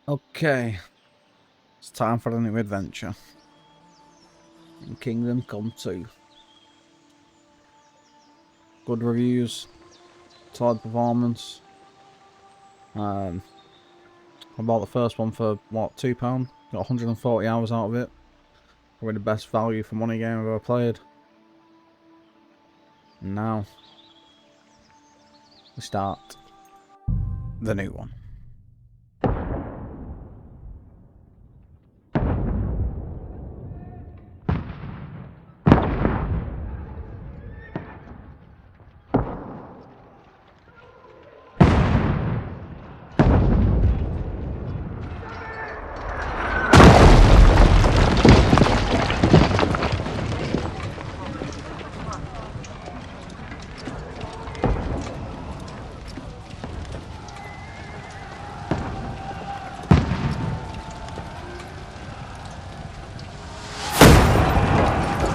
Okay, it's time for a new adventure in Kingdom Come 2. Good reviews, solid performance. I bought the first one for what, £2? Got 140 hours out of it. Probably the best value for money game I've ever played. And now we start the new one.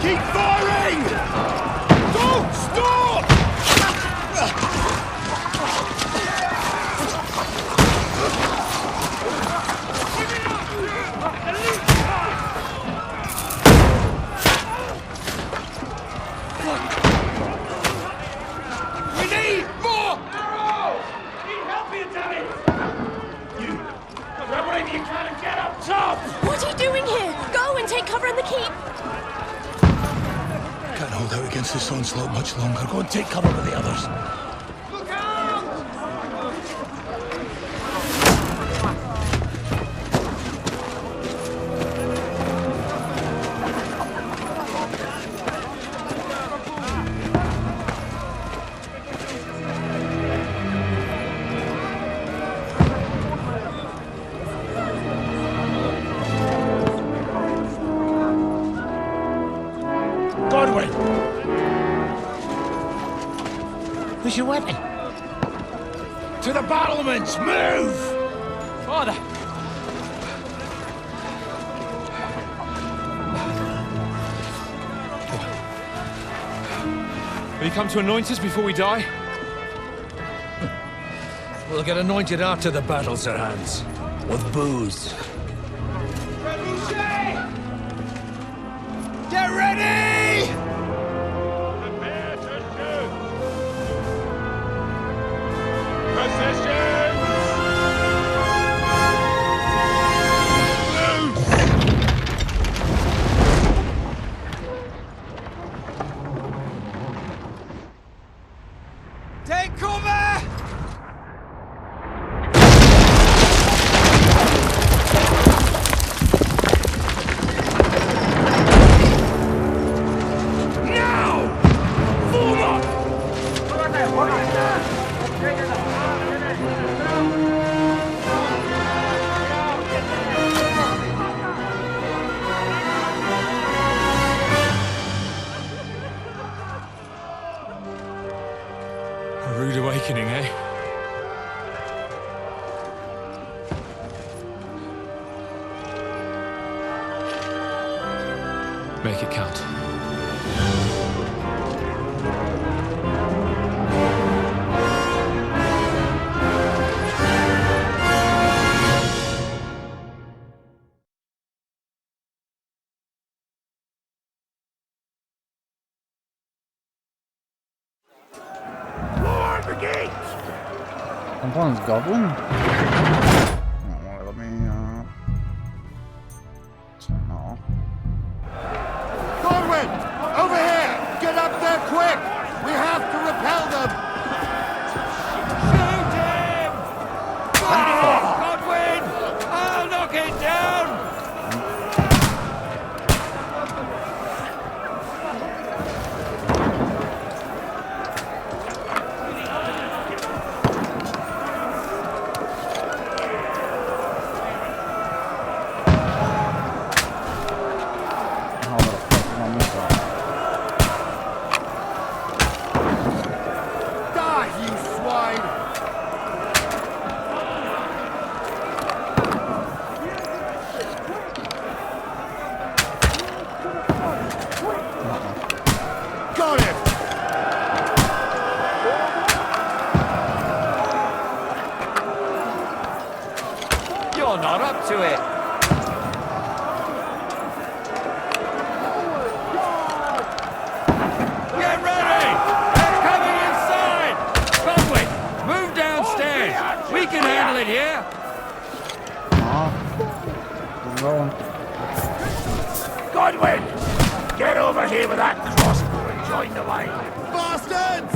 Keep firing! Don't stop! We need more arrows! Need help here, damn it! You, grab whatever you can and get up top! What are you doing here? Go and take cover in the keep! Can't hold out against this onslaught much longer. Go and take cover with the others. Look out! Godwin! Where's your weapon? To the battlements! Move! Father! Will you come to anoint us before we die? We'll get anointed after the battles are hands. With booze. Get ready! Prepare to shoot! Positions! Loose! Take cover! A rude awakening, eh? Make it count. Lord the gate! Someone's goblin? Let me turn that off. Godwin! Over here! Get up there quick! We have to repel them! Shoot him! Godwin! I'll knock it down! You're not up to it. Get ready! They're coming inside! Conway, move downstairs. We can handle it here. Keep rolling. Godwin, get over here with that crossbow and join the line. Bastards!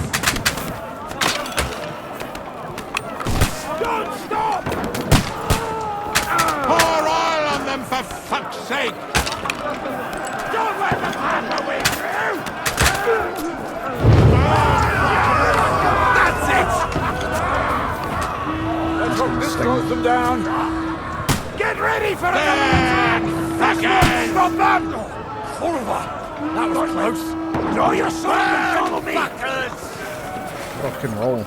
Don't stop! Pour oil on them, for fuck's sake! Don't let them have the way through! That's it! Let's hope this slows them down. Get ready for another attack! Fuckers! Stop them! Oliver, that was close. Draw your sword and follow me! Fuckers! Fucking roll.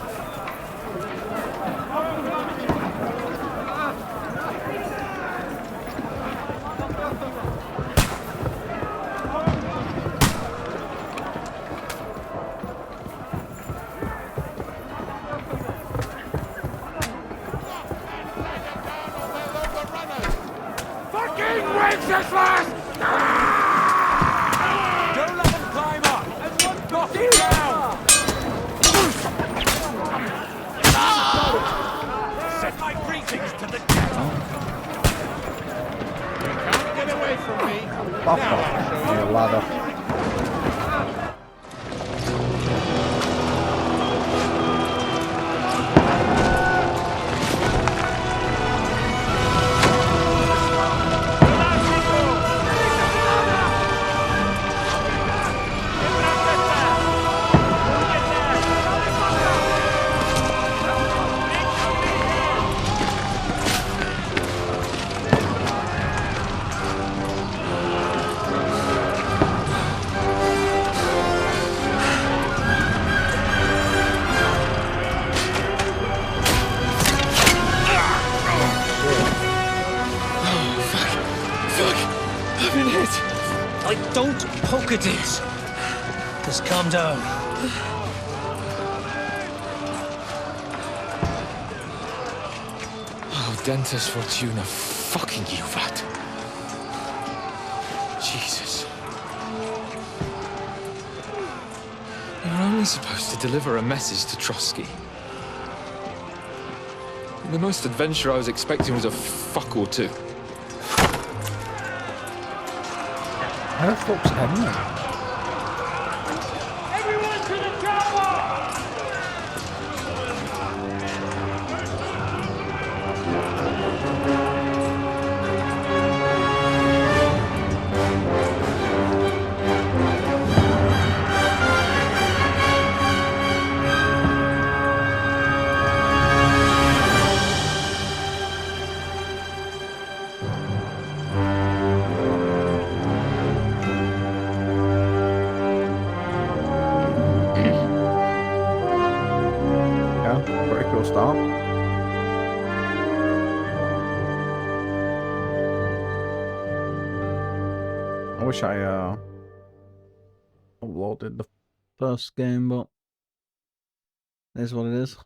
Fucking Wenceslas! Don't let them climb up! Everyone knock it down! Send my greetings to the kettle! Get away from me! Fuck off. Yeah, ladder. Don't poke at it. Just calm down. Oh, Dentes Fortuna, fucking you, Vat. Jesus. You're only supposed to deliver a message to Trotsky. The most adventure I was expecting was a fuck or two. How the fuck's Henry? Everyone to the tower! Pretty cool start. I wish I uploaded the first game, but it is what it is.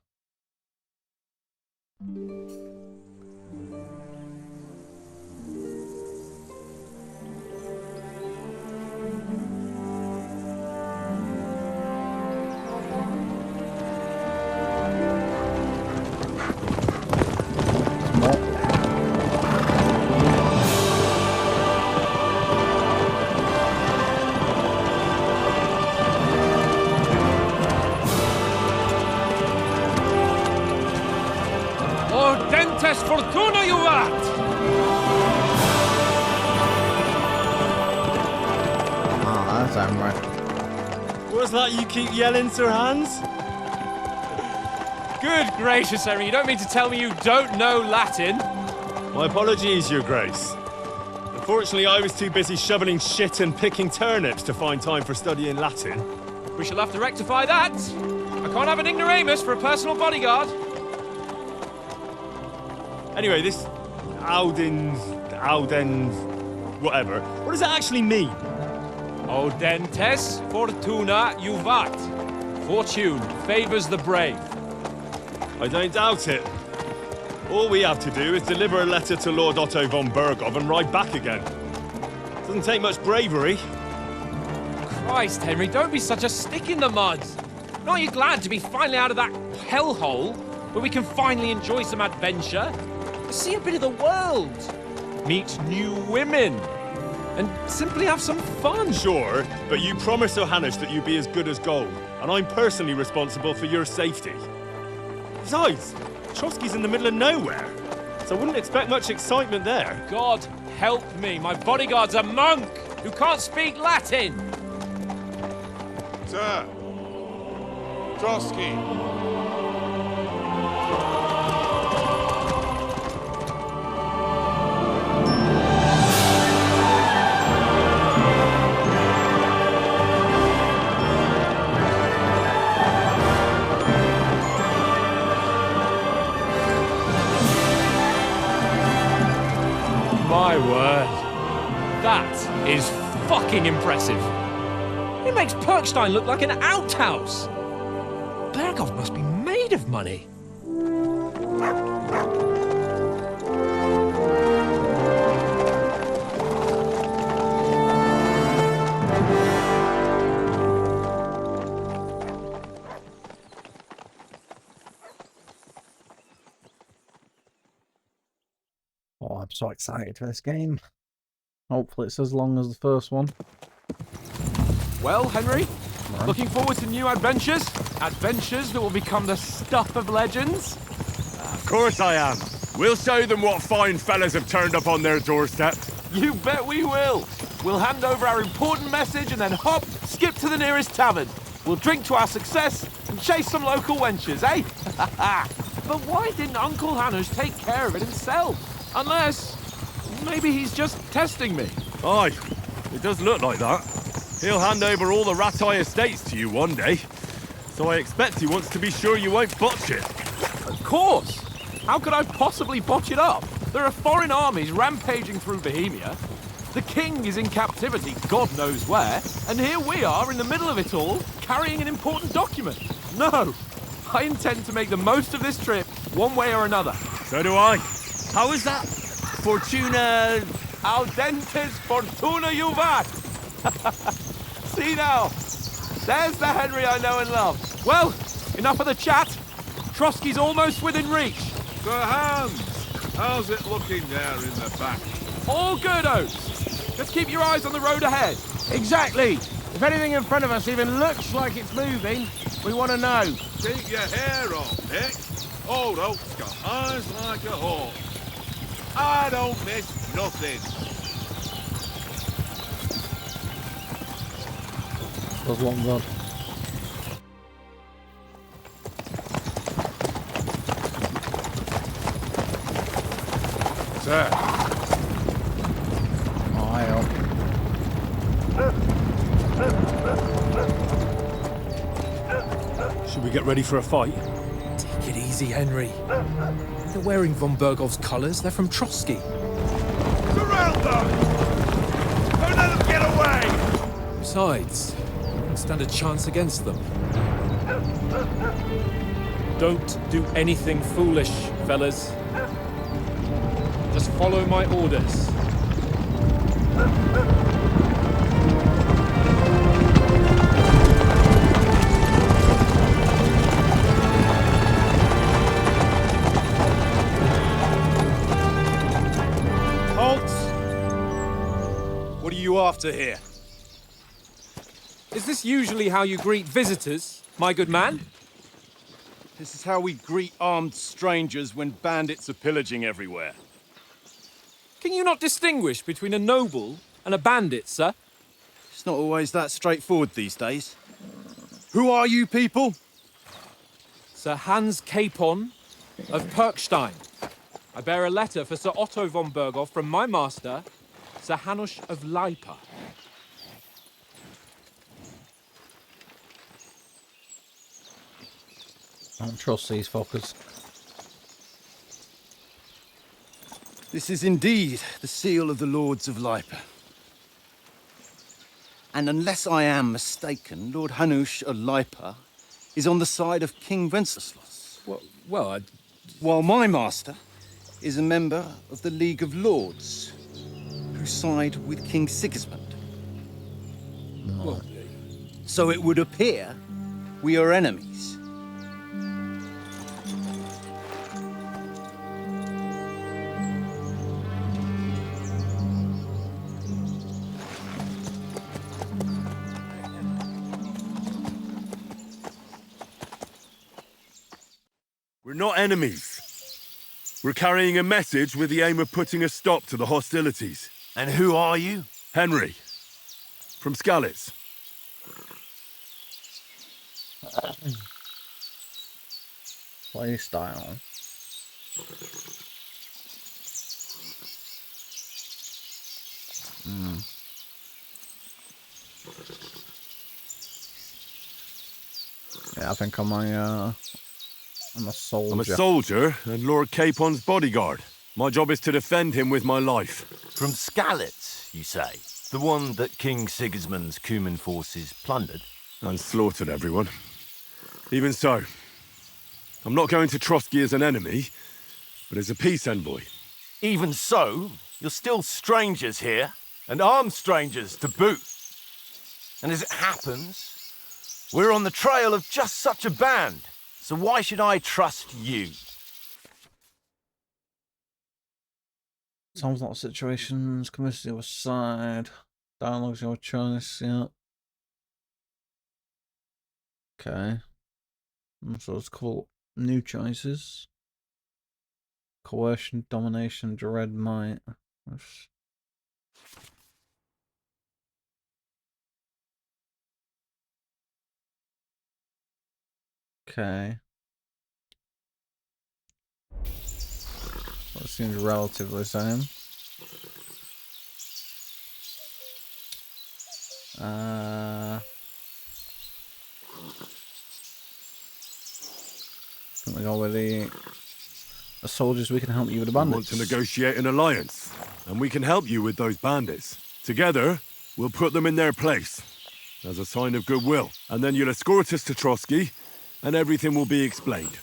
Dentes Fortuna, you vat! Ah, that's right. What's that you keep yelling, Sir Hans? Good gracious, Henry, you don't mean to tell me you don't know Latin? My apologies, Your Grace. Unfortunately, I was too busy shoveling shit and picking turnips to find time for studying Latin. We shall have to rectify that. I can't have an ignoramus for a personal bodyguard. Anyway, this Audens, whatever. What does that actually mean? O Dentes Fortuna Juvat. Fortune favors the brave. I don't doubt it. All we have to do is deliver a letter to Lord Otto von Berghoff and ride back again. Doesn't take much bravery. Christ, Henry, don't be such a stick in the mud. Aren't you glad to be finally out of that hellhole where we can finally enjoy some adventure? See a bit of the world, meet new women, and simply have some fun. Sure, but you promised Johannes that you'd be as good as gold, and I'm personally responsible for your safety. Besides, Trotsky's in the middle of nowhere, so I wouldn't expect much excitement there. God help me, my bodyguard's a monk who can't speak Latin. Sir! Trotsky! My word. That is fucking impressive. It makes Perkstein look like an outhouse. Berghoff must be made of money. Oh, I'm so excited for this game. Hopefully it's as long as the first one. Well, Henry, Right. looking forward to new adventures? Adventures that will become the stuff of legends? Of course I am. We'll show them what fine fellas have turned up on their doorstep. You bet we will. We'll hand over our important message and then hop, skip to the nearest tavern. We'll drink to our success and chase some local wenches, eh? But why didn't Uncle Hanush take care of it himself? Unless, maybe he's just testing me. Aye, it does look like that. He'll hand over all the Ratai estates to you one day. So I expect he wants to be sure you won't botch it. Of course! How could I possibly botch it up? There are foreign armies rampaging through Bohemia. The king is in captivity, God knows where, and here we are in the middle of it all, carrying an important document. No! I intend to make the most of this trip, one way or another. So do I. How is that? Fortuna... Audentes fortuna juvat! See now, there's the Henry I know and love. Well, enough of the chat. Trotsky's almost within reach. Sir Hans! How's it looking there in the back? All good, Oates. Just keep your eyes on the road ahead. Exactly. If anything in front of us even looks like it's moving, we want to know. Keep your hair on, Nick. Old Oak's got eyes like a hawk. I don't miss nothing. There's one gone. Sir. Oh, I help. Should we get ready for a fight? Take it easy, Henry. They're wearing von Berghoff's colours. They're from Trotsky. Surround them! Don't let them get away! Besides, we won't stand a chance against them. Don't do anything foolish, fellas. Just follow my orders. What are you after here? Is this usually how you greet visitors, my good man? This is how we greet armed strangers when bandits are pillaging everywhere. Can you not distinguish between a noble and a bandit, sir? It's not always that straightforward these days. Who are you people? Sir Hans Capon of Perkstein. I bear a letter for Sir Otto von Berghoff from my master, Sir Hanush of Lipa. I don't trust these fuckers. This is indeed the seal of the Lords of Lipa. And unless I am mistaken, Lord Hanush of Lipa is on the side of King Wenceslas. Well, While my master is a member of the League of Lords, who side with King Sigismund. No. So it would appear we are enemies. We're not enemies. We're carrying a message with the aim of putting a stop to the hostilities. And who are you? Henry, from Skalitz. Play style. Yeah, I think I'm a soldier. I'm a soldier and Lord Capon's bodyguard. My job is to defend him with my life. From Skalitz, you say? The one that King Sigismund's Cuman forces plundered? And slaughtered everyone. Even so, I'm not going to Trotsky as an enemy, but as a peace envoy. Even so, you're still strangers here, and armed strangers to boot. And as it happens, we're on the trail of just such a band. So why should I trust you? Sounds like situations, commit to your side, dialogue's your choice, yeah. Okay. So let's call new choices. Coercion, domination, dread, might. Okay. Well, it seems relatively same. Can we go with the soldiers? We can help you with the I want bandits. to negotiate an alliance, and we can help you with those bandits. Together, we'll put them in their place, as a sign of goodwill. And then you'll escort us to Trotsky, and everything will be explained.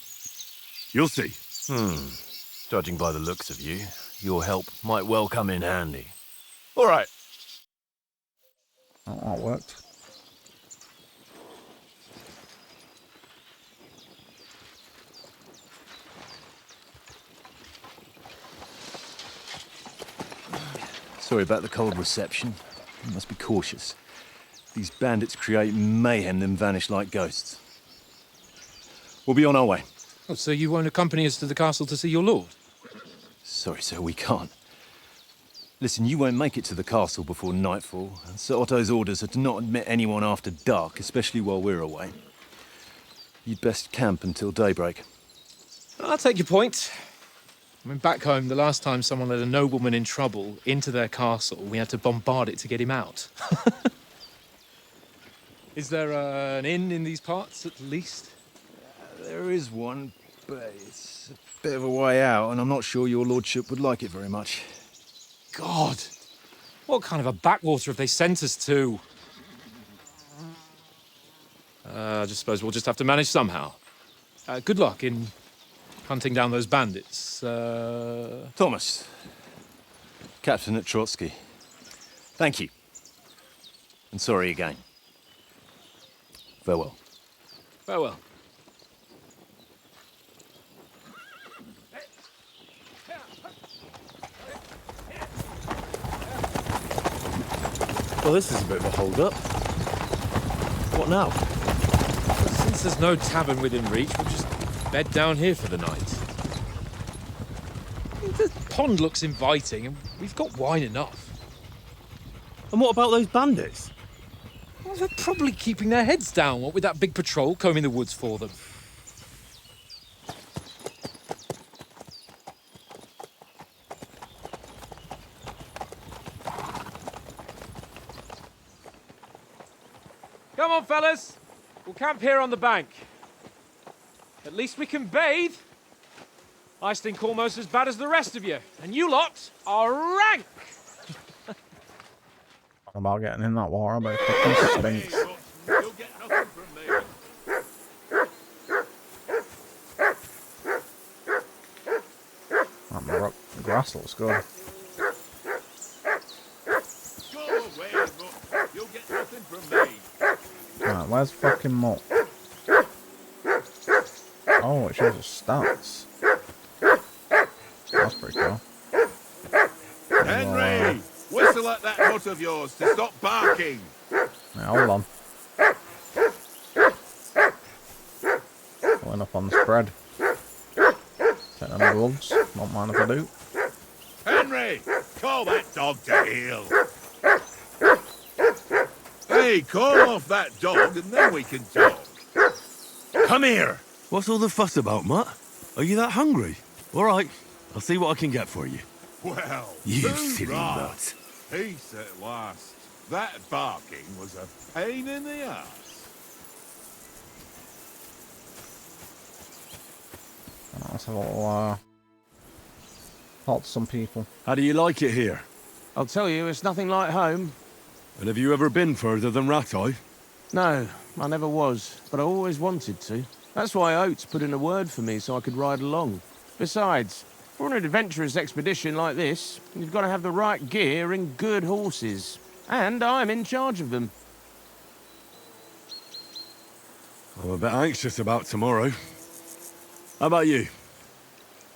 You'll see. Judging by the looks of you, your help might well come in handy. All right. Oh, that worked. Sorry about the cold reception. You must be cautious. These bandits create mayhem, then vanish like ghosts. We'll be on our way. Oh, so you won't accompany us to the castle to see your lord? Sorry, sir, we can't. Listen, you won't make it to the castle before nightfall, and Sir Otto's orders are to not admit anyone after dark, especially while we're away. You'd best camp until daybreak. I'll take your point. I mean, back home, the last time someone let a nobleman in trouble into their castle, we had to bombard it to get him out. Is there an inn in these parts, at least? There is one, but it's a bit of a way out, and I'm not sure your lordship would like it very much. God! What kind of a backwater have they sent us to? I just suppose we'll just have to manage somehow. Good luck in hunting down those bandits. Thomas, captain at Trotsky. Thank you. And sorry again. Farewell. Farewell. Well, this is a bit of a hold-up. What now? Since there's no tavern within reach, we'll just bed down here for the night. The pond looks inviting, and we've got wine enough. And what about those bandits? Well, they're probably keeping their heads down, what with that big patrol combing the woods for them. Come on, fellas. We'll camp here on the bank. At least we can bathe. I stink almost as bad as the rest of you. And you lot are rank! About getting in that water, but it fucking stinks. You'll get nothing from me. I'm rock. grass looks good. Go away, Mutt. You'll get nothing from me. Right, where's fucking Mutt? Oh, it shows us stats. That's pretty cool. Henry! Whistle at that mutt of yours to stop barking. Yeah, hold on. Going up on the spread. Take them gloves. Don't mind if I do. Henry! Call that dog to heel. Hey, call off that dog and then we can talk. Come here! What's all the fuss about, Mutt? Are you that hungry? All right, I'll see what I can get for you. Well, You who's silly right? mutt. Peace at last. That barking was a pain in the ass. Let's have a little talk to some people. How do you like it here? I'll tell you, it's nothing like home. And have you ever been further than Rattay? No, I never was, but I always wanted to. That's why Oates put in a word for me so I could ride along. Besides, for an adventurous expedition like this, you've got to have the right gear and good horses. And I'm in charge of them. I'm a bit anxious about tomorrow. How about you?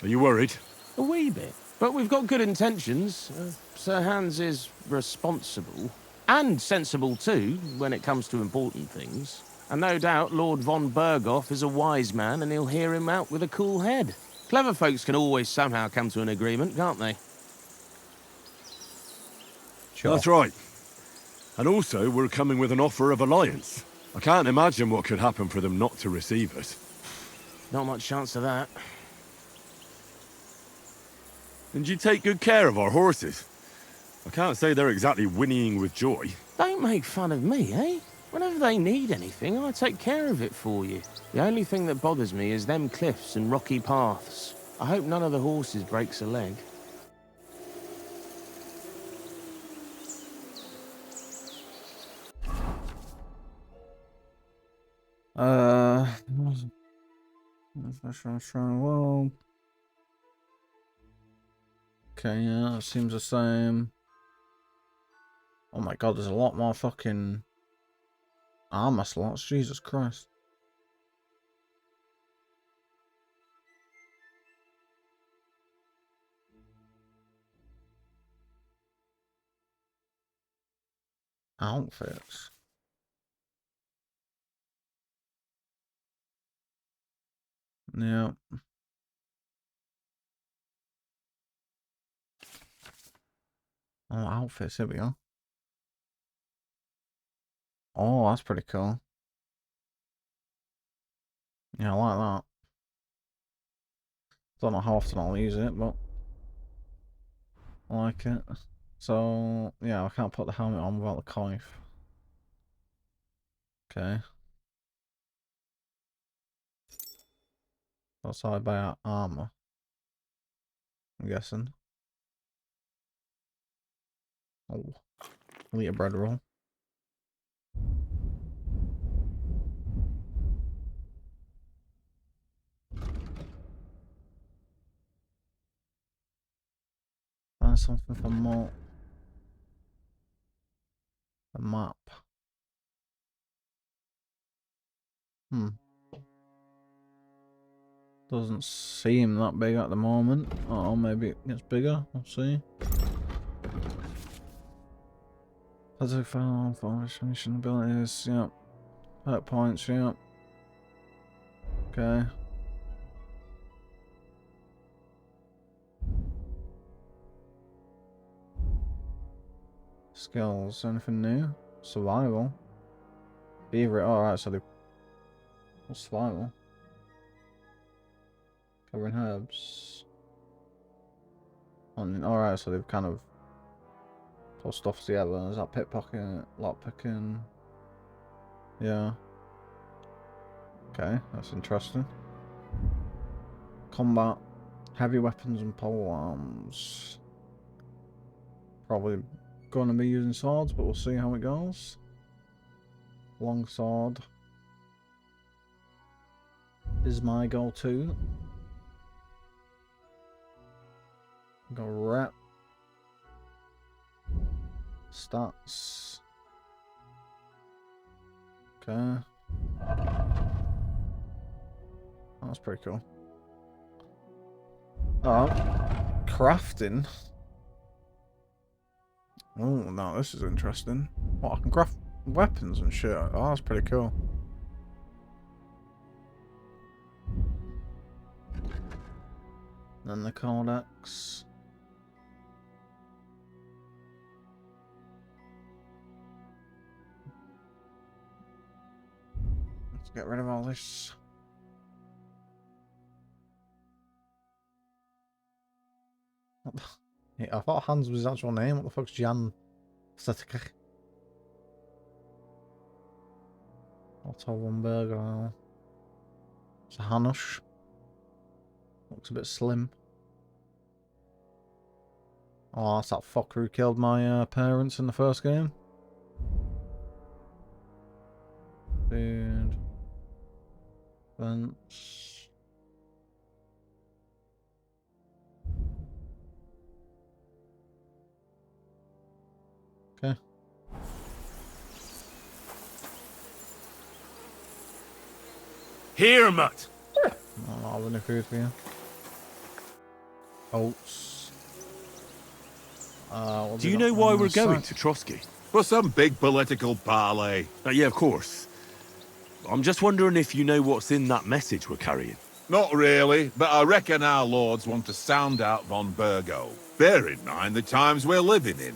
Are you worried? A wee bit. But we've got good intentions. Sir Hans is responsible. And sensible too, when it comes to important things. And no doubt Lord von Berghoff is a wise man and he'll hear him out with a cool head. Clever folks can always somehow come to an agreement, can't they? Sure. That's right. And also, we're coming with an offer of alliance. I can't imagine what could happen for them not to receive us. Not much chance of that. And you take good care of our horses. I can't say they're exactly whinnying with joy. Don't make fun of me, eh? Whenever they need anything, I take care of it for you. The only thing that bothers me is them cliffs and rocky paths. I hope none of the horses breaks a leg. Well, okay, yeah, it seems the same. Oh my god, there's a lot more fucking armor slots, Jesus Christ. Outfits. Yeah. Oh, outfits, here we go. Oh, that's pretty cool. Yeah, I like that. Don't know how often I'll use it, but I like it. So, yeah, I can't put the helmet on without the coif. Okay. That's how I buy armor, I'm guessing. Oh, I'll eat a bread roll. Find something for more. A map. Doesn't seem that big at the moment. Oh, maybe it gets bigger. We'll see. Positive file, formation abilities, yeah. Hurt points, yeah. Okay. Skills, anything new? Survival. Beaver, alright, so they... What's survival? Covering herbs. Alright, so they've kind of put stuff together. Is that pickpocket, lockpicking? Yeah. Okay, that's interesting. Combat. Heavy weapons and pole arms. Probably gonna be using swords, but we'll see how it goes. Long sword is my go-to. Got rep. Stats. Okay. That's pretty cool. Oh, crafting. Oh, no, this is interesting. What, I can craft weapons and shit. Oh, that's pretty cool. Then the codex. Let's get rid of all this. What the? Yeah, I thought Hans was his actual name. What the fuck's Jan? DtotheK. Otto von Berger. It's a Hanush. Looks a bit slim. Oh, that's that fucker who killed my parents in the first game. Food. Vents. Okay. Here, mutt. I'll have any food for you. Oats. Do you know why we're going to Trotsky? For some big political parley. Yeah, of course. I'm just wondering if you know what's in that message we're carrying. Not really, but I reckon our lords want to sound out von Burgo. Bear in mind the times we're living in.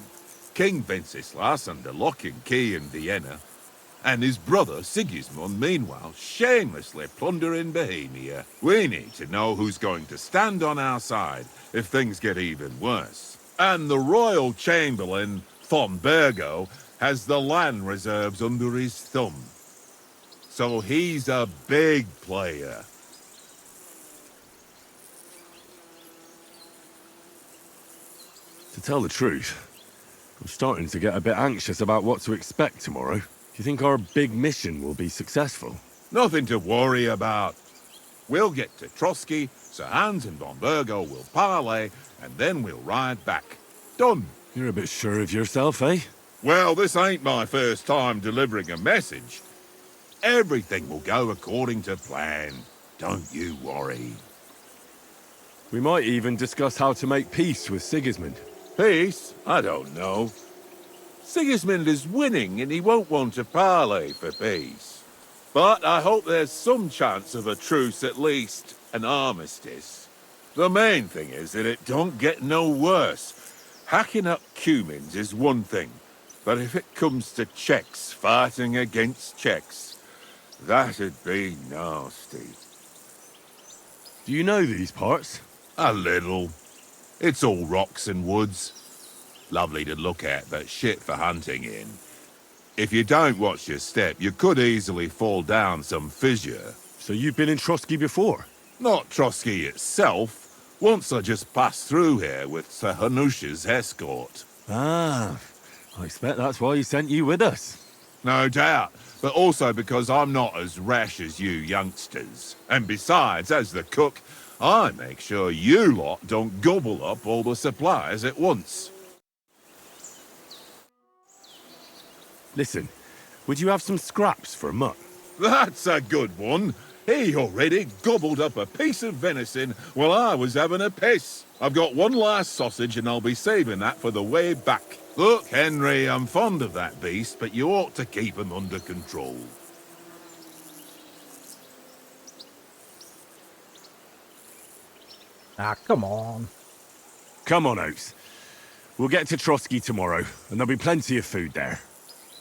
King Wenceslas under lock and key in Vienna, and his brother Sigismund, meanwhile, shamelessly plundering Bohemia. We need to know who's going to stand on our side if things get even worse. And the royal chamberlain, von Burgo, has the land reserves under his thumb. So he's a big player. To tell the truth, I'm starting to get a bit anxious about what to expect tomorrow. Do you think our big mission will be successful? Nothing to worry about. We'll get to Trotsky, Sir Hans and von Burgo will parley, and then we'll ride back. Done. You're a bit sure of yourself, eh? Well, this ain't my first time delivering a message. Everything will go according to plan. Don't you worry. We might even discuss how to make peace with Sigismund. Peace? I don't know. Sigismund is winning and he won't want to parley for peace. But I hope there's some chance of a truce, at least an armistice. The main thing is that it don't get no worse. Hacking up Cumans is one thing, but if it comes to Czechs fighting against Czechs, that'd be nasty. Do you know these parts? A little. It's all rocks and woods. Lovely to look at, but shit for hunting in. If you don't watch your step, you could easily fall down some fissure. So you've been in Trotsky before? Not Trotsky itself. Once I just passed through here with Sir Hanush's escort. Ah, I expect that's why he sent you with us. No doubt, but also because I'm not as rash as you youngsters. And besides, as the cook, I make sure you lot don't gobble up all the supplies at once. Listen, would you have some scraps for Mutt? That's a good one. He already gobbled up a piece of venison while I was having a piss. I've got one last sausage and I'll be saving that for the way back. Look, Henry, I'm fond of that beast, but you ought to keep him under control. Ah, come on. Come on, Oaks. We'll get to Trotsky tomorrow, and there'll be plenty of food there.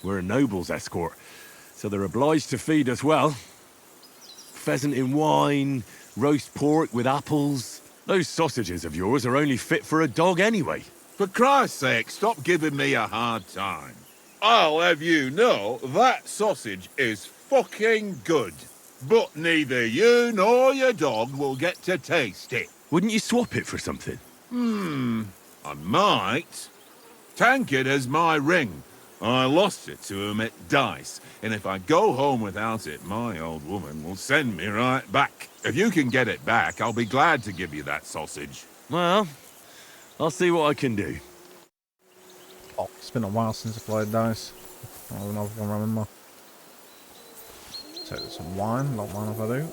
We're a noble's escort, so they're obliged to feed us well. Pheasant in wine, roast pork with apples. Those sausages of yours are only fit for a dog anyway. For Christ's sake, stop giving me a hard time. I'll have you know that sausage is fucking good. But neither you nor your dog will get to taste it. Wouldn't you swap it for something? I might. Tankard has my ring. I lost it to him at dice, and if I go home without it, my old woman will send me right back. If you can get it back, I'll be glad to give you that sausage. Well, I'll see what I can do. Oh, it's been a while since I played dice. I don't know if I can remember. Take some wine, don't mind if I do.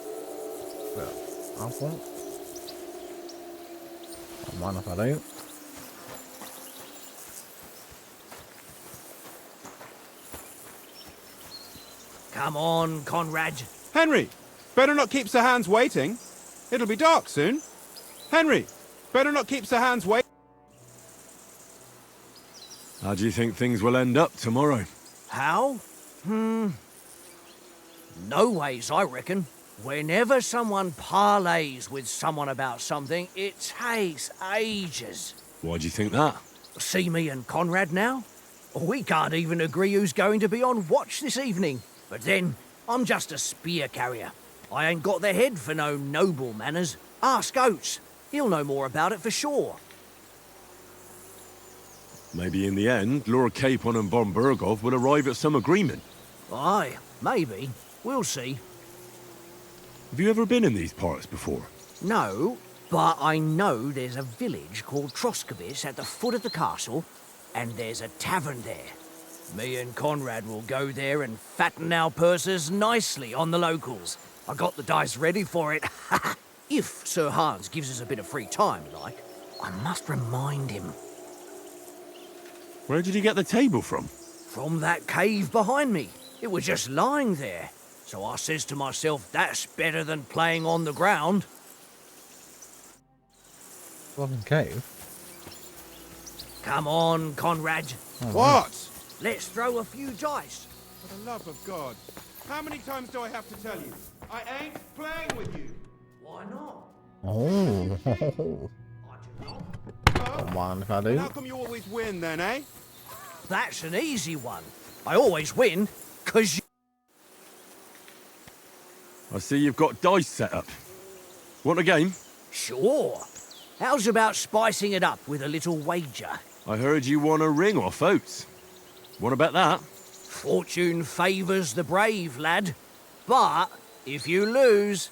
Yeah, apple. Don't mind if I do. Come on, Conrad. Henry, better not keep Sir Hans waiting. It'll be dark soon. Henry, better not keep Sir Hans waiting. How do you think things will end up tomorrow? How? No ways, I reckon. Whenever someone parleys with someone about something, it takes ages. Why do you think that? See me and Conrad now? We can't even agree who's going to be on watch this evening. But then, I'm just a spear carrier. I ain't got the head for no noble manners. Ask Oates. He'll know more about it for sure. Maybe in the end, Lord Capon and von Berghoff will arrive at some agreement. Aye, maybe. We'll see. Have you ever been in these parts before? No, but I know there's a village called Troskowitz at the foot of the castle, and there's a tavern there. Me and Conrad will go there and fatten our purses nicely on the locals. I got the dice ready for it. If Sir Hans gives us a bit of free time, like. I must remind him. Where did you get the table from? From that cave behind me. It was just lying there. So I says to myself, that's better than playing on the ground. Loving cave. Come on, Conrad. What? Let's throw a few dice. For the love of God. How many times do I have to tell you? I ain't playing with you. Why not? Oh. I do not. Don't mind if I And do. how come you always win then, eh? That's an easy one. I always win, 'cause you... I see you've got dice set up. Want a game? Sure. How's about spicing it up with a little wager? I heard you won a ring off Oates. What about that? Fortune favours the brave, lad. But if you lose,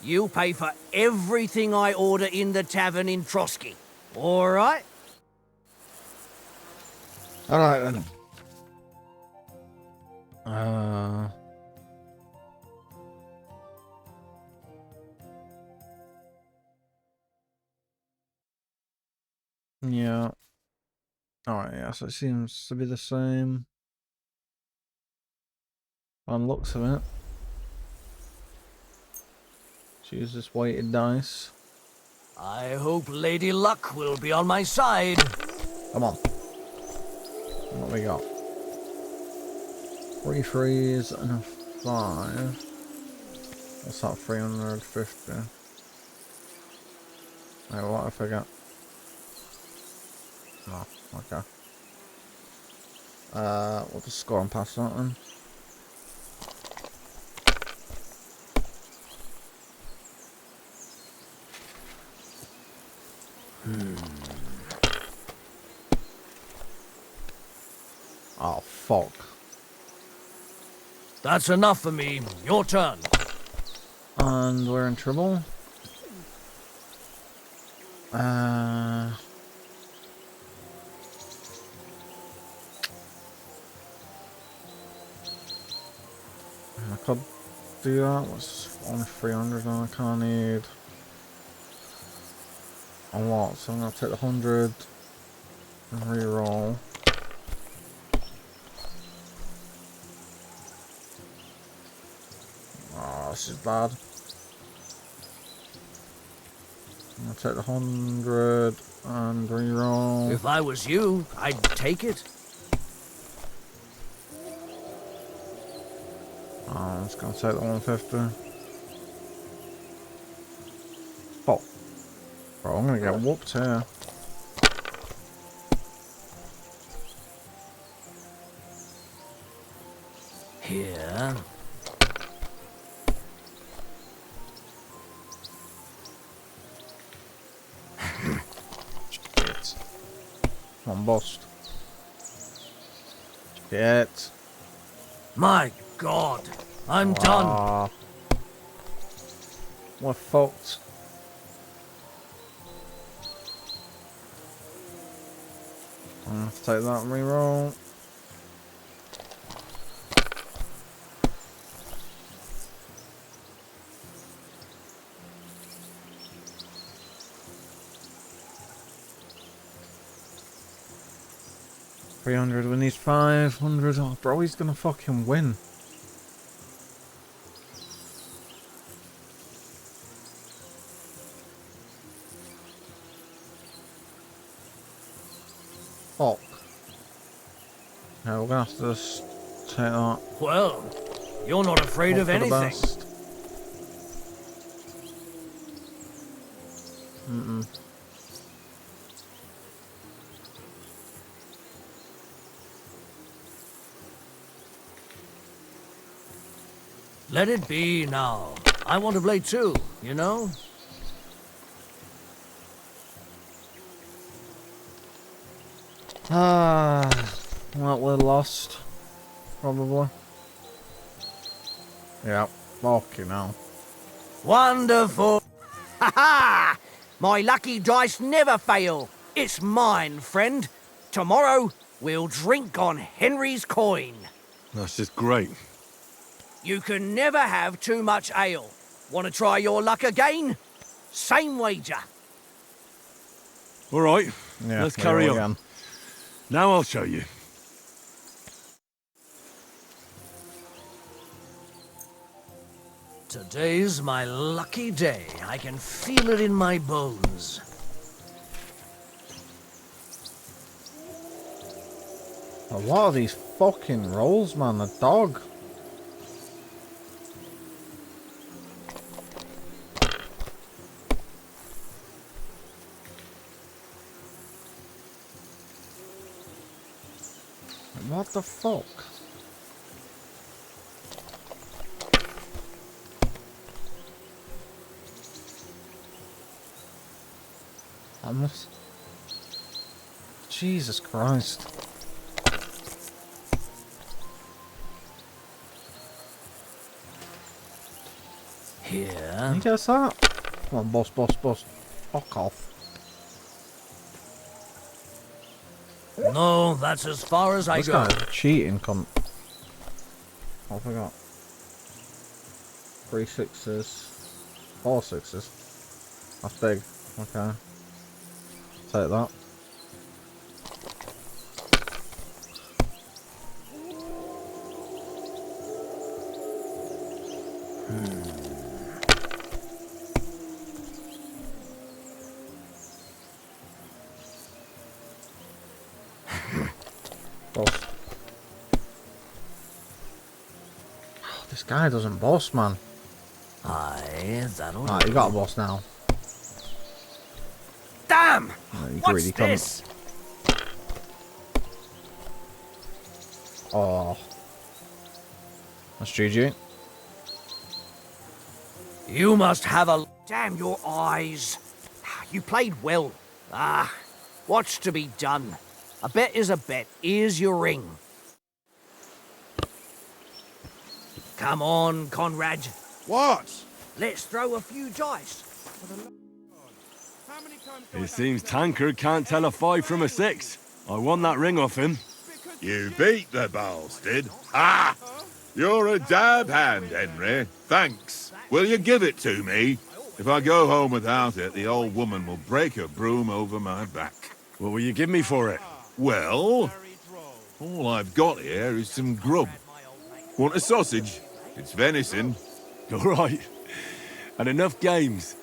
you'll pay for everything I order in the tavern in Trotsky. All right? All right then. Yeah. Alright, yeah, so it seems to be the same on looks of it. Choose this weighted dice. I hope Lady Luck will be on my side. Come on. What we got? 3 threes and a 5. What's that? 350. Hey, what if I get? Oh, okay. We'll just score and pass that then. Oh, fuck. That's enough for me. Your turn. And we're in trouble. I could do that. What's only 300 and I can't need a lot, so I'm gonna take the 100 and re-roll. Oh, this is bad. I'm gonna take the 100 and re-roll. If I was you, I'd take it. Oh, I'm just gonna take the 150. Oh. Bro, I'm gonna get whooped here. Here. Shit. Come on, bust. Shit. My God, I'm done. We're fucked. Take that and reroll. $300, we need 500. Oh, bro, he's gonna fucking win. Fuck. Yeah, we're gonna have to just take that. Well, you're not afraid of anything. Let it be now. I want to play too, you know? Well, we're lost. Probably. Yeah, fucking hell. Wonderful. Ha ha! My lucky dice never fail. It's mine, friend. Tomorrow, we'll drink on Henry's coin. That's just great. You can never have too much ale. Want to try your luck again? Same wager. All right, Yeah, let's carry on. again. Now I'll show you. Today's my lucky day. I can feel it in my bones. A lot of these fucking rolls, man. The dog. What the fuck? I must... Jesus Christ. Here. He does that? Come on, boss. Fuck off. No, that's as far as I This go. guy's cheating, cunt. Oh, I forgot. 3 6s. 4 6s. That's big. Okay. Take that. Boss. Oh, this guy doesn't boss, man. Aye, that'll Alright, you got a boss now. Damn! Oh, you What's greedy cunt. this? Oh. That's GG. You must have a... Damn your eyes. You played well. What's to be done? A bet is a bet. Here's your ring. Come on, Conrad. What? Let's throw a few dice. How many times do I It seems Tankard can't tell a 5 from a 6. I won that ring off him. You beat the bastard. Ah! You're a dab hand, Henry. Thanks. Will you give it to me? If I go home without it, the old woman will break her broom over my back. What will you give me for it? Well, all I've got here is some grub. Want a sausage? It's venison. All right. And enough games.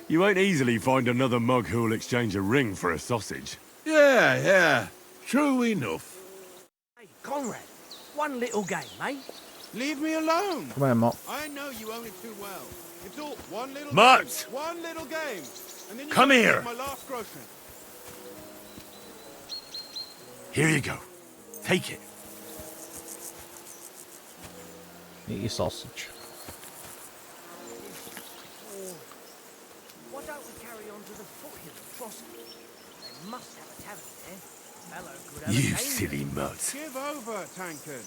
You won't easily find another mug who'll exchange a ring for a sausage. Yeah. True enough. Hey, Conrad. One little game, eh? Leave me alone. Come here, Mop. I know you own it too well. It's all one little Mutt! game. One little game. And then you Come gotta here. take my last groschen. Here you go. Take it. Eat your sausage. Why don't we carry on to the foothill of Trotsky? They must have a tavern there. Fellow could have a You game silly there. mutt. Give over, Tankard.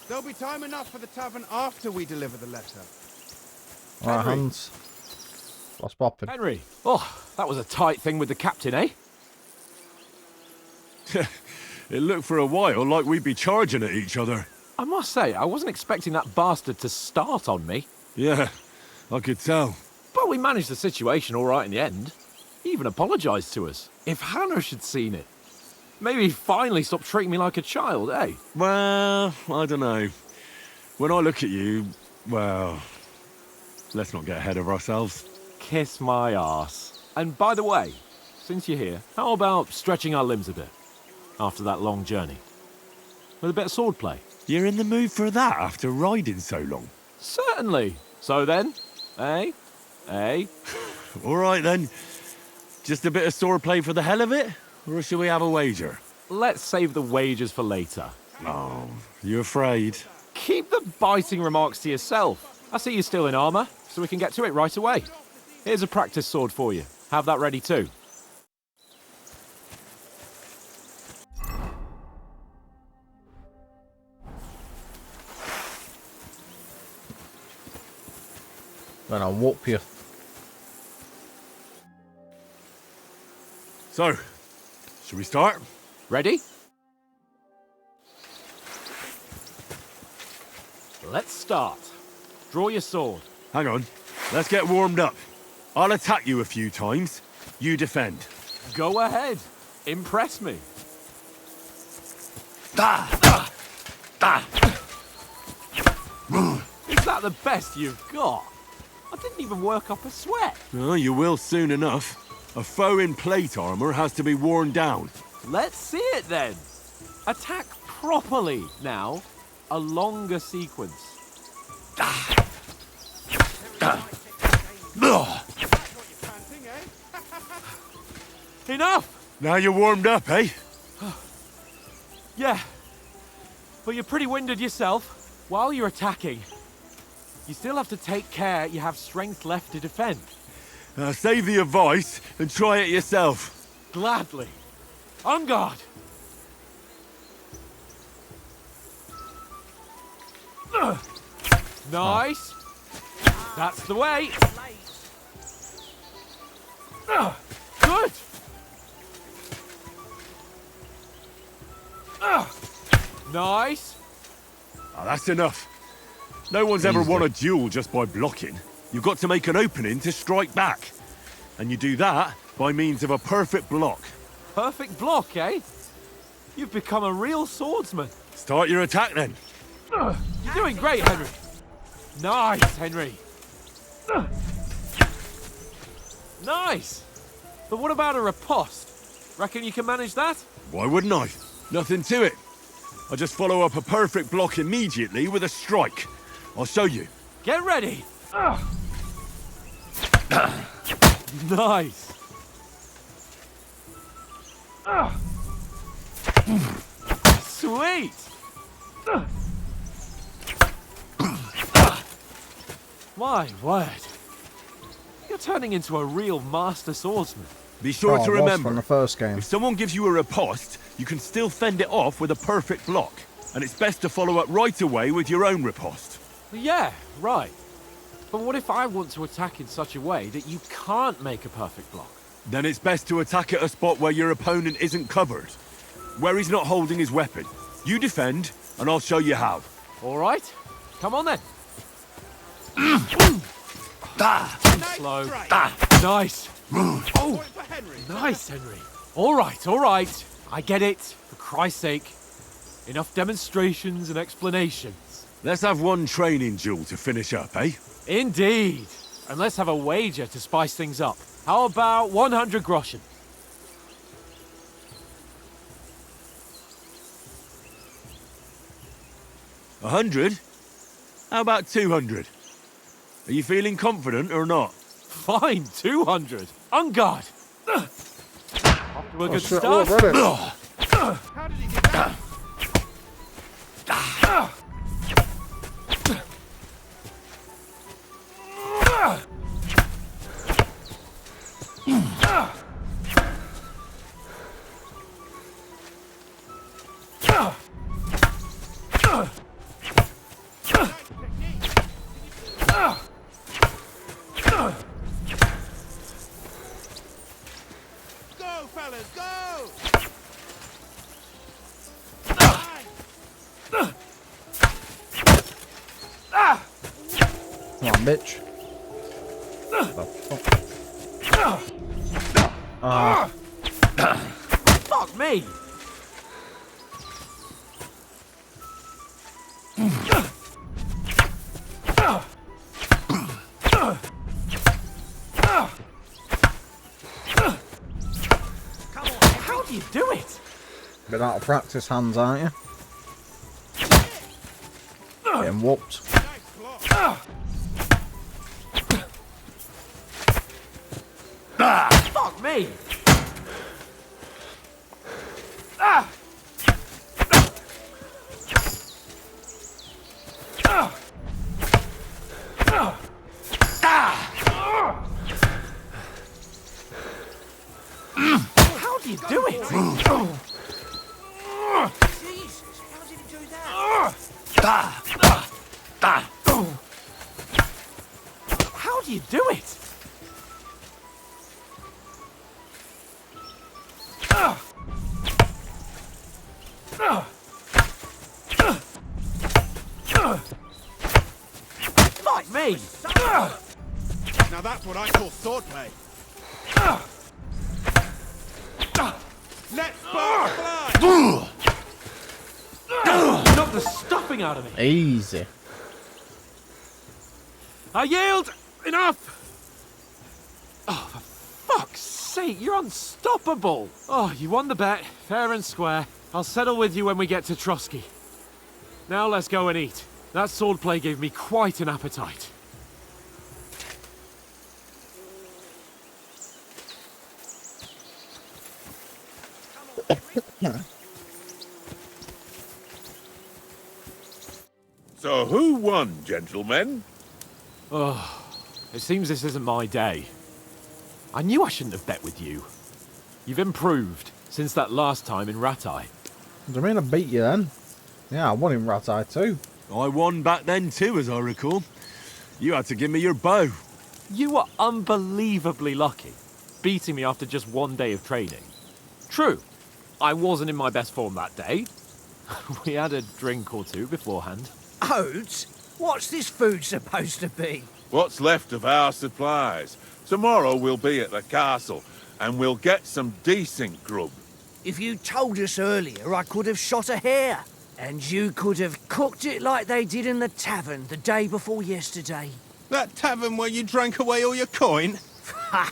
There'll be time enough for the tavern after we deliver the letter. Alright, Henry. hands. What's popping? Henry. Oh, that was a tight thing with the captain, eh? It looked for a while like we'd be charging at each other. I must say, I wasn't expecting that bastard to start on me. Yeah, I could tell. But we managed the situation all right in the end. He even apologised to us. If Hannah had seen it, maybe he'd finally stop treating me like a child, eh? Well, I don't know. When I look at you, well, let's not get ahead of ourselves. Kiss my arse. And by the way, since you're here, how about stretching our limbs a bit after that long journey? With a bit of swordplay. You're in the mood for that after riding so long? Certainly. So then, eh? Eh? All right then. Just a bit of swordplay for the hell of it? Or shall we have a wager? Let's save the wagers for later. Oh, you afraid? Keep the biting remarks to yourself. I see you're still in armour, so we can get to it right away. Here's a practice sword for you. Have that ready too. Then I'll whoop you. So, should we start? Ready? Let's start. Draw your sword. Hang on. Let's get warmed up. I'll attack you a few times. You defend. Go ahead. Impress me. Is that the best you've got? I didn't even work up a sweat. Oh, you will soon enough. A foe in plate armor has to be worn down. Let's see it then. Attack properly now. A longer sequence. Enough! Now you're warmed up, eh? Yeah. But you're pretty winded yourself. While you're attacking, you still have to take care you have strength left to defend. Save the advice and try it yourself. Gladly. On guard. Nice. That's the way. Good. Nice. Oh, that's enough. No one's ever won a duel just by blocking. You've got to make an opening to strike back. And you do that by means of a perfect block. Perfect block, eh? You've become a real swordsman. Start your attack then. You're doing great, Henry. Nice, Henry. Nice. But what about a riposte? Reckon you can manage that? Why wouldn't I? Nothing to it. I just follow up a perfect block immediately with a strike. I'll show you. Get ready. Nice. Sweet. My word. You're turning into a real master swordsman. Be sure to remember, from the first game. if someone gives you a riposte, you can still fend it off with a perfect block. And it's best to follow up right away with your own riposte. Yeah, right. But what if I want to attack in such a way that you can't make a perfect block? Then it's best to attack at a spot where your opponent isn't covered. Where he's not holding his weapon. You defend, and I'll show you how. All right. Come on then. Slow. Nice. Oh, nice, Henry. All right. I get it. For Christ's sake. Enough demonstrations and explanations. Let's have one training duel to finish up, eh? Indeed. And let's have a wager to spice things up. How about 100 groschen? 100? How about 200? Are you feeling confident or not? Fine, 200. On guard. Off to a good shit, start. oh, ready. How did he get that? Come on, bitch. Fuck me! How do you do it? Bit out of practice, Hans, aren't you? Getting whooped. Fuck me! How do you do it? Jesus, how did he do that? How do you do it? Fuck me! Now that's what I call swordplay. Let's fly! Knock the stuffing out of me. Easy. I yield! Enough! Oh, for fuck's sake, you're unstoppable! Oh, you won the bet, fair and square. I'll settle with you when we get to Trotsky. Now let's go and eat. That swordplay gave me quite an appetite. So who won, gentlemen? Oh, it seems this isn't my day. I knew I shouldn't have bet with you. You've improved since that last time in Ratai. Do you mean I beat you then? Yeah, I won in Ratai too. I won back then too, as I recall. You had to give me your bow. You were unbelievably lucky, beating me after just one day of training. True, I wasn't in my best form that day. We had a drink or two beforehand. Oats? What's this food supposed to be? What's left of our supplies? Tomorrow we'll be at the castle, and we'll get some decent grub. If you told us earlier, I could have shot a hare. And you could have cooked it like they did in the tavern the day before yesterday. That tavern where you drank away all your coin? Ha!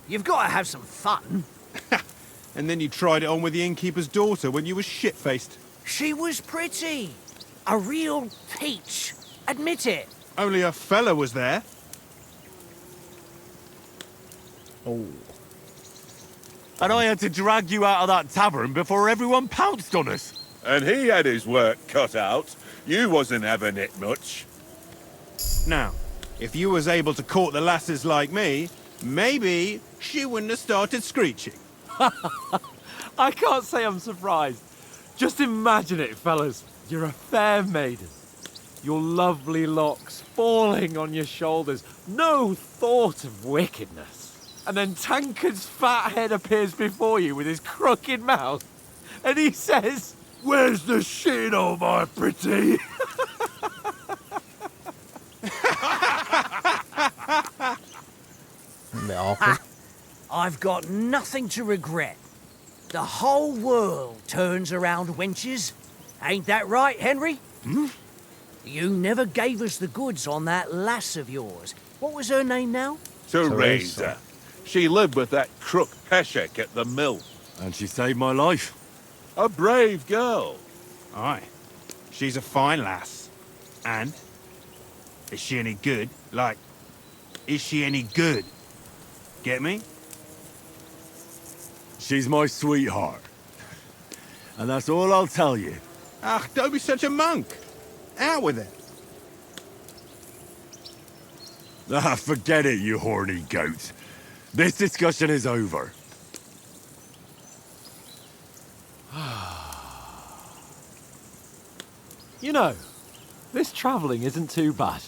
You've got to have some fun. And then you tried it on with the innkeeper's daughter when you were shit-faced. She was pretty. A real peach. Admit it. Only a fella was there. Oh. And I had to drag you out of that tavern before everyone pounced on us. And he had his work cut out. You wasn't having it much. Now, if you was able to court the lasses like me, maybe she wouldn't have started screeching. I can't say I'm surprised. Just imagine it, fellas. You're a fair maiden. Your lovely locks falling on your shoulders. No thought of wickedness. And then Tankard's fat head appears before you with his crooked mouth. And he says, "Where's the shit, oh my pretty?" A bit awkward. I've got nothing to regret. The whole world turns around wenches. Ain't that right, Henry? Hmm? You never gave us the goods on that lass of yours. What was her name now? Teresa. She lived with that crook Peshek at the mill. And she saved my life. A brave girl. Aye. She's a fine lass. And? Is she any good? Like, is she any good? Get me? She's my sweetheart. And that's all I'll tell you. Ah, don't be such a monk. Out with it. Ah, forget it, you horny goat. This discussion is over. You know, this travelling isn't too bad.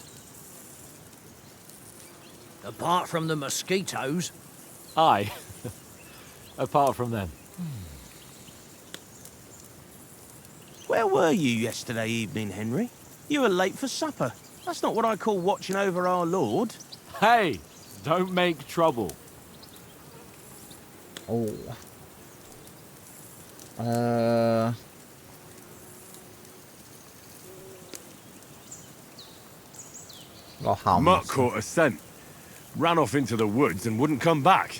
Apart from the mosquitoes. Aye. Apart from them. Where were you yesterday evening, Henry? You were late for supper. That's not what I call watching over our lord. Hey, don't make trouble. Oh. Got ham. Mutt caught a scent, ran off into the woods and wouldn't come back.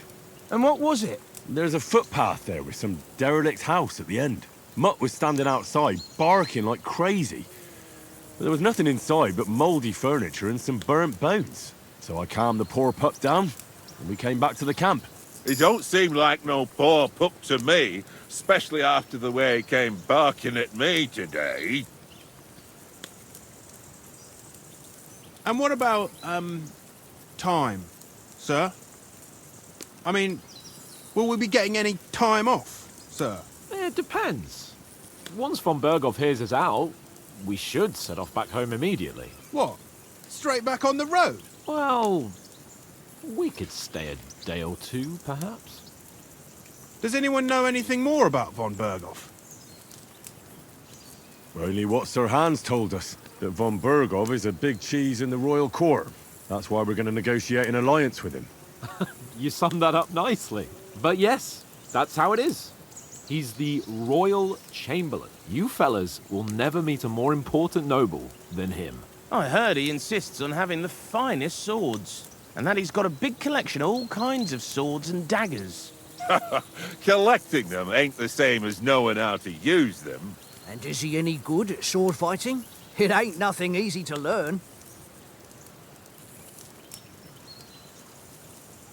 And what was it? There's a footpath there with some derelict house at the end. Mutt was standing outside, barking like crazy. But there was nothing inside but mouldy furniture and some burnt bones. So I calmed the poor pup down, and we came back to the camp. He don't seem like no poor pup to me, especially after the way he came barking at me today. And what about, time, sir? I mean, will we be getting any time off, sir? It depends. Once von Berghoff hears us out, we should set off back home immediately. What? Straight back on the road? Well, we could stay a day or two, perhaps. Does anyone know anything more about von Berghoff? Only what Sir Hans told us, that von Berghoff is a big cheese in the royal court. That's why we're going to negotiate an alliance with him. You summed that up nicely. But yes, that's how it is. He's the royal chamberlain. You fellas will never meet a more important noble than him. I heard he insists on having the finest swords, and that he's got a big collection of all kinds of swords and daggers. Collecting them ain't the same as knowing how to use them. And is he any good at sword fighting? It ain't nothing easy to learn.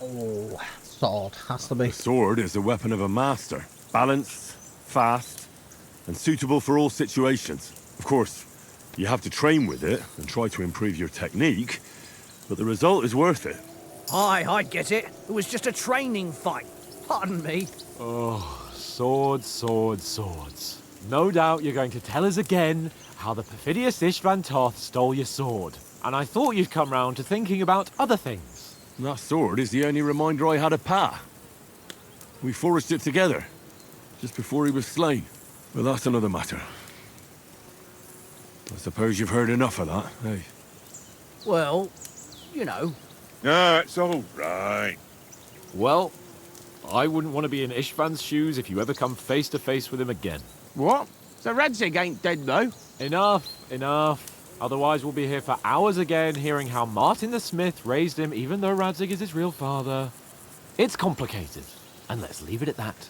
Oh, sword has to be. The sword is the weapon of a master. Balanced, fast, and suitable for all situations. Of course, you have to train with it and try to improve your technique, but the result is worth it. Aye, I get it. It was just a training fight. Pardon me. Oh, swords, swords, swords. No doubt you're going to tell us again how the perfidious Istvan Toth stole your sword. And I thought you'd come round to thinking about other things. That sword is the only reminder I had of Pa. We forged it together, just before he was slain. But that's another matter. I suppose you've heard enough of that, eh? Well, you know. No, it's all right. Well, I wouldn't want to be in Istvan's shoes if you ever come face to face with him again. What? So Radzig ain't dead, though? Enough, enough. Otherwise we'll be here for hours again hearing how Martin the Smith raised him even though Radzig is his real father. It's complicated, and let's leave it at that.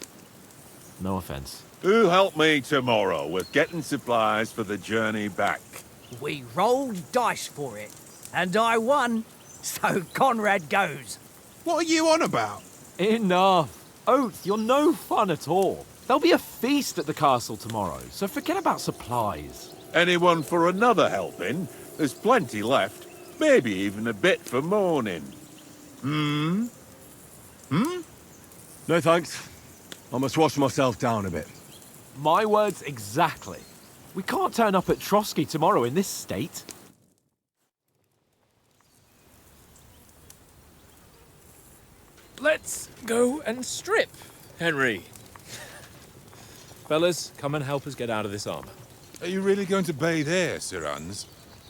No offense. Who help me tomorrow with getting supplies for the journey back? We rolled dice for it, and I won, so Conrad goes. What are you on about? Enough. Oath, you're no fun at all. There'll be a feast at the castle tomorrow, so forget about supplies. Anyone for another helping? There's plenty left. Maybe even a bit for morning. Hmm? No thanks. I must wash myself down a bit. My words exactly. We can't turn up at Trotsky tomorrow in this state. Let's go and strip, Henry. Fellas, come and help us get out of this armor. Are you really going to bathe here, Sir Hans?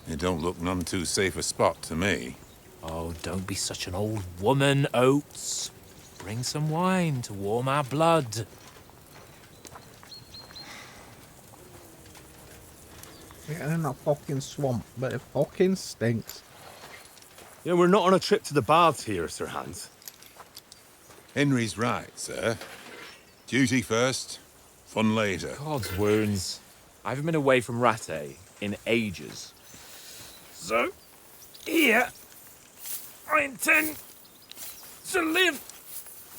It don't look none too safe a spot to me. Oh, don't be such an old woman, Oates. Bring some wine to warm our blood. Getting in that fucking swamp, but it fucking stinks. Yeah, we're not on a trip to the baths here, Sir Hans. Henry's right, sir. Duty first, fun later. God's wounds. I haven't been away from Rattay in ages. So, here, I intend to live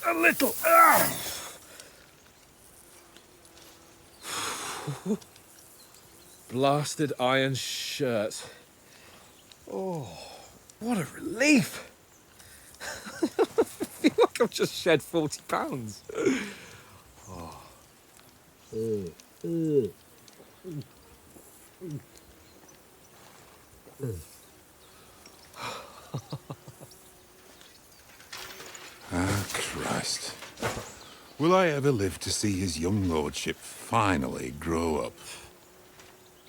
a little. Blasted iron shirt. Oh, what a relief. I feel like I've just shed 40 pounds. Ah, Christ. Will I ever live to see his young lordship finally grow up?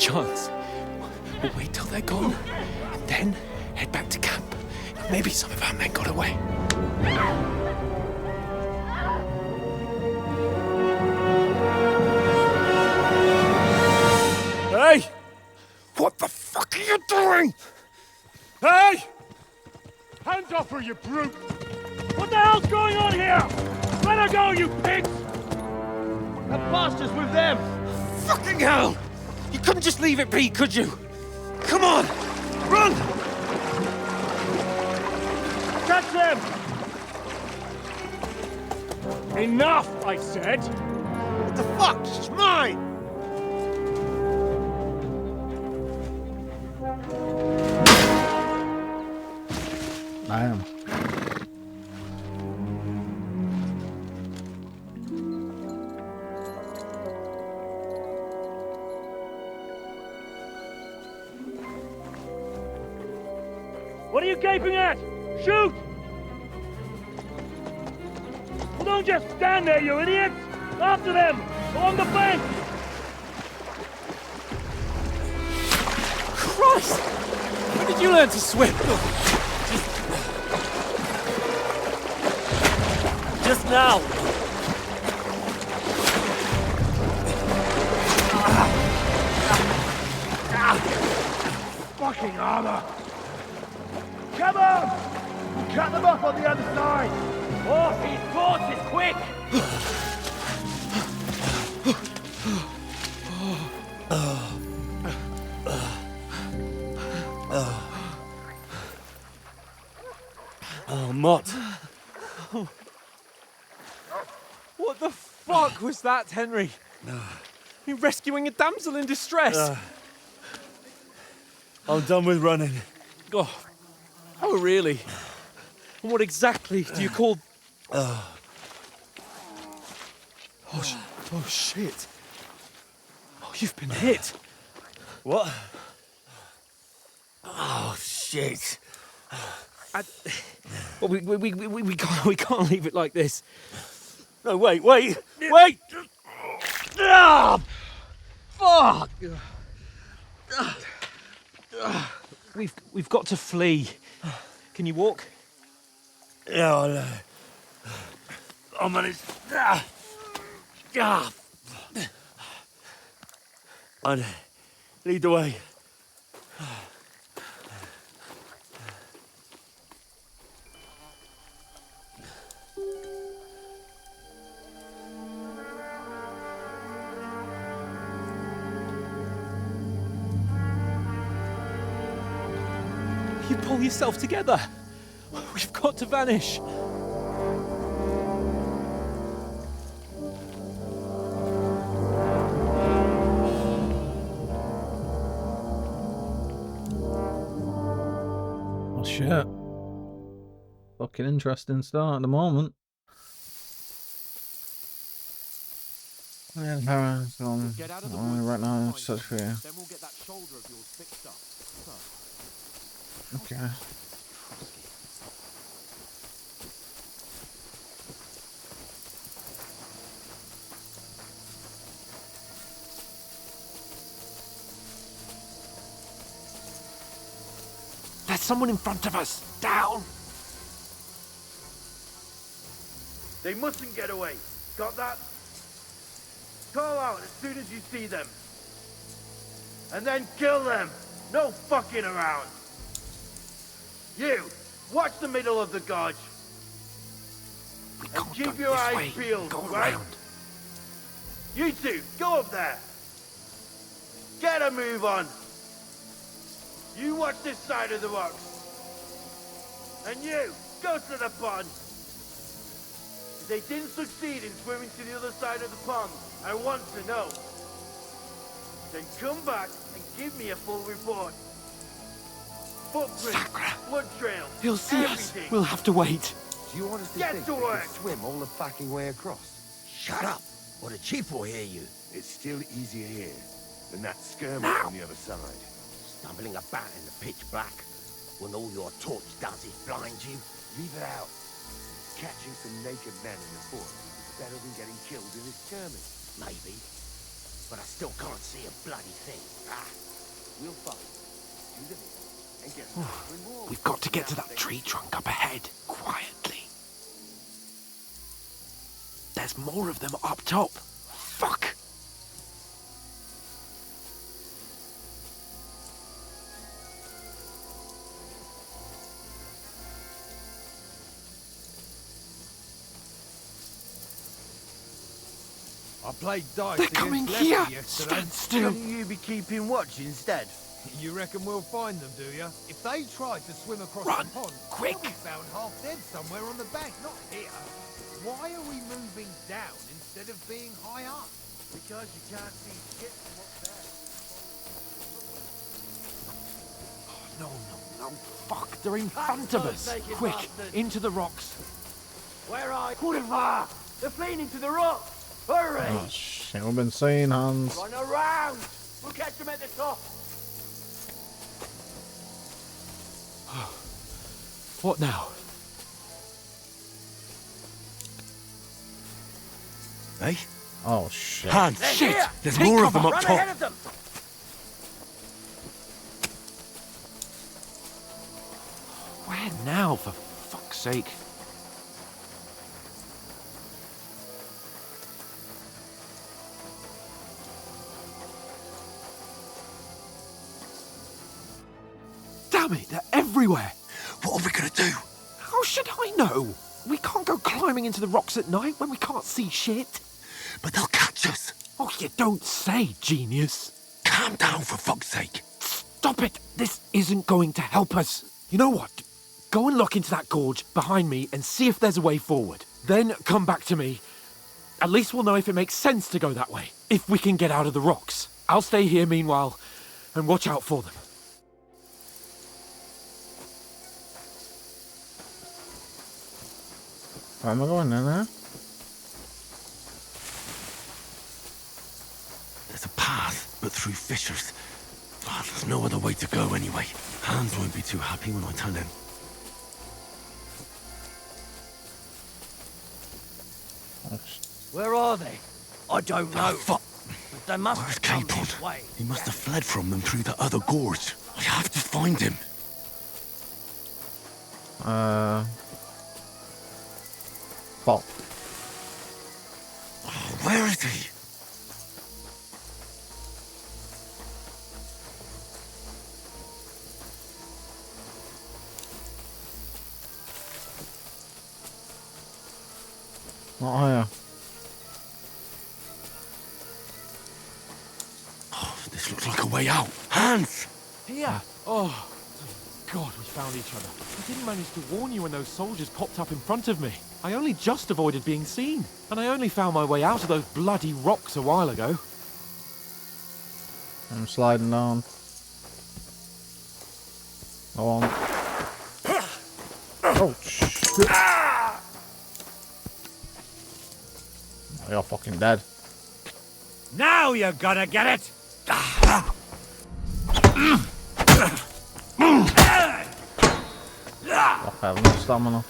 chance. We'll wait till they're gone, and then head back to camp. Maybe some of our men got away. Hey! What the fuck are you doing? Hey! Hands off her, you brute! What the hell's going on here? Let her go, you pigs! That bastard's with them! Fucking hell! You couldn't just leave it be, could you? Come on! Run! Catch them! Enough, I said! What the fuck? She's mine! I am. What are you gaping at? Shoot! Well, don't just stand there, you idiots! After them! Along the bank! Christ! When did you learn to swim? Just now! Fucking armor! Come on! Cut them off on the other side! Off his horses, quick! Oh, Mott. What the fuck was that, Henry? You rescuing a damsel in distress? I'm done with running. Oh, really? And what exactly do you call... Oh, shit. Oh, you've been hit. What? Oh, shit. Well, we can't leave it like this. No, wait! Ah! Fuck! We've got to flee. Can you walk? Yeah, I'll manage. I'd lead the way. You pull yourself together. We've got to vanish. Oh shit. Fucking interesting start at the moment. Right now, such for you. Then we'll get that shoulder of yours fixed up. Okay. There's someone in front of us. Down. They mustn't get away. Got that? Call out as soon as you see them. And then kill them. No fucking around. You, watch the middle of the gorge. And keep your eyes peeled, right? You two, go up there. Get a move on. You watch this side of the rocks. And you, go to the pond. If they didn't succeed in swimming to the other side of the pond, I want to know. Then come back and give me a full report. Footprints, blood trail, He'll see everything. us. We'll have to wait. Do you honestly Get think to they work. could swim all the fucking way across? Shut up, or the chief will hear you. It's still easier here than that skirmish on the other side. Stumbling about in the pitch black, when all your torch does is blind you. Leave it out. Catching some naked men in the forest is better than getting killed in a skirmish. Maybe. but I still can't see a bloody thing. We'll find to the village and get more. We've got to get to that tree trunk up ahead, quietly. There's more of them up top. Fuck! I played dice. They're coming against here! Lefty yesterday. Stand still! Shouldn't you be keeping watch instead? You reckon we'll find them, do you? If they tried to swim across Run, the pond, quick! they'll be found half dead somewhere on the bank, not here. Why are we moving down instead of being high up? Because you can't see shit from up there. No. Fuck, they're in front of us. Quick, into the rocks. Where are you? Kurva! They're fleeing into the rocks! Hurry! Oh shit, we've been seeing Hans. Run around! We'll catch them at the top! What now? Hey? Oh shit. Hans! Shit! There's Take more of cover. them up Run top. ahead of them! Where now, for fuck's sake? Damn it, they're everywhere! What are we gonna do? How should I know? We can't go climbing into the rocks at night when we can't see shit. But they'll catch us. Oh, you don't say, genius. Calm down, for fuck's sake. Stop it! This isn't going to help us. You know what? Go and look into that gorge behind me and see if there's a way forward. Then come back to me. At least we'll know if it makes sense to go that way. If we can get out of the rocks. I'll stay here meanwhile and watch out for them. Where am I going in there? There's a path, but through fissures. Oh, there's no other way to go anyway. Hans won't be too happy when I tell him. Where are they? I don't know. Fuck. But they must Where's have come Capon? this way. He must have fled from them through the other gorge. I have to find him. Fuck. Oh, where is he? Not here. Oh, this looks like a way out. Hans! Here! Oh, thank God we found each other. I didn't manage to warn you when those soldiers popped up in front of me. I only just avoided being seen. And I only found my way out of those bloody rocks a while ago. I'm sliding down. Go on. Oh shit. You're fucking dead. Now you're gonna get it! Fuck, I have no stamina.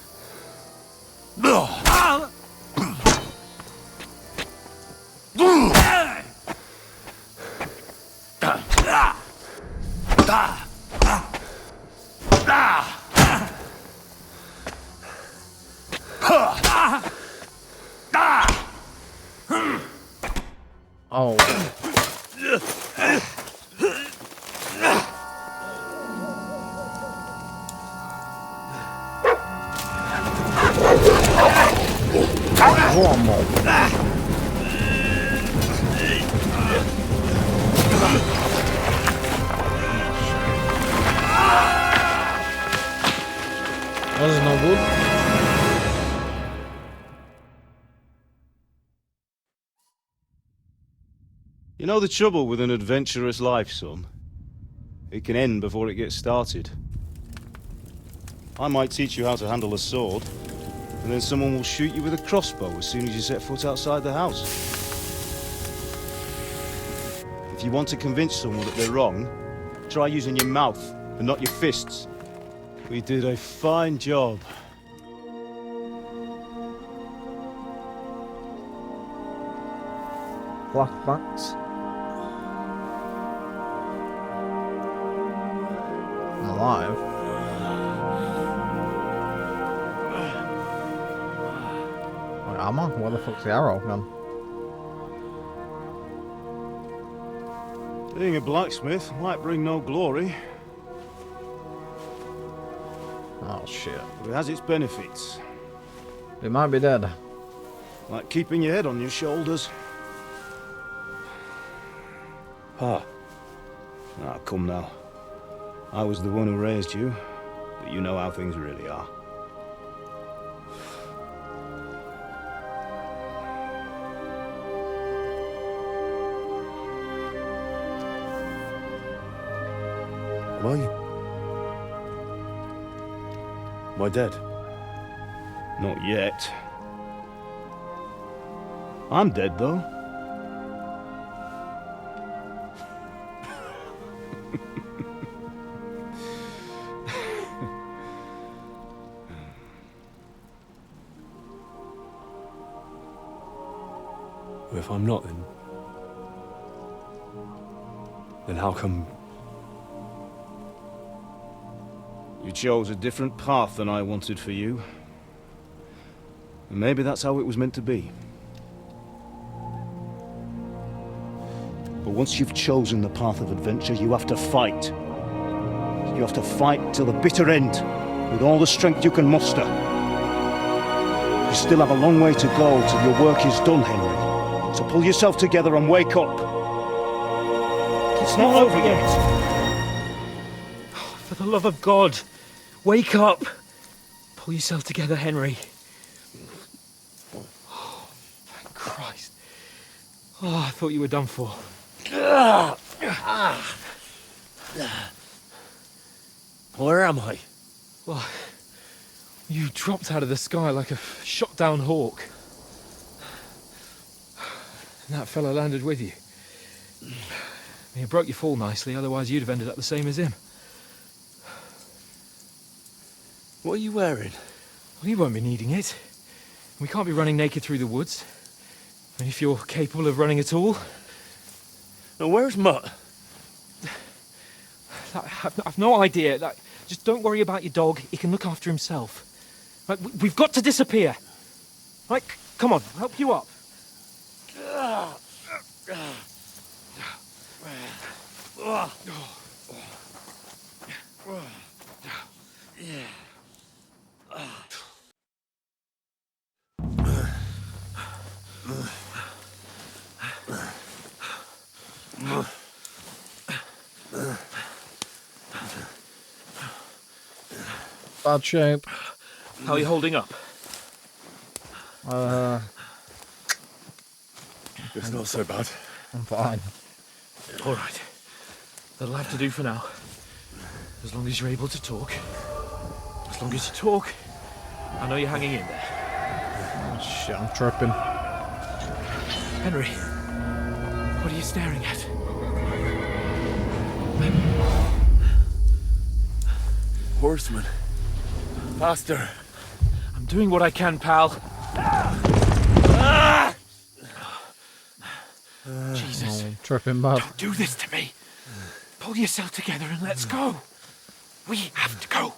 Oh. One more. That is no good. You know the trouble with an adventurous life, son? It can end before it gets started. I might teach you how to handle a sword, and then someone will shoot you with a crossbow as soon as you set foot outside the house. If you want to convince someone that they're wrong, try using your mouth and not your fists. We did a fine job. Flashbacks. alive. Wait, am I? Where the fuck's the arrow gone? Being a blacksmith might bring no glory, Oh shit. but it has its benefits. It might be dead. Like keeping your head on your shoulders. Pa. Ah, come now. I was the one who raised you, but you know how things really are. Am I dead? Not yet. I'm dead, though. If I'm not, then how come... You chose a different path than I wanted for you. And maybe that's how it was meant to be. But once you've chosen the path of adventure, you have to fight. You have to fight till the bitter end, with all the strength you can muster. You still have a long way to go till your work is done, Henry. So pull yourself together and wake up. It's not over yet. For the love of God, wake up! Pull yourself together, Henry. Oh, thank Christ. Oh, I thought you were done for. Where am I? Well, you dropped out of the sky like a shot-down hawk. And that fella landed with you. You broke your fall nicely, otherwise you'd have ended up the same as him. What are you wearing? Well, you won't be needing it. We can't be running naked through the woods. And if you're capable of running at all... Now, where's Mutt? I've no idea. Just don't worry about your dog. He can look after himself. Like, we've got to disappear. Like, come on, I'll help you up. Bad shape. How are you holding up? It's not so bad. I'm fine. All right. That'll have to do for now. As long as you're able to talk. As long as you talk, I know you're hanging in there. Oh, shit, I'm tripping. Henry, what are you staring at? Horseman. Faster. I'm doing what I can, pal. Jesus. Oh, tripping bad. Don't do this to me. Pull yourself together and let's go. We have to go.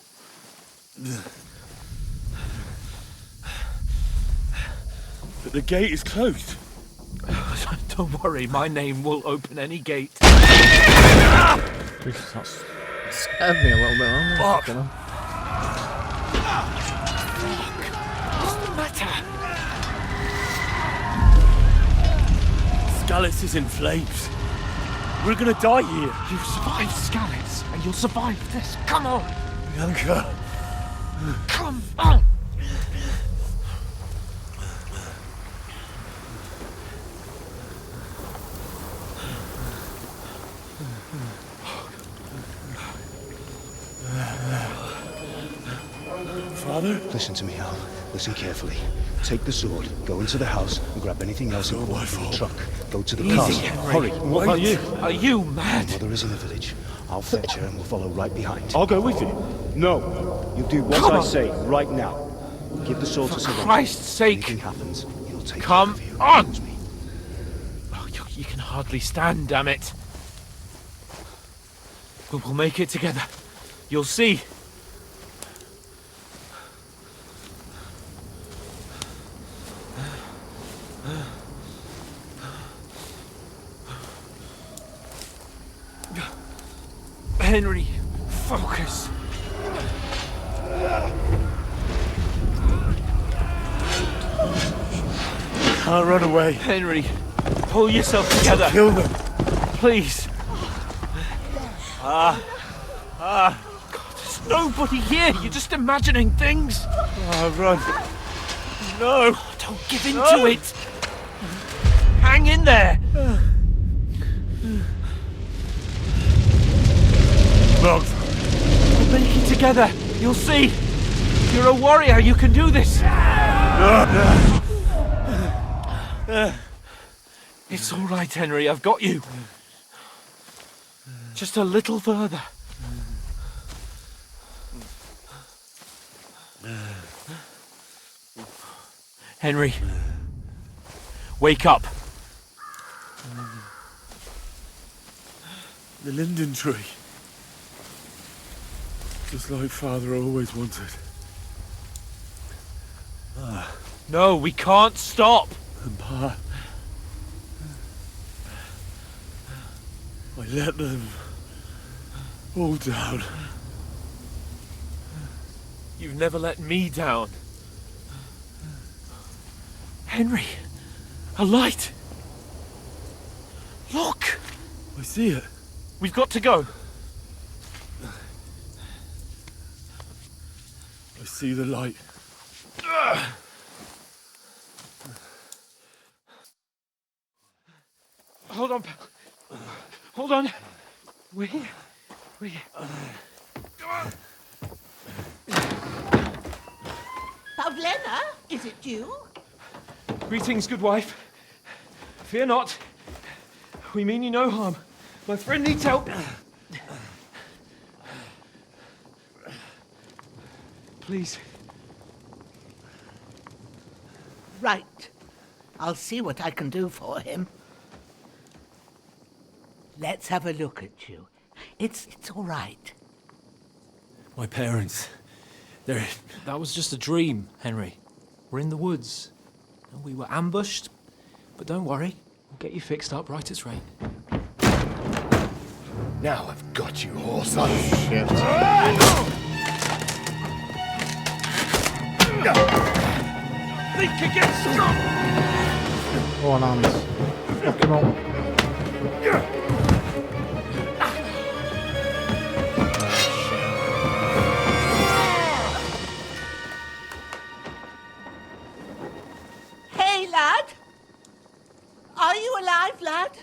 But the gate is closed. Don't worry, my name will open any gate. Jesus, that scared me a little bit. Fuck. You know? What's the matter? Skalitz is in flames. We're gonna die here. You survived Skalitz, and you'll survive this. Come on! Bianca. Come on! Father? Listen to me, Al. Listen carefully. Take the sword, go into the house, and grab anything else important from the truck. Go to the Easy, castle. Henry. Hurry. What about you? Are you mad? Mother is in the village. I'll fetch her and we'll follow right behind. I'll go with you. No. You do what Come I on. say right now. Give the sword to For someone. Christ's sake! Anything happens, he'll take Come care of you. on! Promise me. Oh, you can hardly stand, damn it. But we'll make it together. You'll see. Henry, focus. Can't run away. Henry, pull yourself together. Kill them. Please. God, there's nobody here. You're just imagining things. Oh, run. No. Don't give in to it. Hang in there. Look. We'll make it together. You'll see. You're a warrior. You can do this. It's all right, Henry. I've got you. Just a little further. Henry, wake up. The linden tree. Just like Father always wanted. No, we can't stop. And Pa, I let them all down. You've never let me down. Henry, a light. Look. I see it. We've got to go. I see the light. Hold on, pal. Hold on. We're here. We're here. Come on. Pavlena, is it you? Greetings, good wife. Fear not. We mean you no harm. My friend needs help. Please. Right. I'll see what I can do for him. Let's have a look at you. It's all right. My parents, they're... That was just a dream, Henry. We're in the woods. And we were ambushed. But don't worry, we'll get you fixed up right as rain. Now I've got you, horse. Shit. Think again, strong! Go on, Hans. Fuck him up. Hey, lad! Are you alive, lad?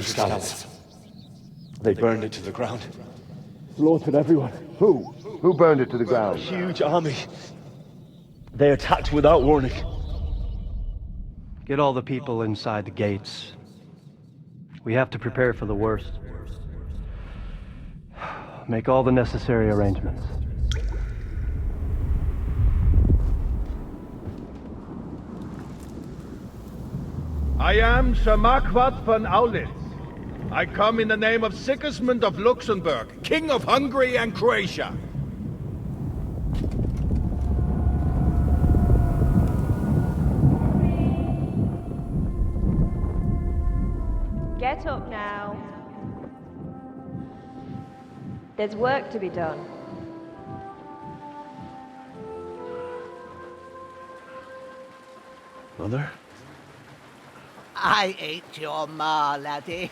Scouts. They burned it to the ground. Slaughtered everyone. Who? Who burned it to the ground? A huge army. They attacked without warning. Get all the people inside the gates. We have to prepare for the worst. Make all the necessary arrangements. I am Sir Marquardt von Aulitz. I come in the name of Sigismund of Luxembourg, King of Hungary and Croatia. Get up now. There's work to be done. Mother? I ain't your ma, laddie.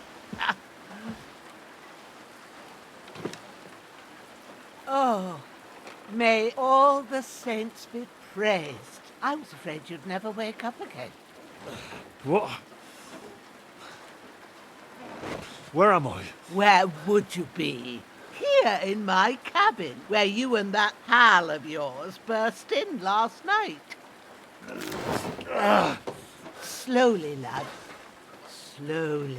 Oh, may all the saints be praised. I was afraid you'd never wake up again. What? Where am I? Where would you be? Here in my cabin, where you and that pal of yours burst in last night. Slowly, lad. Slowly.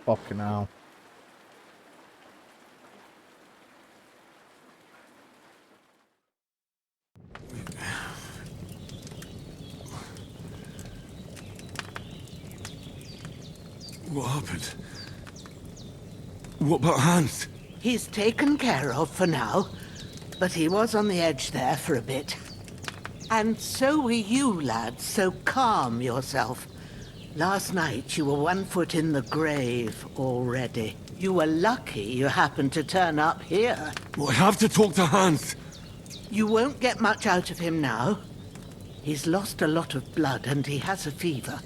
Fucking hell. What happened? What about Hans? He's taken care of for now, but he was on the edge there for a bit. And so were you, lad, so calm yourself. Last night you were 1 foot in the grave already. You were lucky you happened to turn up here. Well, I have to talk to Hans. You won't get much out of him now. He's lost a lot of blood and he has a fever.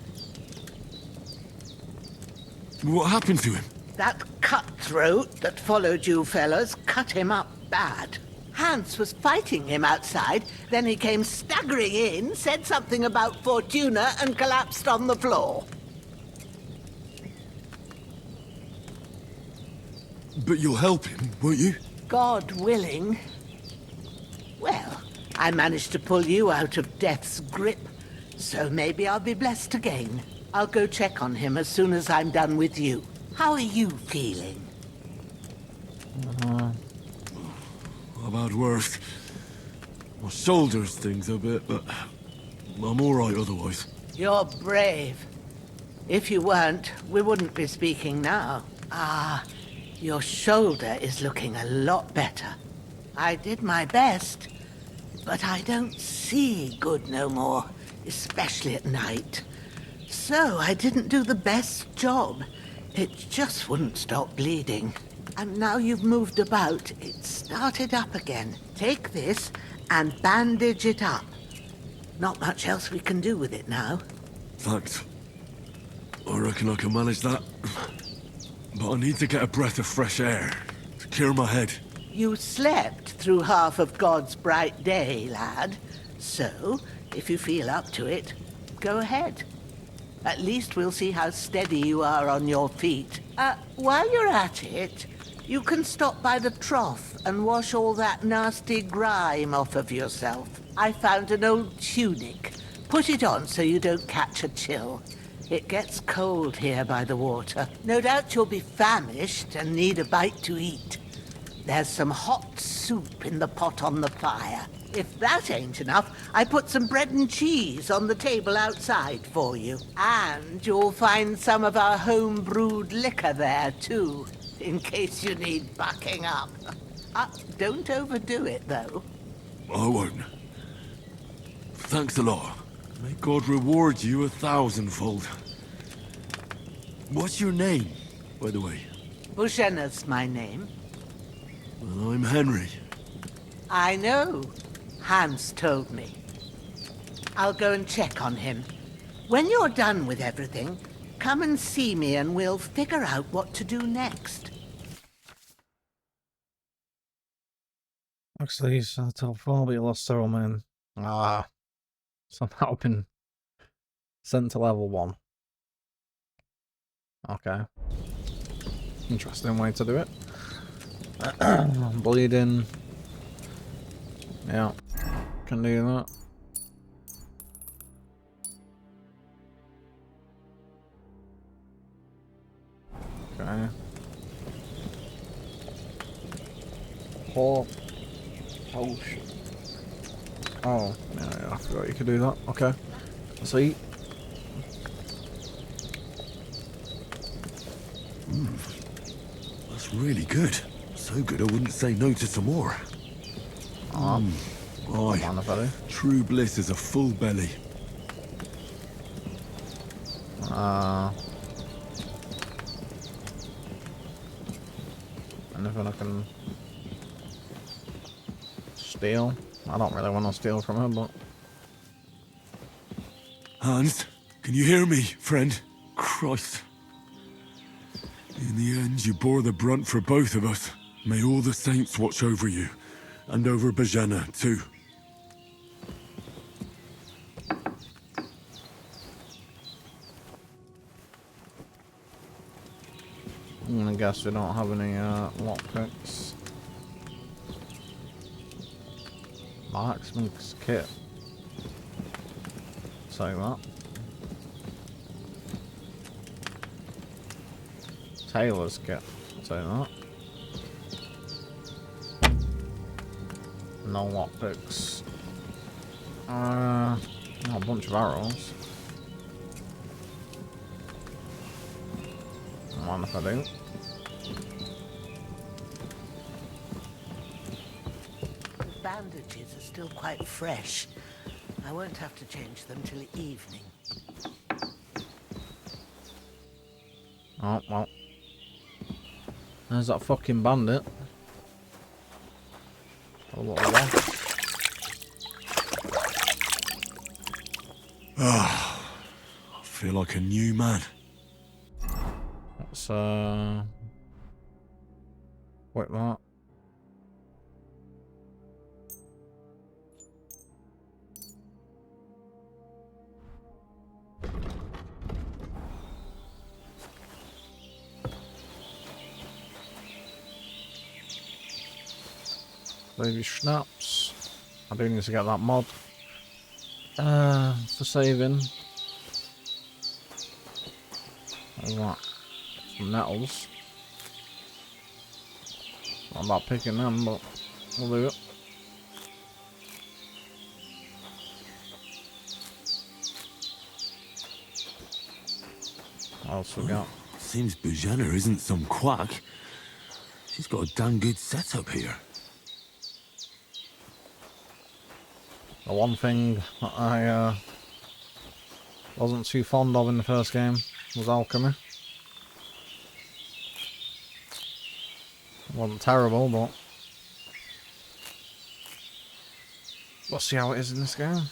What happened to him? That cutthroat that followed you fellas cut him up bad. Hans was fighting him outside, then he came staggering in, said something about Fortuna, and collapsed on the floor. But you'll help him, won't you? God willing. Well, I managed to pull you out of death's grip, so maybe I'll be blessed again. I'll go check on him as soon as I'm done with you. How are you feeling? I've had worse. My shoulder stings a bit, but I'm all right otherwise. You're brave. If you weren't, we wouldn't be speaking now. Ah, your shoulder is looking a lot better. I did my best, but I don't see good no more, especially at night. So I didn't do the best job. It just wouldn't stop bleeding. And now you've moved about, it started up again. Take this and bandage it up. Not much else we can do with it now. Thanks. I reckon I can manage that. But I need to get a breath of fresh air to clear my head. You slept through half of God's bright day, lad. So, if you feel up to it, go ahead. At least we'll see how steady you are on your feet. While you're at it, you can stop by the trough and wash all that nasty grime off of yourself. I found an old tunic. Put it on so you don't catch a chill. It gets cold here by the water. No doubt you'll be famished and need a bite to eat. There's some hot soup in the pot on the fire. If that ain't enough, I put some bread and cheese on the table outside for you. And you'll find some of our home-brewed liquor there, too, in case you need bucking up. Don't overdo it, though. I won't. Thanks a lot. May God reward you 1,000-fold. What's your name, by the way? Bushenna's my name. Well, I'm Henry. I know. Hans told me. I'll go and check on him. When you're done with everything, come and see me and we'll figure out what to do next. Actually, he's top 4, but he lost several men. So that would have been sent to level 1. Okay. Interesting way to do it. Bleeding. Yeah. Can do that. Okay. Potion. Oh, yeah, I forgot you could do that. Okay. Let's eat. That's really good. So good I wouldn't say no to some more. Aye. True bliss is a full belly. Anything I can steal? I don't really want to steal from her, but... Hans, can you hear me, friend? Christ. In the end, you bore the brunt for both of us. May all the saints watch over you, and over Bajana, too. I guess we don't have any lockpicks. Marksman's kit. Take that. Taylor's kit. Take that. No lockpicks. A bunch of arrows. Mind if I do? Bandages are still quite fresh. I won't have to change them till evening. Oh, well. There's that fucking bandit. Oh, what was that? Ah, I feel like a new man. Let's, wait, that. Baby schnapps. I do need to get that mod. For saving. What's that? Some nettles. I'm not picking them, but we'll do it. What else we got? Seems Bujana isn't some quack. She's got a damn good setup here. The one thing that I wasn't too fond of in the first game was alchemy. It wasn't terrible, but we'll see how it is in this game.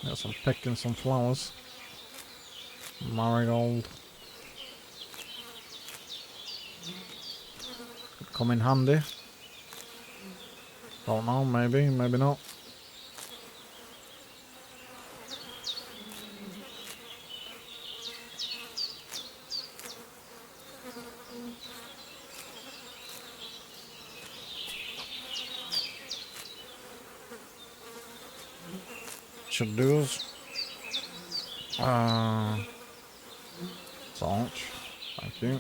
Got some picking some flowers. Marigold. Could come in handy. Don't know, maybe, maybe not. Should do us. Salt. Thank you.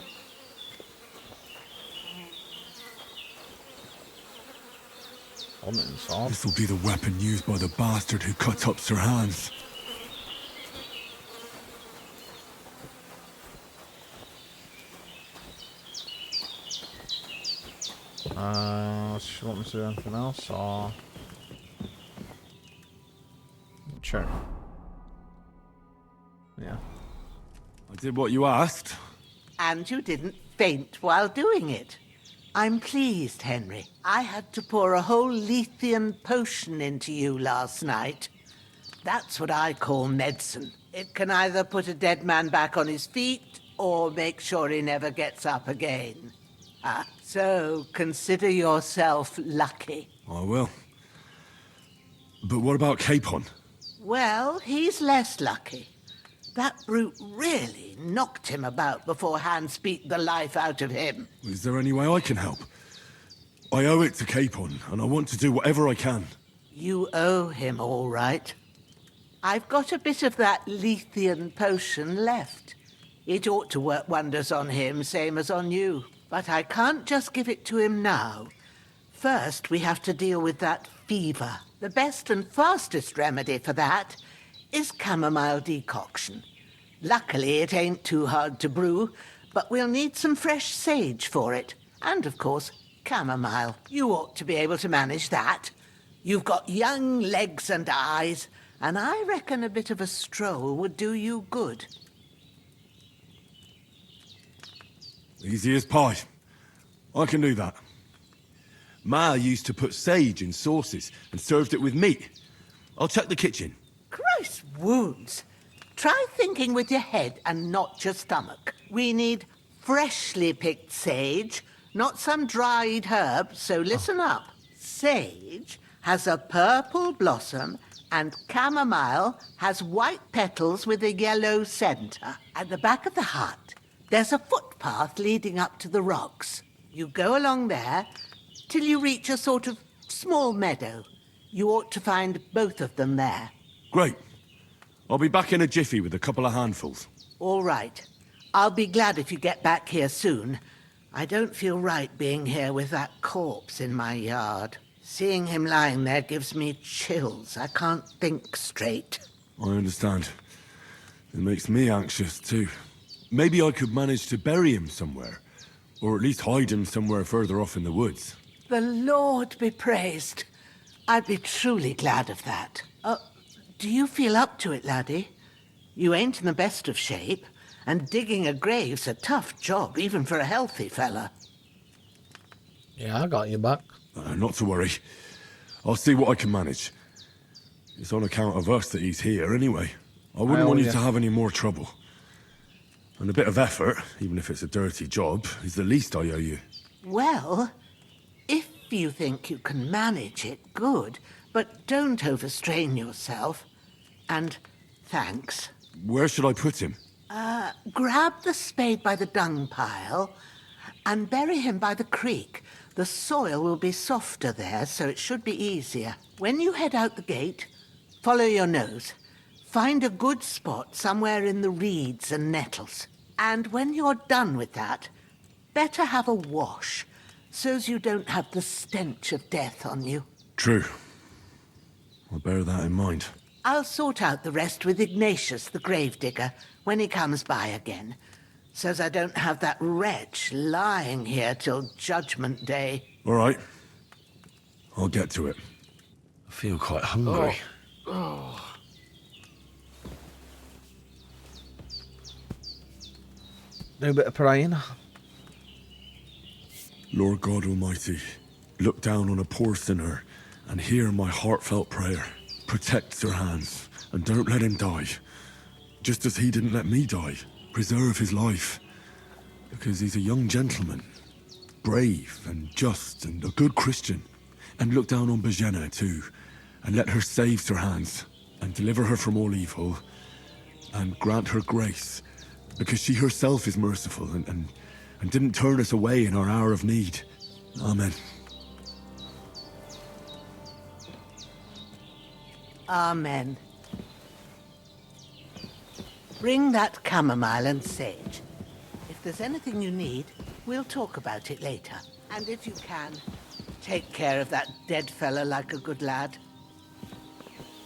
This will be the weapon used by the bastard who cut up Sir Hans. She want me to do anything else, or check? Yeah. I did what you asked. And you didn't faint while doing it. I'm pleased, Henry. I had to pour a whole Lethean potion into you last night. That's what I call medicine. It can either put a dead man back on his feet, or make sure he never gets up again. So consider yourself lucky. I will. But what about Capon? Well, he's less lucky. That brute really knocked him about before Hans beat the life out of him. Is there any way I can help? I owe it to Capon, and I want to do whatever I can. You owe him, all right. I've got a bit of that Lethean potion left. It ought to work wonders on him, same as on you. But I can't just give it to him now. First, we have to deal with that fever. The best and fastest remedy for that is chamomile decoction. Luckily, it ain't too hard to brew, but we'll need some fresh sage for it. And, of course, chamomile. You ought to be able to manage that. You've got young legs and eyes, and I reckon a bit of a stroll would do you good. Easy as pie. I can do that. Ma used to put sage in sauces and served it with meat. I'll check the kitchen. Christ wounds! Try thinking with your head and not your stomach. We need freshly picked sage, not some dried herb, so listen up. Sage has a purple blossom and chamomile has white petals with a yellow centre. At the back of the hut, there's a footpath leading up to the rocks. You go along there till you reach a sort of small meadow. You ought to find both of them there. Great. I'll be back in a jiffy with a couple of handfuls. All right. I'll be glad if you get back here soon. I don't feel right being here with that corpse in my yard. Seeing him lying there gives me chills. I can't think straight. I understand. It makes me anxious, too. Maybe I could manage to bury him somewhere. Or at least hide him somewhere further off in the woods. The Lord be praised. I'd be truly glad of that. Do you feel up to it, laddie? You ain't in the best of shape, and digging a grave's a tough job, even for a healthy fella. Yeah, I got you back. Not to worry. I'll see what I can manage. It's on account of us that he's here, anyway. I wouldn't want you to have any more trouble. And a bit of effort, even if it's a dirty job, is the least I owe you. Well, if you think you can manage it, good, but don't overstrain yourself. And thanks. Where should I put him? Grab the spade by the dung pile and bury him by the creek. The soil will be softer there, so it should be easier. When you head out the gate, follow your nose. Find a good spot somewhere in the reeds and nettles. And when you're done with that, better have a wash, so's you don't have the stench of death on you. True. I'll bear that in mind. I'll sort out the rest with Ignatius, the gravedigger, when he comes by again, so's I don't have that wretch lying here till Judgment Day. All right. I'll get to it. I feel quite hungry. Do a bit of praying. Lord God Almighty, look down on a poor sinner and hear my heartfelt prayer. Protect Sir Hans and don't let him die. Just as he didn't let me die. Preserve his life. Because he's a young gentleman. Brave and just and a good Christian. And look down on Bajena too. And let her save Sir Hans. And deliver her from all evil. And grant her grace. Because she herself is merciful and didn't turn us away in our hour of need. Amen. Amen. Bring that chamomile and sage. If there's anything you need, we'll talk about it later. And if you can, take care of that dead fella like a good lad.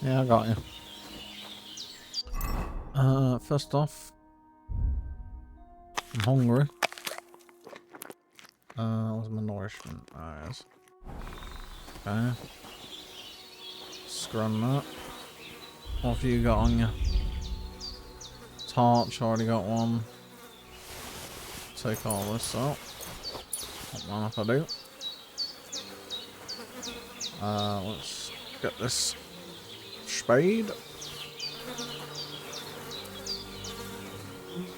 Yeah, I got you. First off, I'm hungry. What's my nourishment? Yes. Okay. Scrun that. What have you got on you? Torch, already got one. Take all this out. Don't mind if I do. Let's get this spade.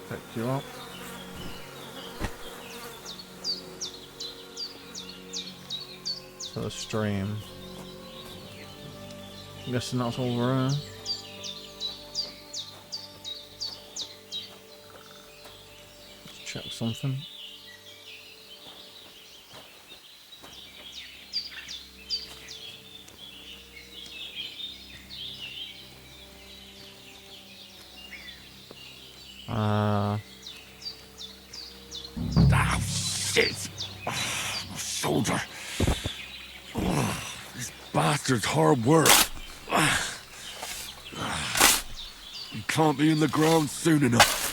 Pick you up. To the stream. I'm guessing that's over here. Let's check something. Ah, shit! My shoulder. This bastard's hard work. You can't be in the ground soon enough.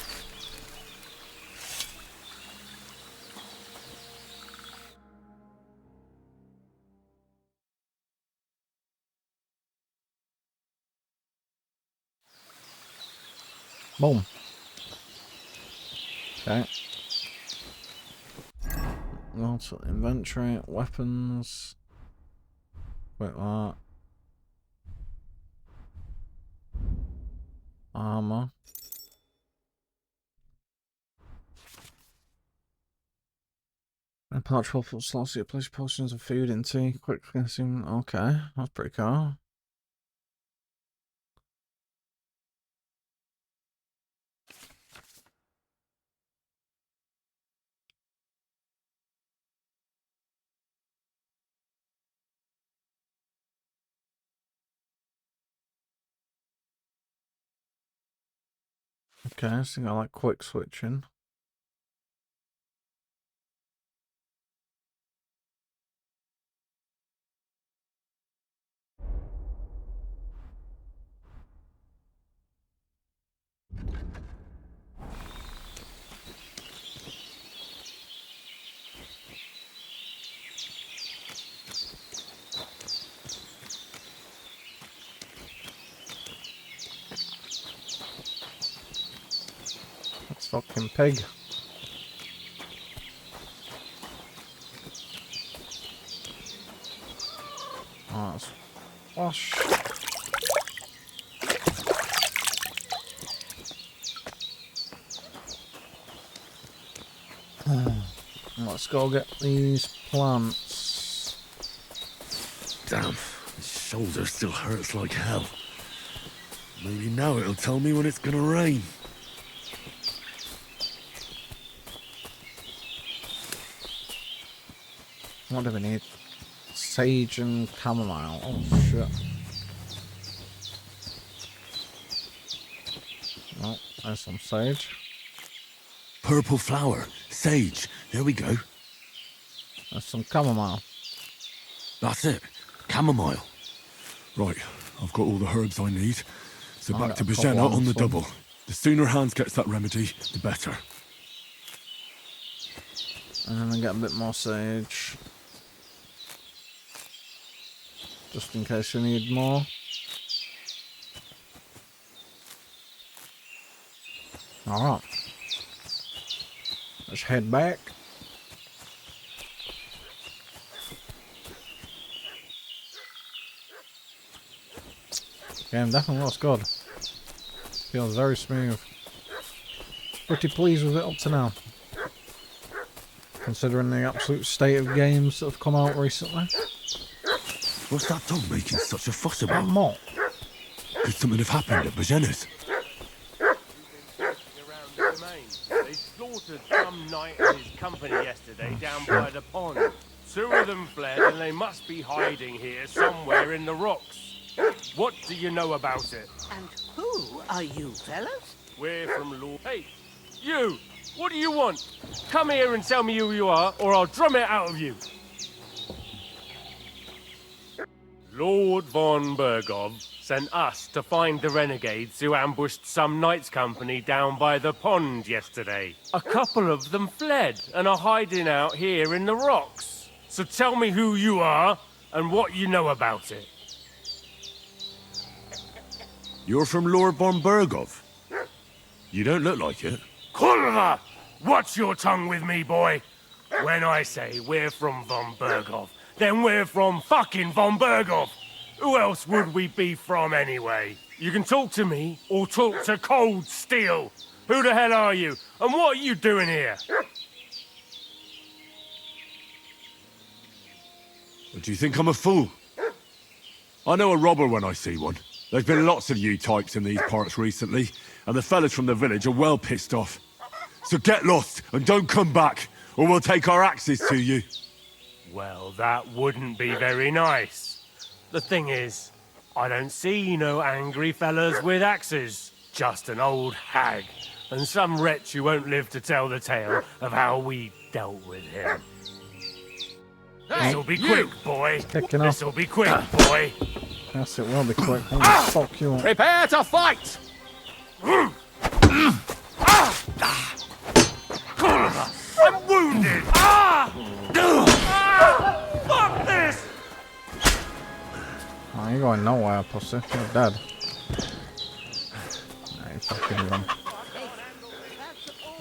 Boom. Okay. Go to inventory, weapons. Wait, that. Armor. And pouch full of slots, you place potions of food and tea. Quick consume. Okay, that's pretty cool. Okay, so I like quick switching. That's fucking pig. Oh, that's wash. Let's go get these plants. Damn, his shoulder still hurts like hell. Maybe now it'll tell me when it's gonna rain. What do we need? Sage and chamomile. Oh shit. Oh, there's some sage. Purple flower, sage, there we go. There's some chamomile. That's it, chamomile. Right, I've got all the herbs I need. So I back got to a couple Bajena on the so- double. The sooner Hans gets that remedy, the better. And then I get a bit more sage. Just in case you need more. Alright. Let's head back. Game definitely looks good. Feels very smooth. Pretty pleased with it up to now. Considering the absolute state of games that have come out recently. What's that dog making such a fuss about? What? Could something have happened at Bajena's? They slaughtered some knight and his company yesterday down by the pond. 2 of them fled and they must be hiding here somewhere in the rocks. What do you know about it? And who are you, fellas? We're from Lord... Hey, you! What do you want? Come here and tell me who you are, or I'll drum it out of you. Lord von Bergov sent us to find the renegades who ambushed some knights' company down by the pond yesterday. A couple of them fled and are hiding out here in the rocks. So tell me who you are and what you know about it. You're from Lord von Bergov. You don't look like it. Kurva! Watch your tongue with me, boy. When I say we're from von Bergov, then we're from fucking von Bergov. Who else would we be from anyway? You can talk to me or talk to Cold Steel. Who the hell are you? And what are you doing here? Do you think I'm a fool? I know a robber when I see one. There's been lots of you types in these parts recently, and the fellas from the village are well pissed off. So get lost and don't come back, or we'll take our axes to you. Well, that wouldn't be very nice. The thing is, I don't see no angry fellas with axes. Just an old hag, and some wretch who won't live to tell the tale of how we dealt with him. This'll be quick, boy. This'll be quick, boy. Yes, it will be quick. Oh, fuck you. Prepare to fight! I'm wounded! Fuck this! Oh, you're going nowhere, pussy. You're dead. Nah, you fucking run.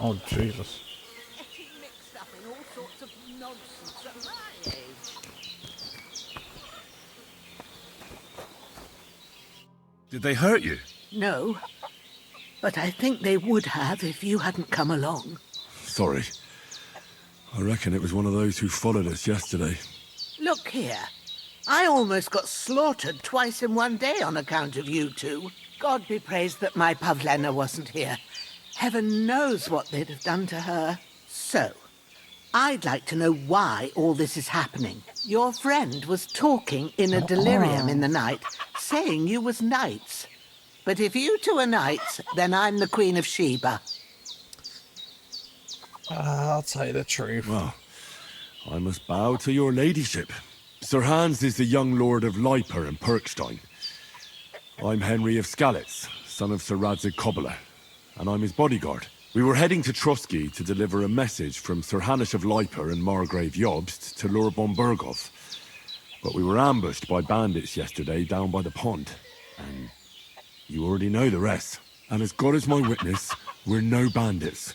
Oh, Jesus. Getting mixed up in all sorts of nonsense. Did they hurt you? No, but I think they would have if you hadn't come along. Sorry. I reckon it was one of those who followed us yesterday. Look here. I almost got slaughtered twice in one day on account of you two. God be praised that my Pavlena wasn't here. Heaven knows what they'd have done to her. So, I'd like to know why all this is happening. Your friend was talking in a delirium in the night, saying you was knights. But if you two are knights, then I'm the Queen of Sheba. I'll tell you the truth. Well, I must bow to your ladyship. Sir Hans is the young lord of Leiper and Perkstein. I'm Henry of Skalitz, son of Sir Radzig Kobyla, and I'm his bodyguard. We were heading to Trotsky to deliver a message from Sir Hanush of Leiper and Margrave Jobst to Lord von Berghoff. But we were ambushed by bandits yesterday down by the pond, and you already know the rest. And as God is my witness, we're no bandits.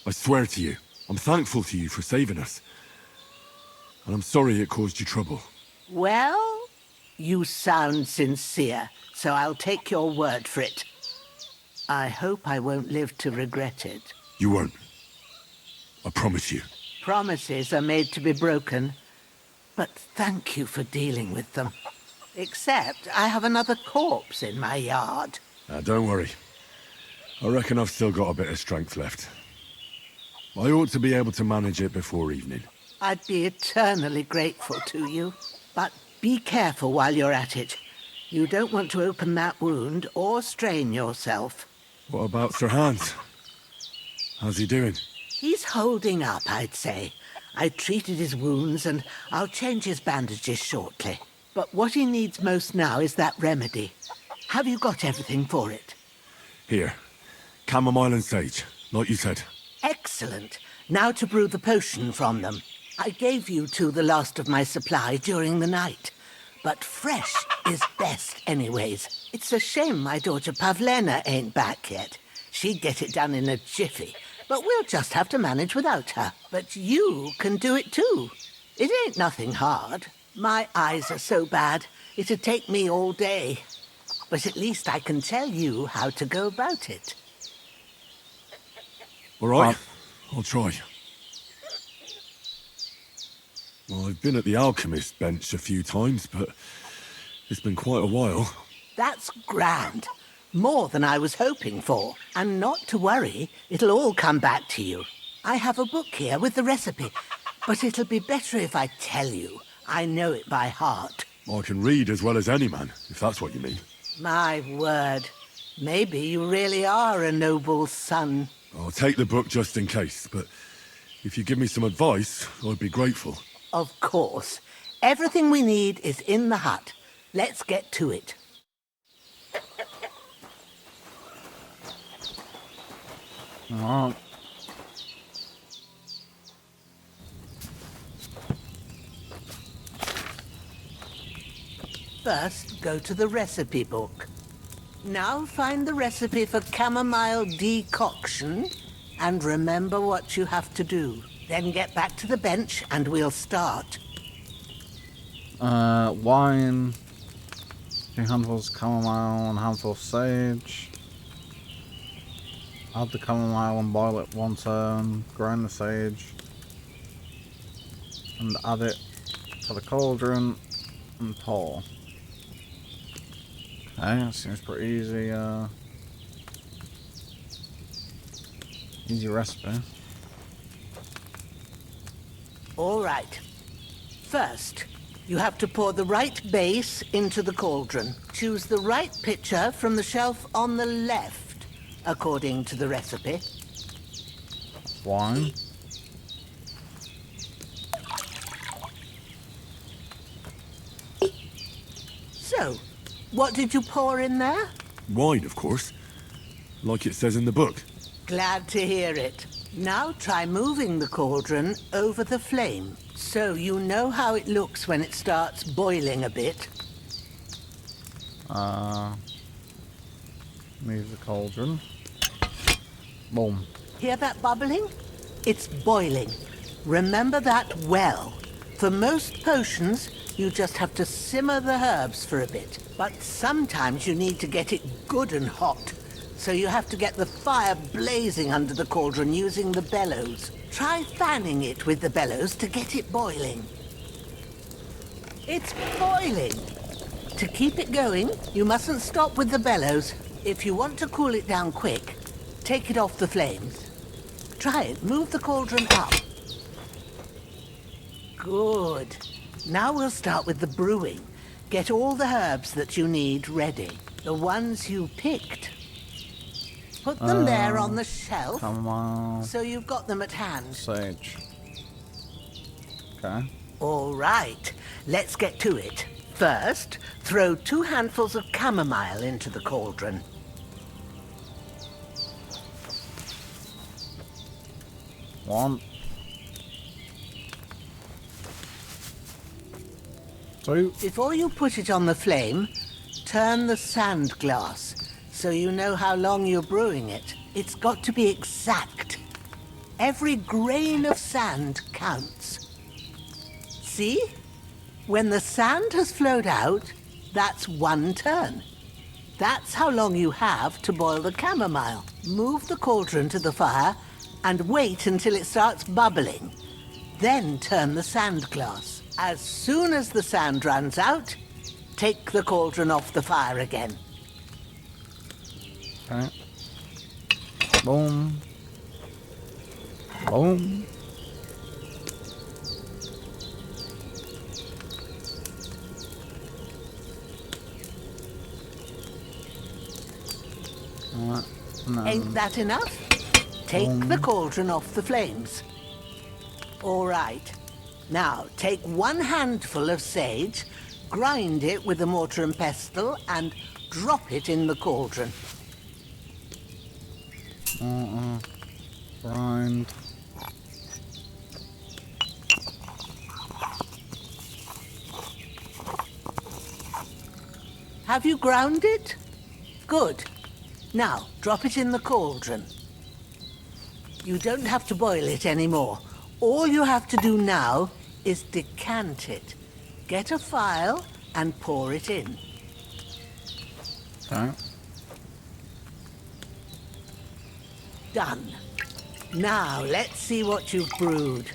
I swear to you, I'm thankful to you for saving us. And I'm sorry it caused you trouble. Well, you sound sincere, so I'll take your word for it. I hope I won't live to regret it. You won't. I promise you. Promises are made to be broken, but thank you for dealing with them. Except I have another corpse in my yard. Don't worry. I reckon I've still got a bit of strength left. I ought to be able to manage it before evening. I'd be eternally grateful to you. But be careful while you're at it. You don't want to open that wound or strain yourself. What about Sir Hans? How's he doing? He's holding up, I'd say. I treated his wounds and I'll change his bandages shortly. But what he needs most now is that remedy. Have you got everything for it? Here. Chamomile and sage, like you said. Excellent. Now to brew the potion from them. I gave you two the last of my supply during the night. But fresh is best anyways. It's a shame my daughter Pavlena ain't back yet. She'd get it done in a jiffy. But we'll just have to manage without her. But you can do it too. It ain't nothing hard. My eyes are so bad, it'd take me all day. But at least I can tell you how to go about it. All right, I'll try. Well, I've been at the alchemist bench a few times, but it's been quite a while. That's grand. More than I was hoping for. And not to worry, it'll all come back to you. I have a book here with the recipe, but it'll be better if I tell you. I know it by heart. I can read as well as any man, if that's what you mean. My word. Maybe you really are a noble son. I'll take the book just in case, but if you give me some advice, I'd be grateful. Of course. Everything we need is in the hut. Let's get to it. Alright. First, go to the recipe book. Now find the recipe for chamomile decoction and remember what you have to do. Then get back to the bench and we'll start. Wine, 2 handfuls of chamomile, and a handful of sage. Add the chamomile and boil it 1 turn. Grind the sage. And add it to the cauldron and pour. Okay, that seems pretty easy, easy recipe. All right. First, you have to pour the right base into the cauldron. Choose the right pitcher from the shelf on the left, according to the recipe. Wine. So, what did you pour in there? Wine, of course. Like it says in the book. Glad to hear it. Now try moving the cauldron over the flame, so you know how it looks when it starts boiling a bit. Move the cauldron. Boom. Hear that bubbling? It's boiling. Remember that well. For most potions, You just have to simmer the herbs for a bit. But sometimes you need to get it good and hot. So you have to get the fire blazing under the cauldron using the bellows. Try fanning it with the bellows to get it boiling. It's boiling! To keep it going, you mustn't stop with the bellows. If you want to cool it down quick, take it off the flames. Try it. Move the cauldron up. Good. Now we'll start with the brewing. Get all the herbs that you need ready. The ones you picked. Put them there on the shelf. Come on. So you've got them at hand. Sage. Okay. All right. Let's get to it. First, throw 2 handfuls of chamomile into the cauldron. One. 2. Before you put it on the flame, turn the sand glass so you know how long you're brewing it. It's got to be exact. Every grain of sand counts. See? When the sand has flowed out, that's 1 turn. That's how long you have to boil the chamomile. Move the cauldron to the fire and wait until it starts bubbling. Then turn the sand glass. As soon as the sand runs out, take the cauldron off the fire again. Okay. Boom. Boom. Ain't that enough? Take the cauldron off the flames. All right. Now, take 1 handful of sage, grind it with a mortar and pestle, and drop it in the cauldron. Grind. Have you ground it? Good. Now, drop it in the cauldron. You don't have to boil it anymore. All you have to do now is decant it. Get a phial and pour it in. Okay. Done. Now, let's see what you've brewed.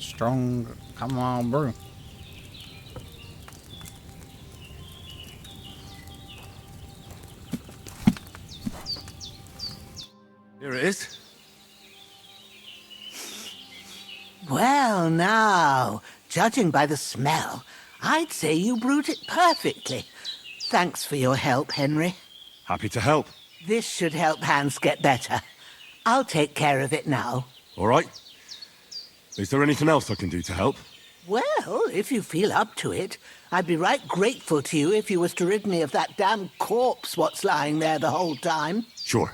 Strong. Come on, brew. Here it is. Well, now, judging by the smell, I'd say you brewed it perfectly. Thanks for your help, Henry. Happy to help. This should help Hans get better. I'll take care of it now. All right. Is there anything else I can do to help? Well, if you feel up to it, I'd be right grateful to you if you was to rid me of that damn corpse what's lying there the whole time. Sure.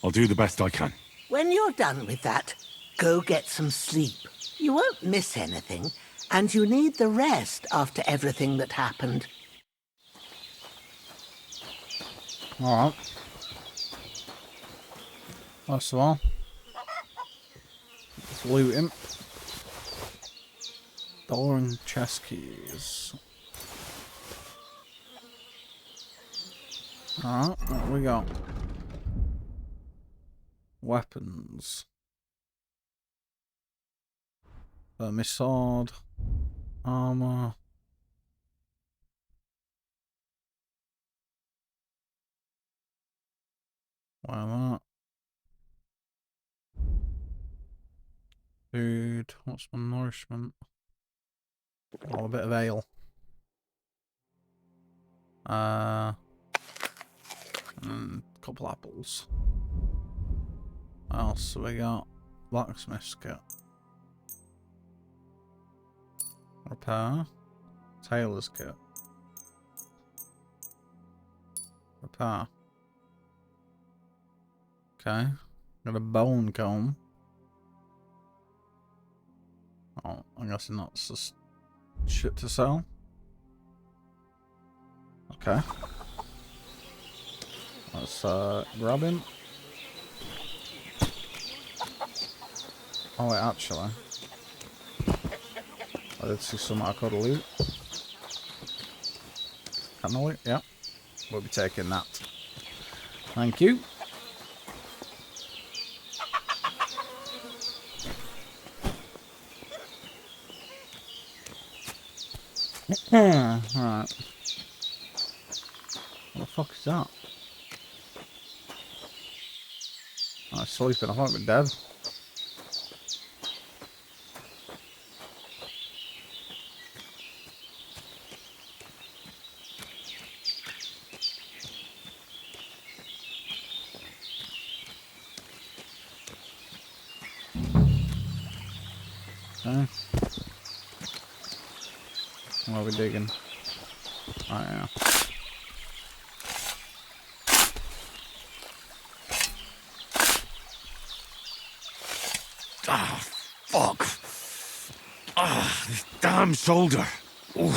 I'll do the best I can. When you're done with that, go get some sleep. You won't miss anything, and you need the rest after everything that happened. Alright. First of all, let's loot him. Door and chest keys. Alright, what we got? Weapons. My sword. Armor. Why that? Food. What's my nourishment? Oh, a bit of ale. And a couple apples. What else have we got? Blacksmith's kit. Repair. Tailor's kit. Repair. Okay. Got a bone comb. Oh, I'm guessing that's just shit to sell. Okay. Let's grab him. Oh wait, actually. I did see something I could loot. Can I loot? Yeah. We'll be taking that. Thank you. Alright. What the fuck is that? I'm sleeping. I thought we're dead. Okay. What are we digging? Oh yeah. Ah, fuck. Ah, this damn shoulder. Oof.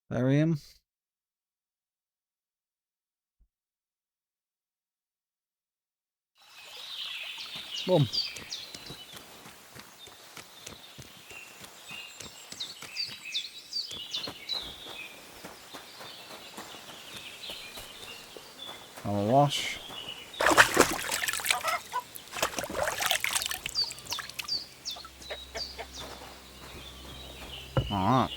There I am. Boom. I'll wash. Alright.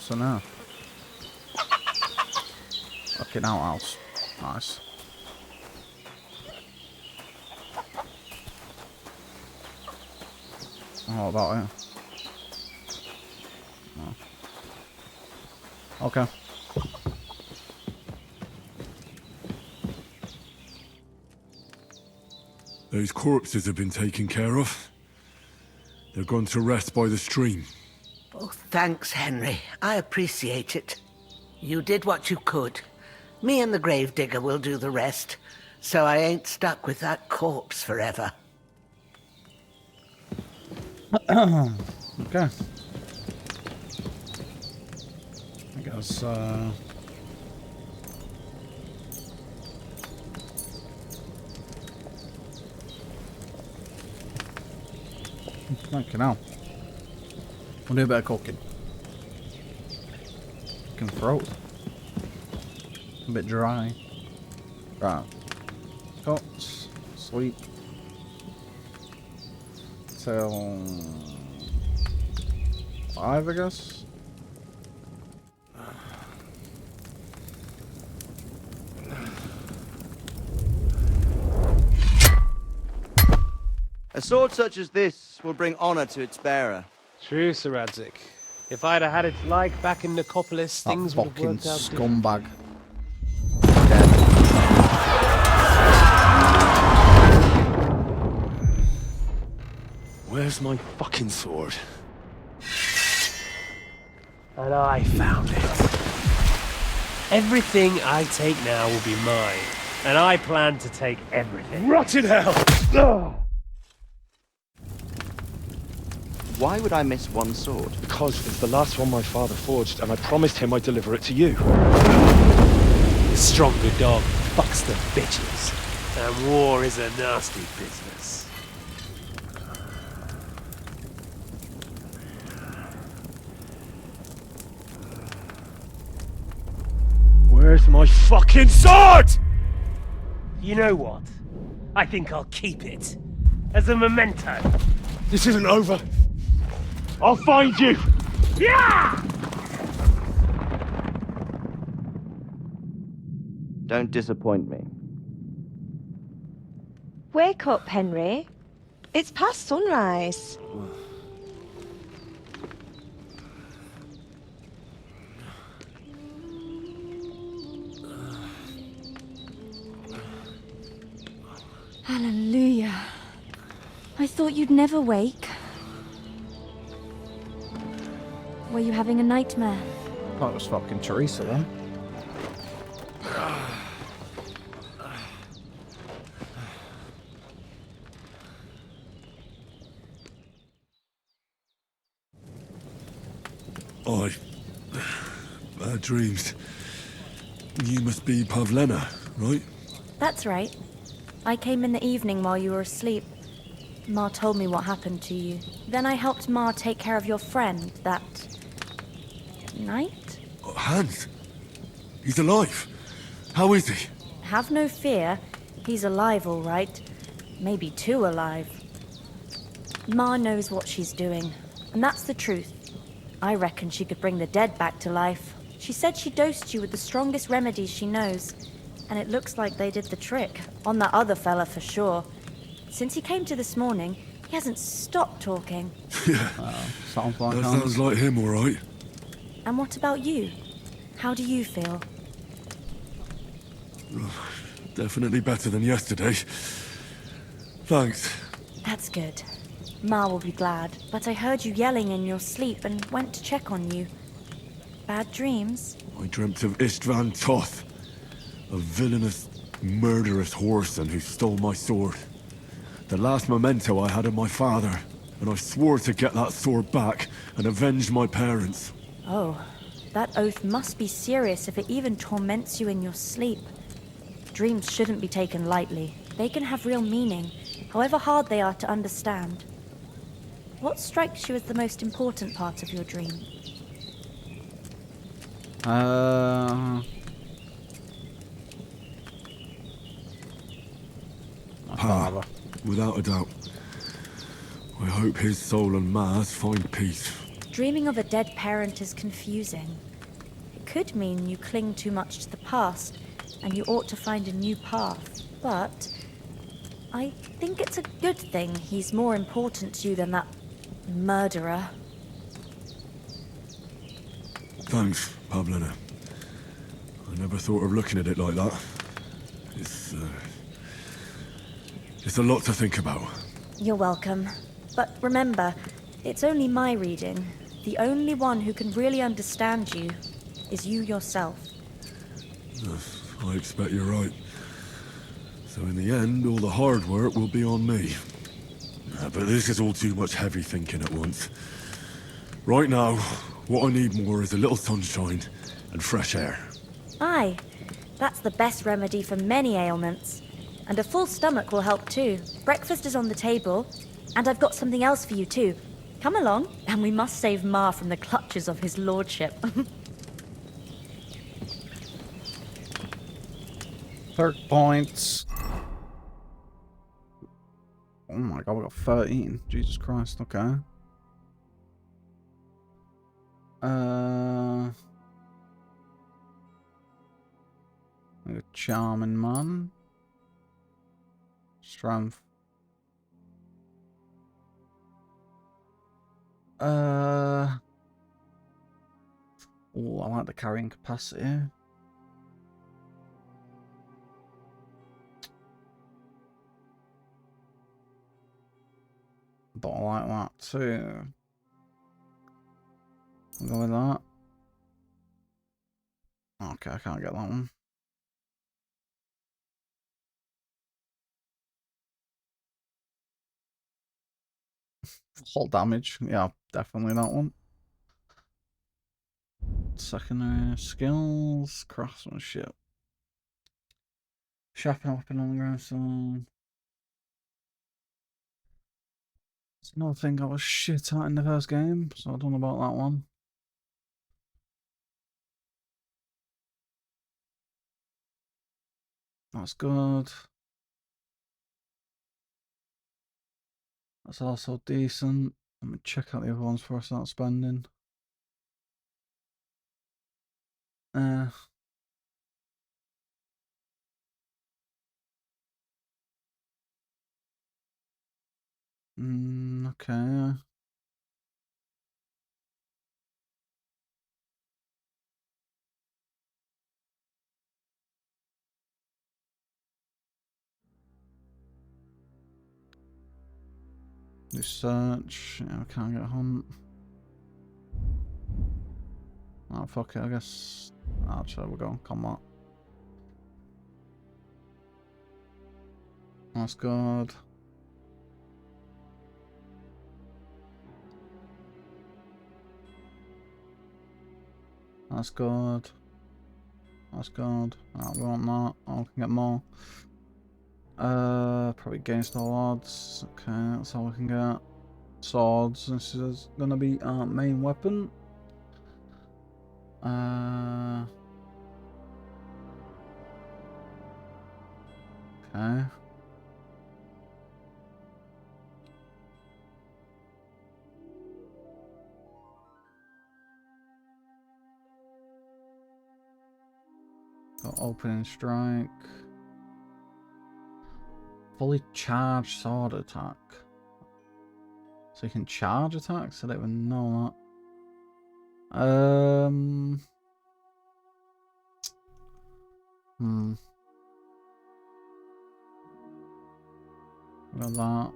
So now. Fucking outhouse. Nice. Oh, about it. Oh. Okay. Those corpses have been taken care of. They're gone to rest by the stream. Oh, thanks, Henry. I appreciate it. You did what you could. Me and the gravedigger will do the rest, so I ain't stuck with that corpse forever. Okay. I guess, fucking hell. We'll do a bit of cooking. Fucking throat. A bit dry. Right. Cut. Sleep. Till 5, I guess. A sword such as this will bring honor to its bearer. True, Sir DtotheK. If I'd have had its like back in Nicopolis, That things would have fucking worked out scumbag. Where's my fucking sword? And I found it. Everything I take now will be mine, and I plan to take everything. Rotten hell! Ugh. Why would I miss one sword? Because it's the last one my father forged, and I promised him I'd deliver it to you. The stronger dog fucks the bitches, and war is a nasty business. Where's my fucking sword? You know what? I think I'll keep it as a memento. This isn't over. I'll find you! Yeah! Don't disappoint me. Wake up, Henry. It's past sunrise. Hallelujah. I thought you'd never wake. Were you having a nightmare? That was fucking Teresa then. Bad dreams. You must be Pavlena, right? That's right. I came in the evening while you were asleep. Ma told me what happened to you. Then I helped Ma take care of your friend that night? Oh, Hans! He's alive! How is he? Have no fear. He's alive, all right. Maybe too alive. Ma knows what she's doing, and that's the truth. I reckon she could bring the dead back to life. She said she dosed you with the strongest remedies she knows, and it looks like they did the trick. On that other fella for sure. Since he came to this morning, he hasn't stopped talking. Yeah, sounds like that sounds like him, all right. And what about you? How do you feel? Definitely better than yesterday. Thanks. That's good. Ma will be glad, but I heard you yelling in your sleep and went to check on you. Bad dreams? I dreamt of Istvan Toth, a villainous, murderous whoreson who stole my sword. The last memento I had of my father, and I swore to get that sword back and avenge my parents. Oh, that oath must be serious if it even torments you in your sleep. Dreams shouldn't be taken lightly. They can have real meaning, however hard they are to understand. What strikes you as the most important part of your dream? My father. Without a doubt. I hope his soul and Ma's find peace. Dreaming of a dead parent is confusing. It could mean you cling too much to the past, and you ought to find a new path. But I think it's a good thing he's more important to you than that murderer. Thanks, Pavlena. I never thought of looking at it like that. It's a lot to think about. You're welcome. But remember, it's only my reading. The only one who can really understand you is you yourself. I expect you're right. So in the end, all the hard work will be on me. But this is all too much heavy thinking at once. Right now, what I need more is a little sunshine and fresh air. Aye, that's the best remedy for many ailments. And a full stomach will help too. Breakfast is on the table, and I've got something else for you too. Come along, and we must save Ma from the clutches of his lordship. 30 points. Oh my god, we got 13. Jesus Christ, okay. A charming man. Strength. Oh, I like the carrying capacity. But I like that too. I'll go with that. Okay, I can't get that one. Full damage. Yeah, definitely that one. Secondary skills, craftsmanship. Sharpen weapon on the ground, so it's another thing I was shit at in the first game, so I don't know about that one. That's good. That's also decent. Let me check out the other ones before I start spending. Okay. Research. Yeah, I can't get a hunt. Oh, fuck it, I guess. Actually, we'll go combat. That's good. That's good. That's good. We want that. Oh, we can get more. Probably against all odds. Okay, that's all we can get. Swords. This is gonna be our main weapon. Okay. Got opening strike. Fully charged sword attack. So you can charge attacks? I don't even know that. Got that.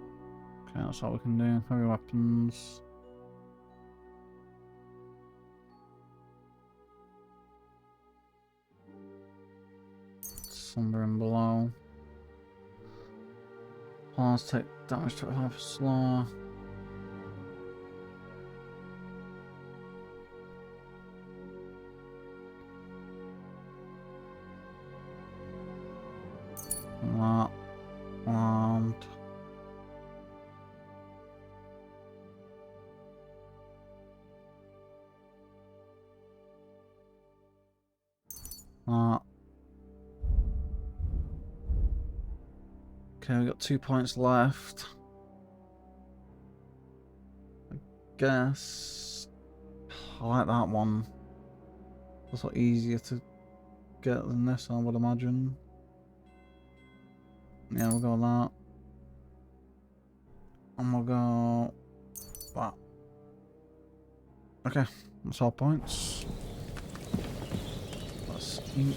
Okay, that's all we can do. Heavy weapons. Slumbering below. Pawns take damage to half slow. That. And that. Okay, we got 2 points left. I guess I like that one. It's a lot easier to get than this, I would imagine. Yeah, we'll go with that. And we'll go that. Okay, that's all points. Let's eat.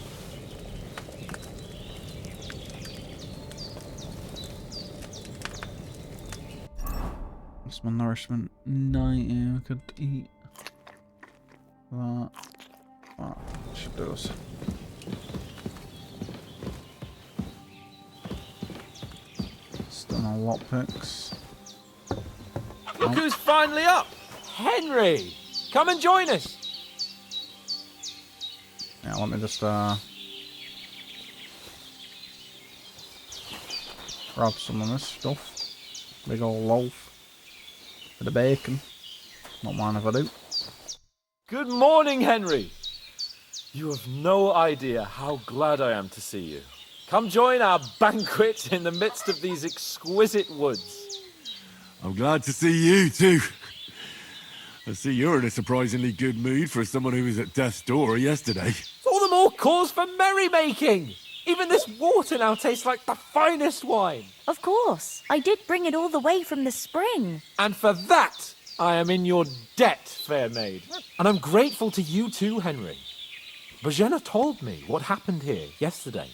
That's my nourishment 90. I could eat that. That should do us. Still no lockpicks. Look who's finally up! Henry! Come and join us! Yeah, let me just grab some of this stuff. Big old loaf. Bit of bacon. Not mind if I do. Good morning, Henry! You have no idea how glad I am to see you. Come join our banquet in the midst of these exquisite woods. I'm glad to see you too. I see you're in a surprisingly good mood for someone who was at death's door yesterday. All the more cause for merrymaking! Even this water now tastes like the finest wine. Of course. I did bring it all the way from the spring. And for that, I am in your debt, fair maid. And I'm grateful to you too, Henry. Bojena told me what happened here yesterday.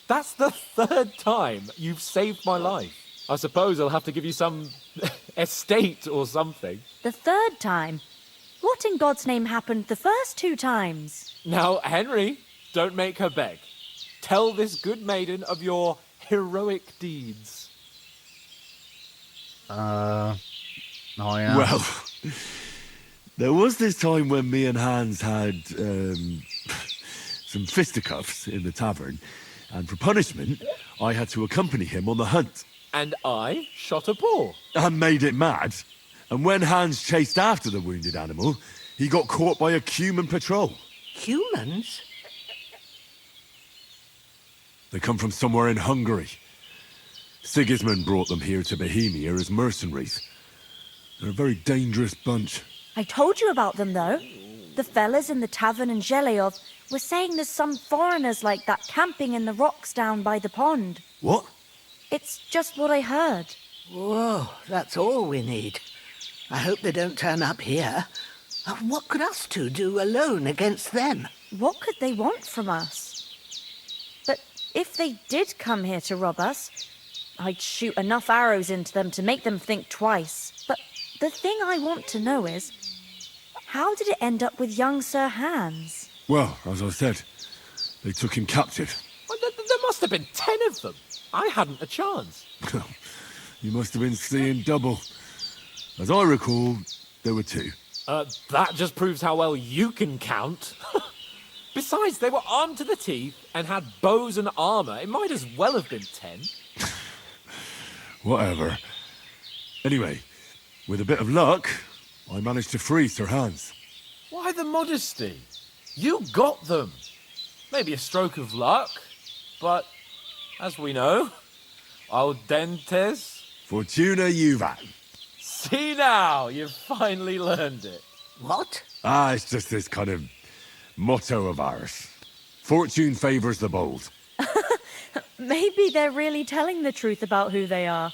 That's the 3rd time you've saved my life. I suppose I'll have to give you some estate or something. The 3rd time? What in God's name happened the first 2 times? Now, Henry, don't make her beg. Tell this good maiden of your heroic deeds. Oh yeah. Well, there was this time when me and Hans had some fisticuffs in the tavern, and for punishment, I had to accompany him on the hunt. And I shot a boar. And made it mad. And when Hans chased after the wounded animal, he got caught by a human patrol. Humans? They come from somewhere in Hungary. Sigismund brought them here to Bohemia as mercenaries. They're a very dangerous bunch. I told you about them, though. The fellas in the tavern in Zheleov were saying there's some foreigners like that camping in the rocks down by the pond. What? It's just what I heard. Whoa, that's all we need. I hope they don't turn up here. What could us two do alone against them? What could they want from us? But if they did come here to rob us, I'd shoot enough arrows into them to make them think twice. But the thing I want to know is, how did it end up with young Sir Hans? Well, as I said, they took him captive. Well, there must have been 10 of them. I hadn't a chance. You must have been seeing double. As I recall, there were 2. That just proves how well you can count. Besides, they were armed to the teeth and had bows and armor. It might as well have been 10. Whatever. Anyway, with a bit of luck, I managed to free Sir Hans. Why the modesty? You got them. Maybe a stroke of luck, but as we know, audentes. Fortuna juvat. See now, you've finally learned it. What? It's just this kind of motto of ours. Fortune favours the bold. Maybe they're really telling the truth about who they are.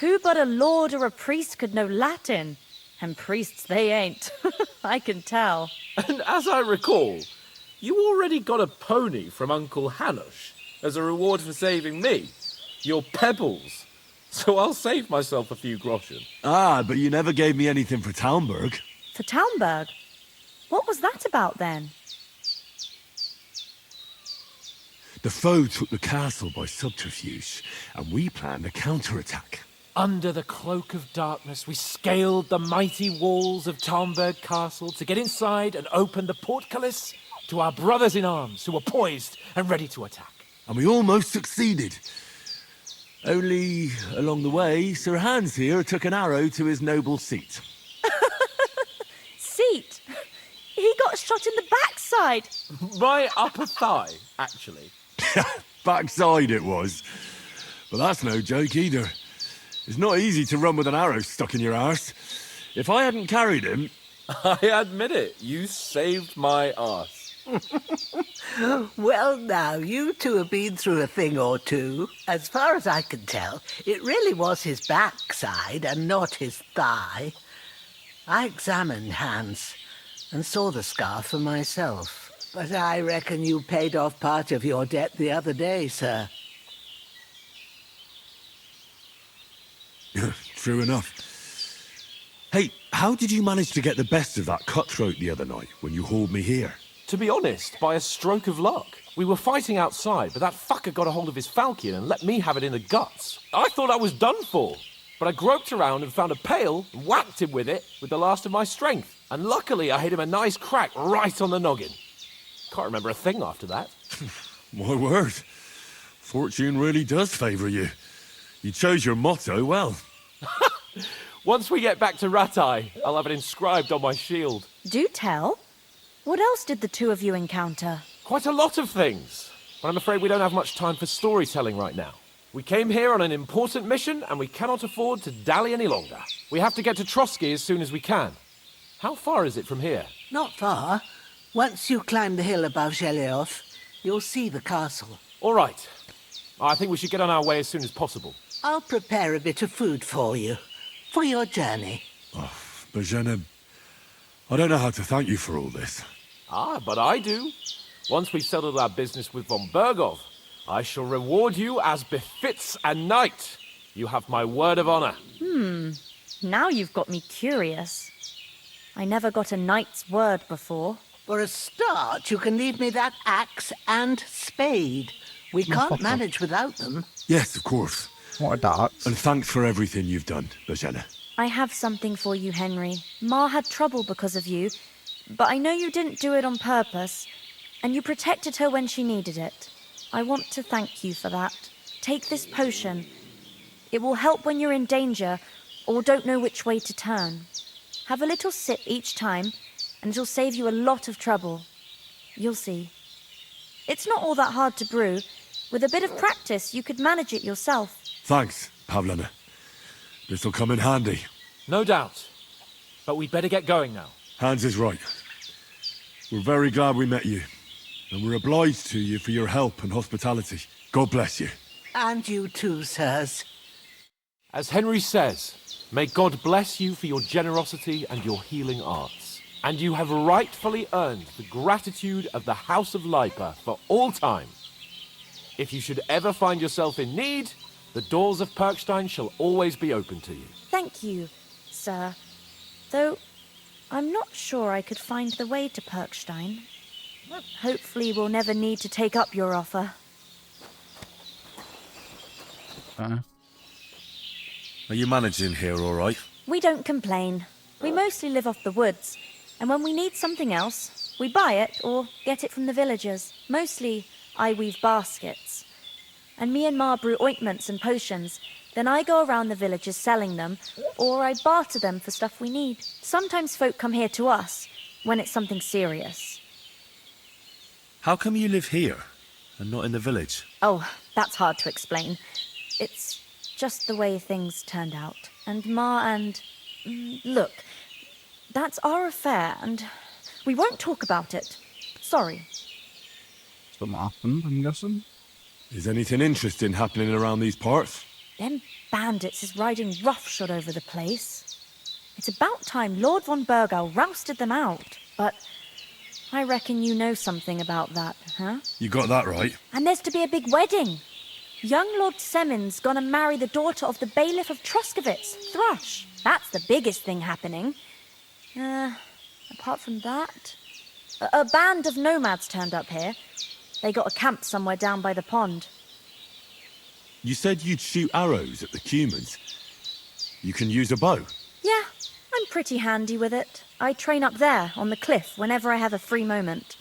Who but a lord or a priest could know Latin? And priests they ain't. I can tell. And as I recall, you already got a pony from Uncle Hanush as a reward for saving me. Your pebbles. So I'll save myself a few groschen. But you never gave me anything for Talmberg. For Talmberg? What was that about then? The foe took the castle by subterfuge, and we planned a counterattack. Under the cloak of darkness, we scaled the mighty walls of Talmberg Castle to get inside and open the portcullis to our brothers in arms who were poised and ready to attack. And we almost succeeded. Only, along the way, Sir Hans here took an arrow to his noble seat. Seat? He got shot in the backside. My upper thigh, actually. Backside it was. But that's no joke either. It's not easy to run with an arrow stuck in your arse. If I hadn't carried him... I admit it, you saved my arse. Well, now, you two have been through a thing or two. As far as I can tell, it really was his backside and not his thigh. I examined Hans and saw the scar for myself. But I reckon you paid off part of your debt the other day, sir. True enough. Hey, how did you manage to get the best of that cutthroat the other night when you hauled me here? To be honest, by a stroke of luck. We were fighting outside, but that fucker got a hold of his falchion and let me have it in the guts. I thought I was done for, but I groped around and found a pail and whacked him with it with the last of my strength. And luckily, I hit him a nice crack right on the noggin. Can't remember a thing after that. My word. Fortune really does favour you. You chose your motto well. Once we get back to Ratai, I'll have it inscribed on my shield. Do tell. What else did the two of you encounter? Quite a lot of things, but I'm afraid we don't have much time for storytelling right now. We came here on an important mission, and we cannot afford to dally any longer. We have to get to Trotsky as soon as we can. How far is it from here? Not far. Once you climb the hill above Gelioth, you'll see the castle. All right. I think we should get on our way as soon as possible. I'll prepare a bit of food for you, for your journey. Bozhena, I don't know how to thank you for all this. But I do. Once we've settled our business with von Bergov, I shall reward you as befits a knight. You have my word of honor. Now you've got me curious. I never got a knight's word before. For a start, you can leave me that axe and spade. We can't manage without them. Yes, of course. What a dark. And thanks for everything you've done, Bozhena. I have something for you, Henry. Ma had trouble because of you, but I know you didn't do it on purpose, and you protected her when she needed it. I want to thank you for that. Take this potion. It will help when you're in danger or don't know which way to turn. Have a little sip each time, and it'll save you a lot of trouble. You'll see. It's not all that hard to brew. With a bit of practice, you could manage it yourself. Thanks, Pavlena. This'll come in handy. No doubt. But we'd better get going now. Hans is right. We're very glad we met you. And we're obliged to you for your help and hospitality. God bless you. And you too, sirs. As Henry says, may God bless you for your generosity and your healing arts. And you have rightfully earned the gratitude of the House of Lipa for all time. If you should ever find yourself in need, the doors of Perkstein shall always be open to you. Thank you, sir. Though, I'm not sure I could find the way to Perkstein. Hopefully we'll never need to take up your offer. Are you managing here all right? We don't complain. We mostly live off the woods. And when we need something else, We buy it or get it from the villagers. Mostly, I weave baskets. And me and Ma brew ointments and potions. Then I go around the villages selling them, or I barter them for stuff we need. Sometimes folk come here to us, when it's something serious. How come you live here, and not in the village? Oh, that's hard to explain. It's just the way things turned out. And Ma and... Look, that's our affair, and we won't talk about it. Sorry. Something happened, I'm guessing. Is anything interesting happening around these parts? Them bandits is riding roughshod over the place. It's about time Lord von Burgau rousted them out, but I reckon you know something about that, huh? You got that right. And there's to be a big wedding. Young Lord Semin's gonna marry the daughter of the bailiff of Troskowitz, Thrush. That's the biggest thing happening. Apart from that... A band of nomads turned up here. They got a camp somewhere down by the pond. You said you'd shoot arrows at the Cumans. You can use a bow. Yeah, I'm pretty handy with it. I train up there, on the cliff, whenever I have a free moment.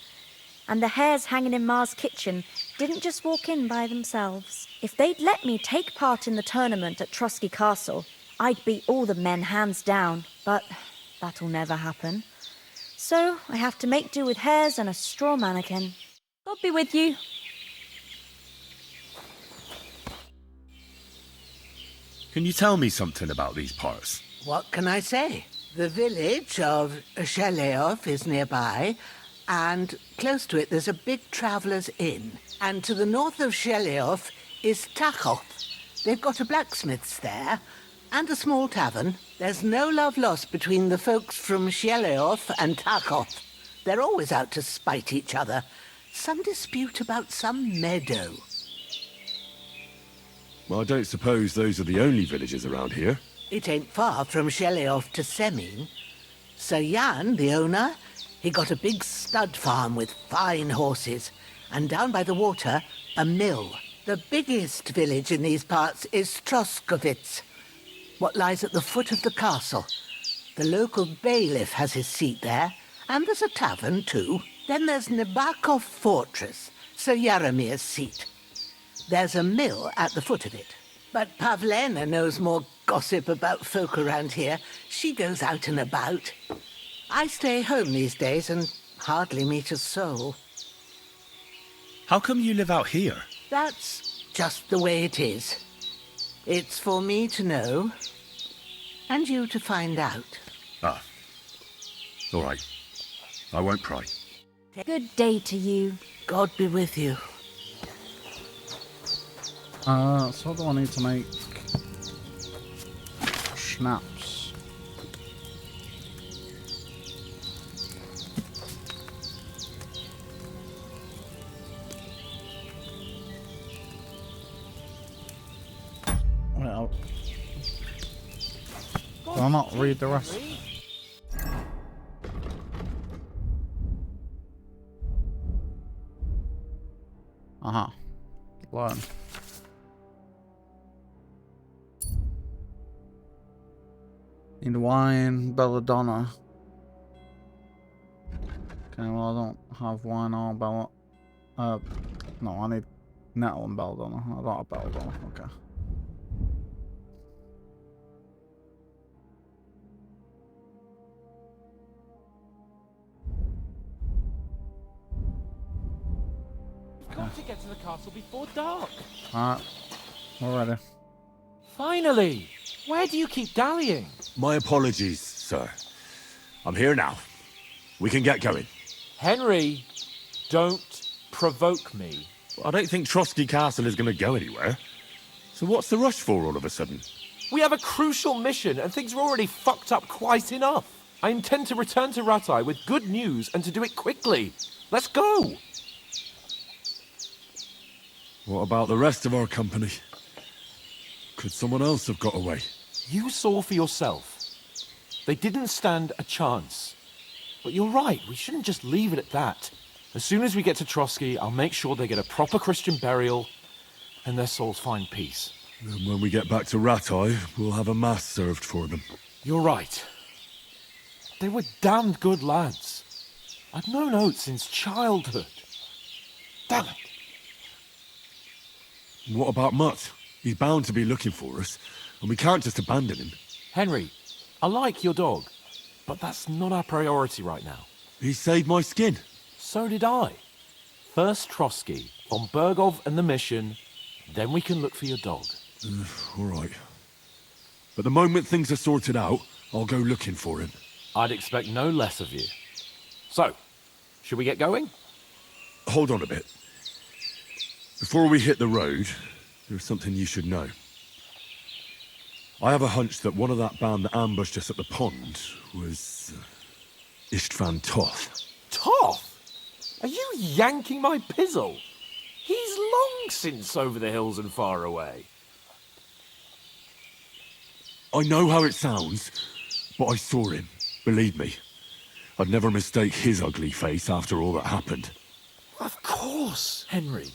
And the hares hanging in Ma's kitchen didn't just walk in by themselves. If they'd let me take part in the tournament at Trotsky Castle, I'd beat all the men hands down, but that'll never happen. So I have to make do with hares and a straw mannequin. God be with you. Can you tell me something about these parts? What can I say? The village of Sheleov is nearby, and close to it there's a big traveller's inn. And to the north of Sheleov is Tachov. They've got a blacksmith's there, and a small tavern. There's no love lost between the folks from Sheleov and Tachov. They're always out to spite each other. Some dispute about some meadow. Well, I don't suppose those are the only villages around here. It ain't far from Sheleov to Semin. Sir Jan, the owner, he got a big stud farm with fine horses. And down by the water, a mill. The biggest village in these parts is Troskowitz, what lies at the foot of the castle. The local bailiff has his seat there, and there's a tavern too. Then there's Nebakov Fortress, Sir Yaromir's seat. There's a mill at the foot of it. But Pavlena knows more gossip about folk around here. She goes out and about. I stay home these days and hardly meet a soul. How come you live out here? That's just the way it is. It's for me to know, and you to find out. Ah. All right. I won't pry. Good day to you. God be with you. So what do I need to make? Schnapps. Well, do I not read the rest? Uh-huh. Learn. Need wine, belladonna. Okay, well I don't have wine or bella. No, I need nettle and belladonna. I don't have belladonna. Okay. We've got to get to the castle before dark. Alright, we're ready. Finally! Where do you keep dallying? My apologies, sir. I'm here now. We can get going. Henry, don't provoke me. I don't think Trotsky Castle is going to go anywhere. So what's the rush for all of a sudden? We have a crucial mission and things are already fucked up quite enough. I intend to return to Ratai with good news and to do it quickly. Let's go! What about the rest of our company? Could someone else have got away? You saw for yourself. They didn't stand a chance. But you're right, we shouldn't just leave it at that. As soon as we get to Trotsky, I'll make sure they get a proper Christian burial and their souls find peace. And when we get back to Ratai, we'll have a mass served for them. You're right. They were damned good lads. I've known Oates since childhood. Damn it. What about Mutt? He's bound to be looking for us, and we can't just abandon him. Henry, I like your dog, but that's not our priority right now. He saved my skin. So did I. First Trotsky, von Bergov and the mission, then we can look for your dog. All right. But the moment things are sorted out, I'll go looking for him. I'd expect no less of you. So, should we get going? Hold on a bit. Before we hit the road, there's something you should know. I have a hunch that one of that band that ambushed us at the pond was Istvan Toth. Toth? Are you yanking my pizzle? He's long since over the hills and far away. I know how it sounds, but I saw him. Believe me. I'd never mistake his ugly face after all that happened. Of course, Henry.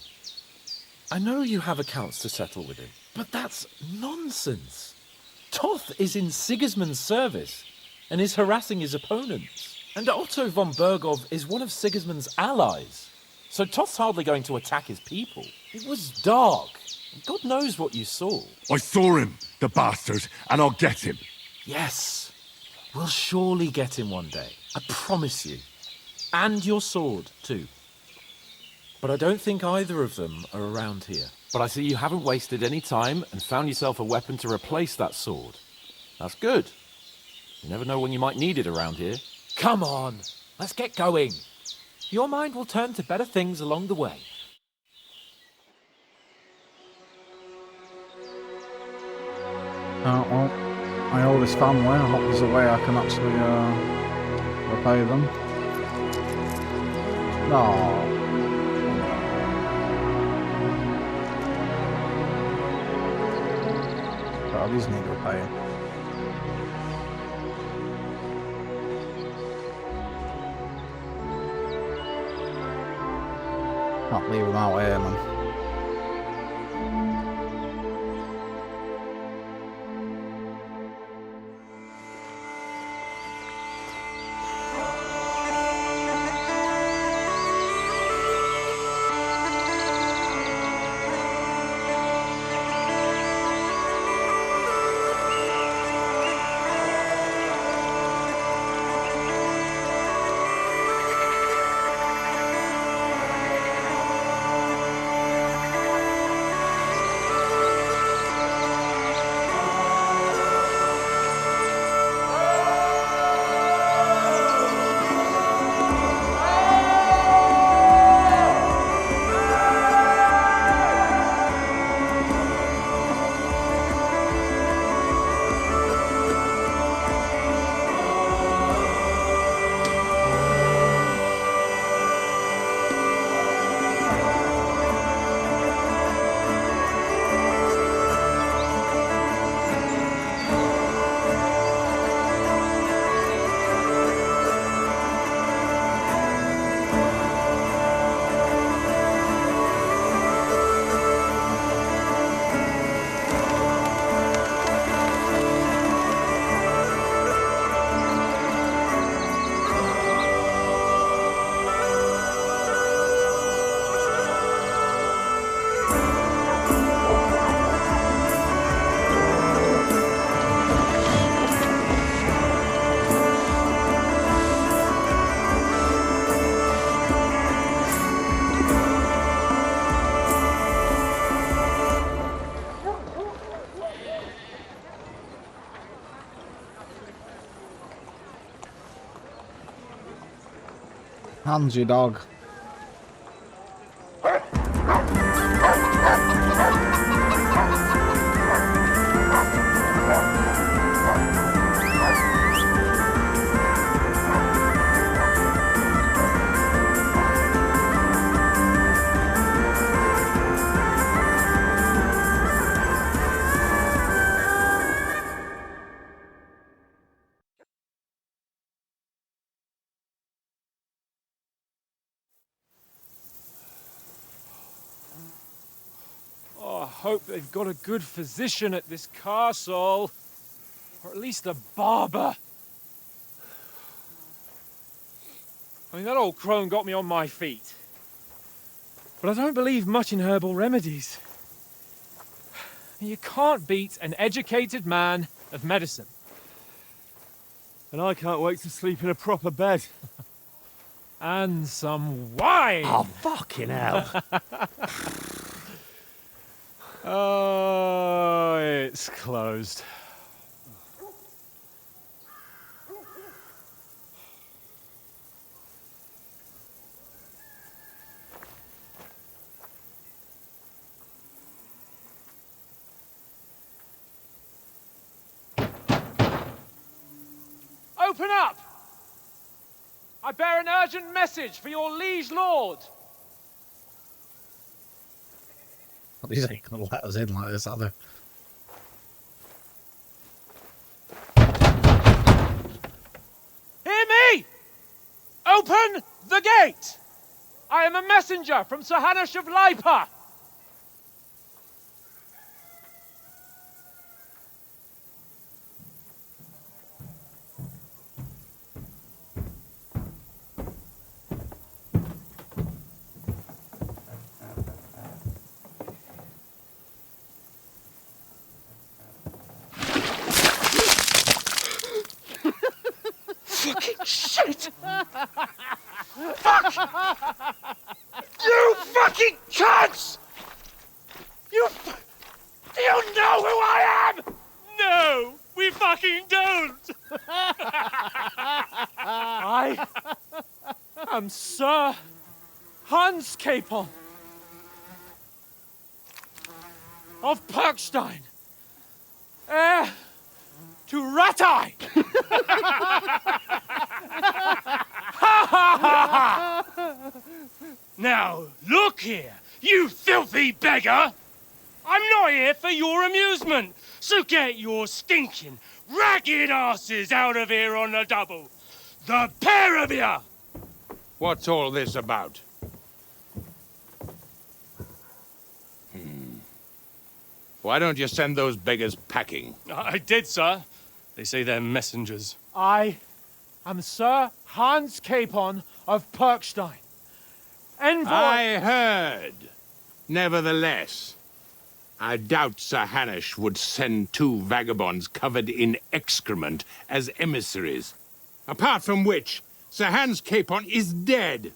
I know you have accounts to settle with him, but that's nonsense. Toth is in Sigismund's service and is harassing his opponents. And Otto von Bergov is one of Sigismund's allies. So Toth's hardly going to attack his people. It was dark. God knows what you saw. I saw him, the bastard, and I'll get him. Yes. We'll surely get him one day. I promise you. And your sword, too. But I don't think either of them are around here. But I see you haven't wasted any time and found yourself a weapon to replace that sword. That's good. You never know when you might need it around here. Come on, let's get going. Your mind will turn to better things along the way. Well, I owe this family. I hope there's a way I can actually repay them. No. Oh, these need repaying. Can't leave them out here, man. Hands your dog. Oh, I hope they've got a good physician at this castle. Or at least a barber. I mean, that old crone got me on my feet. But I don't believe much in herbal remedies. You can't beat an educated man of medicine. And I can't wait to sleep in a proper bed. And some wine! Oh, fucking hell. Oh, it's closed. Open up! I bear an urgent message for your liege lord. These ain't gonna let us in like this, are they? Hear me! Open the gate! I am a messenger from Sir Hanush of Lipa. Fucking shit! Fuck! You fucking cunts! Do you know who I am? No, we fucking don't! I am Sir Hans Capon of Perkstein, heir to Ratai! Now, look here, you filthy beggar! I'm not here for your amusement, so get your stinking, ragged asses out of here on the double. The pair of you! What's all this about? Why don't you send those beggars packing? I did, sir. They say they're messengers. I am Sir Hans Capon of Perkstein. Envoy... I heard. Nevertheless, I doubt Sir Hanush would send two vagabonds covered in excrement as emissaries. Apart from which, Sir Hans Capon is dead.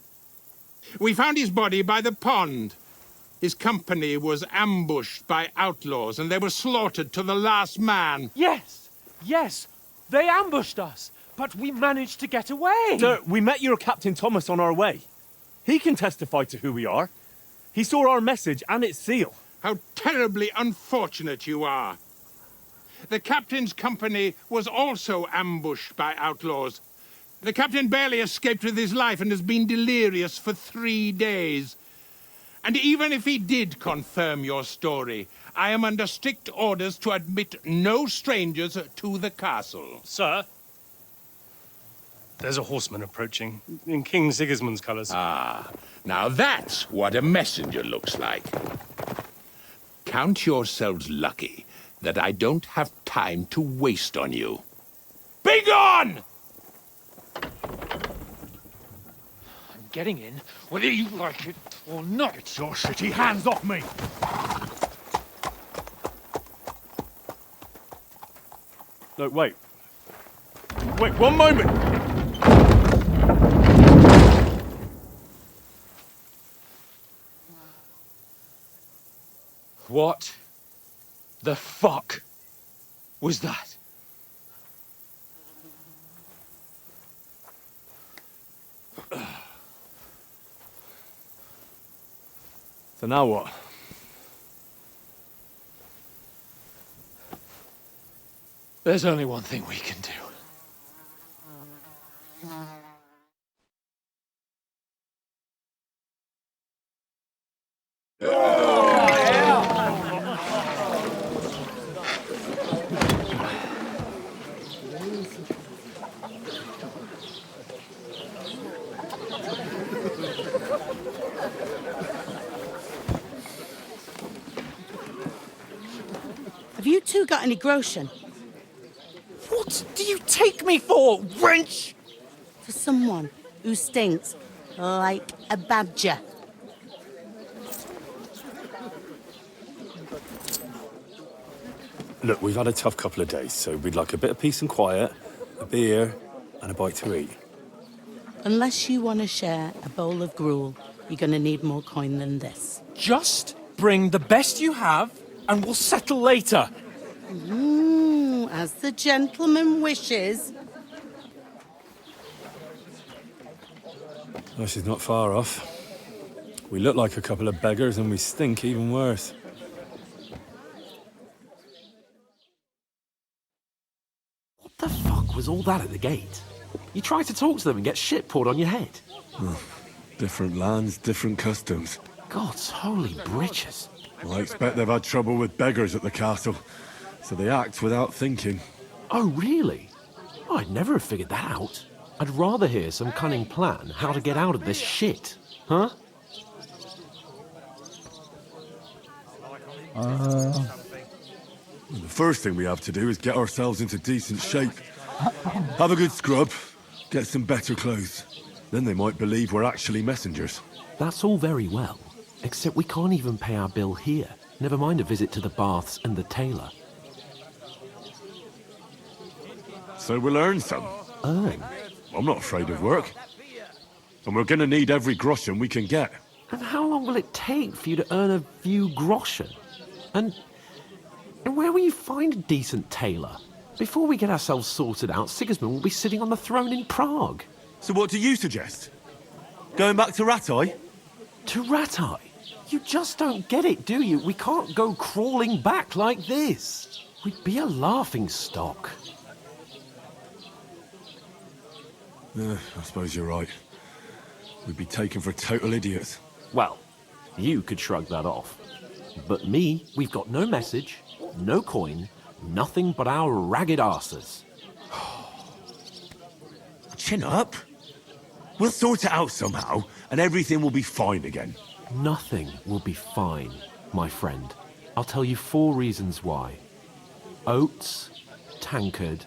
We found his body by the pond. His company was ambushed by outlaws, and they were slaughtered to the last man. Yes, yes, they ambushed us, but we managed to get away. Sir, we met your Captain Thomas on our way. He can testify to who we are. He saw our message and its seal. How terribly unfortunate you are. The captain's company was also ambushed by outlaws. The captain barely escaped with his life and has been delirious for 3 days. And even if he did confirm your story, I am under strict orders to admit no strangers to the castle. Sir? There's a horseman approaching, in King Sigismund's colours. Ah, now that's what a messenger looks like. Count yourselves lucky that I don't have time to waste on you. Be gone! I'm getting in, whether you like it or not. Get your shitty hands off me! No, wait. Wait, one moment! What the fuck was that? So now what? There's only one thing we can do. Have you two got any groschen? What do you take me for, wench? For someone who stinks like a badger. Look, we've had a tough couple of days, so we'd like a bit of peace and quiet, a beer, and a bite to eat. Unless you want to share a bowl of gruel, you're going to need more coin than this. Just bring the best you have, and we'll settle later. As the gentleman wishes. Oh, she's not far off. We look like a couple of beggars, and we stink even worse. What the fuck was all that at the gate? You try to talk to them and get shit poured on your head. Different lands, different customs. God's holy britches. Well, I expect they've had trouble with beggars at the castle, so they act without thinking. Oh, really? Oh, I'd never have figured that out. I'd rather hear some cunning plan how to get out of this shit. Huh? The first thing we have to do is get ourselves into decent shape. Have a good scrub, get some better clothes. Then they might believe we're actually messengers. That's all very well, except we can't even pay our bill here. Never mind a visit to the baths and the tailor. So we'll earn some. Earn? I'm not afraid of work. And we're gonna need every groschen we can get. And how long will it take for you to earn a few groschen? And where will you find a decent tailor? Before we get ourselves sorted out, Sigismund will be sitting on the throne in Prague. So what do you suggest? Going back to Ratai? To Ratai? You just don't get it, do you? We can't go crawling back like this. We'd be a laughing stock. I suppose you're right. We'd be taken for total idiots. Well, you could shrug that off. But me, we've got no message, no coin, nothing but our ragged arses. Chin up. We'll sort it out somehow, and everything will be fine again. Nothing will be fine, my friend. I'll tell you 4 reasons why. Oates, Tankard,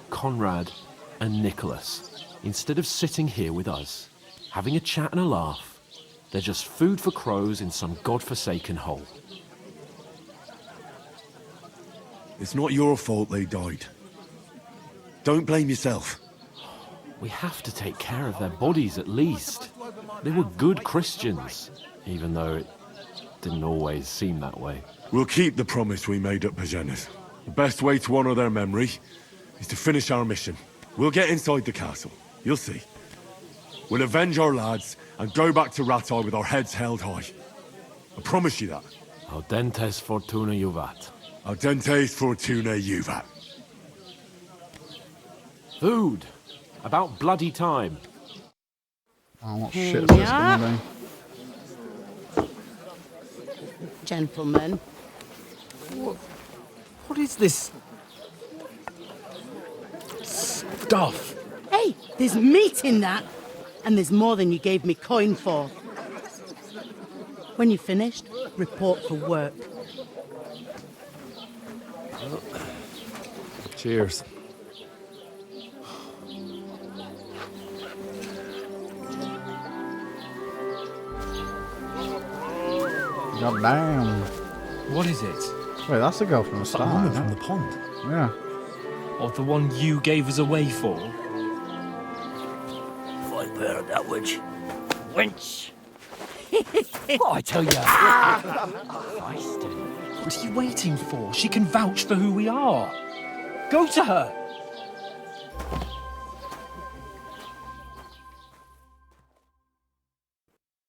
Conrad, and Nicholas. Instead of sitting here with us, having a chat and a laugh, they're just food for crows in some godforsaken hole. It's not your fault they died. Don't blame yourself. We have to take care of their bodies at least. They were good Christians, even though it didn't always seem that way. We'll keep the promise we made at Pagenes. The best way to honor their memory is to finish our mission. We'll get inside the castle. You'll see. We'll avenge our lads and go back to Ratai with our heads held high. I promise you that. Audentes fortuna juvat. Audentes fortuna juvat. Food. About bloody time. Oh, what shit is this gonna be? Gentlemen. What is this stuff? Hey, there's meat in that. And there's more than you gave me coin for. When you're finished, report for work. Cheers. God damn. What is it? Wait, that's the girl from the start. woman isn't from it? the pond. Yeah. Or the one you gave us away for? If I bear that witch. Wench! What I tell you? What are you waiting for? She can vouch for who we are. Go to her.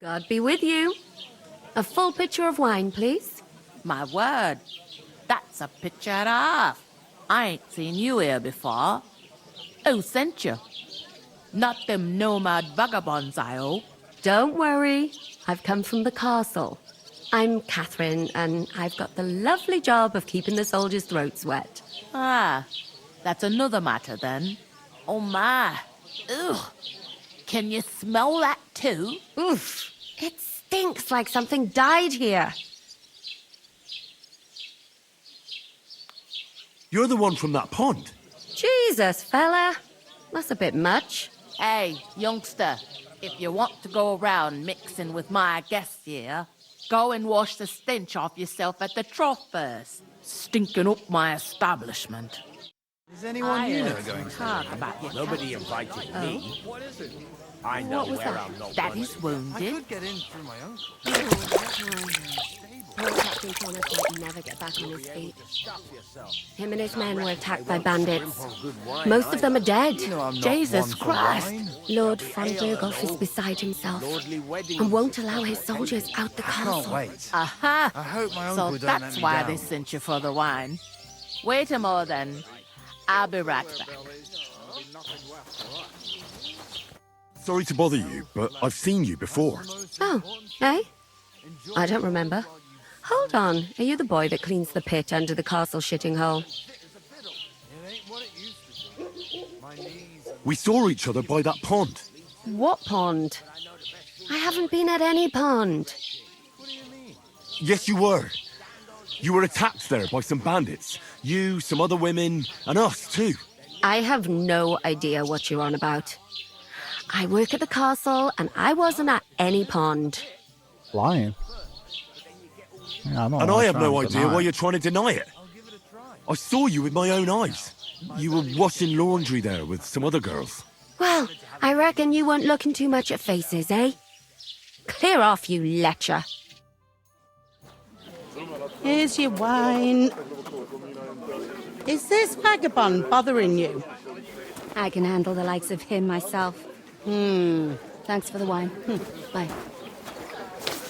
God be with you. A full pitcher of wine, please. My word, that's a picture and a half. I ain't seen you here before. Who sent you? Not them nomad vagabonds, I hope. Don't worry. I've come from the castle. I'm Catherine, and I've got the lovely job of keeping the soldiers' throats wet. Ah, that's another matter then. Oh my. Ugh. Can you smell that too? Oof. It stinks like something died here. You're the one from that pond. Jesus, fella. That's a bit much. Hey, youngster, if you want to go around mixing with my guests here, go and wash the stench off yourself at the trough first. Stinking up my establishment. Is anyone you know going to talk about your Nobody captain. invited Oh. me. What is it? I know What was where that? I'm not Daddy's welcome. wounded. I could get in through my uncle. Poor Captain Thomas might never get back on his feet. Him and his men were attacked by bandits. Most of them are dead. Jesus Christ. Lord von Berghoff is beside himself and won't allow his soldiers out the castle. Aha! I hope my So uncle don't let that's me why down. they sent you for the wine. Wait a moment then. I'll be right back. Sorry to bother you, but I've seen you before. Oh, eh? I don't remember. Hold on, are you the boy that cleans the pit under the castle shitting hole? We saw each other by that pond. What pond? I haven't been at any pond. Yes, you were. You were attacked there by some bandits. You, some other women, and us too. I have no idea what you're on about. I work at the castle and I wasn't at any pond. Lying. Yeah, And I have no idea why you're trying to deny it. I saw you with my own eyes. You were washing laundry there with some other girls. Well, I reckon you weren't looking too much at faces, eh? Clear off, you lecher. Here's your wine. Is this vagabond bothering you? I can handle the likes of him myself. Thanks for the wine. Bye.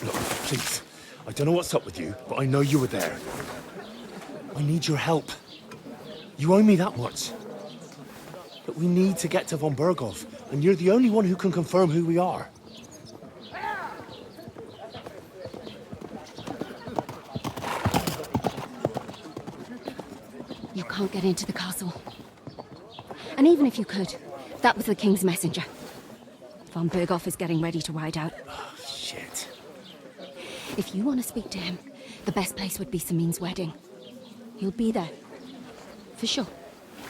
Look, please. I don't know what's up with you, but I know you were there. I need your help. You owe me that much. But we need to get to von Berghoff, and you're the only one who can confirm who we are. You can't get into the castle. And even if you could, that was the king's messenger. Von Berghoff is getting ready to ride out. Oh, shit. If you want to speak to him, the best place would be Samin's wedding. He'll be there. For sure.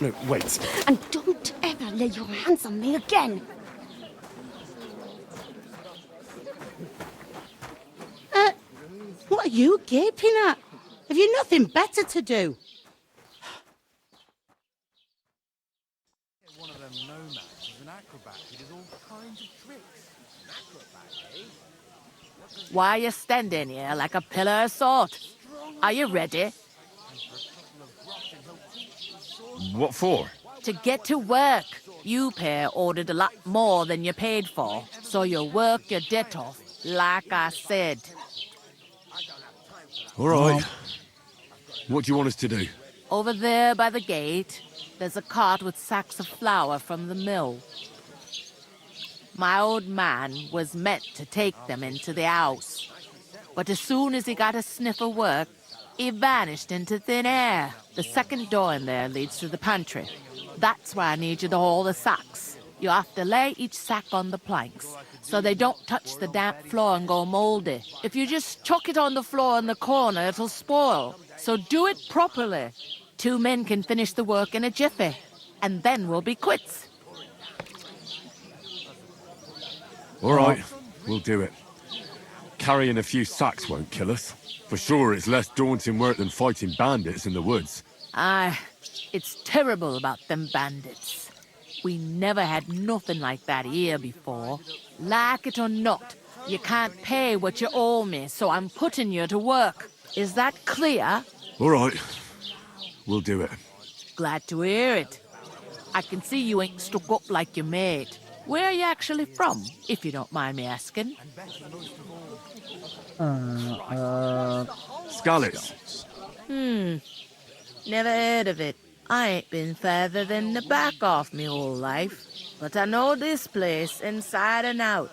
No, wait. And don't ever lay your hands on me again! What are you gaping at? Have you nothing better to do? One of them nomads is an acrobat who does all kinds of tricks. An acrobat, eh? Why are you standing here like a pillar of salt? Are you ready? What for? To get to work. You pair ordered a lot more than you paid for, so you work your debt off, like I said. All right. What do you want us to do? Over there by the gate, there's a cart with sacks of flour from the mill. My old man was meant to take them into the house, but as soon as he got a sniff of work, he vanished into thin air. The second door in there leads to the pantry. That's why I need you to haul the sacks. You have to lay each sack on the planks, so they don't touch the damp floor and go moldy. If you just chuck it on the floor in the corner, it'll spoil. So do it properly. 2 men can finish the work in a jiffy, and then we'll be quits. All right, we'll do it. Carrying a few sacks won't kill us. For sure, it's less daunting work than fighting bandits in the woods. Aye, it's terrible about them bandits. We never had nothing like that here before. Like it or not, you can't pay what you owe me, so I'm putting you to work. Is that clear? All right, we'll do it. Glad to hear it. I can see you ain't stuck up like your mate. Where are you actually from, if you don't mind me asking? Scallops. Never heard of it. I ain't been further than the back off me whole life, but I know this place inside and out.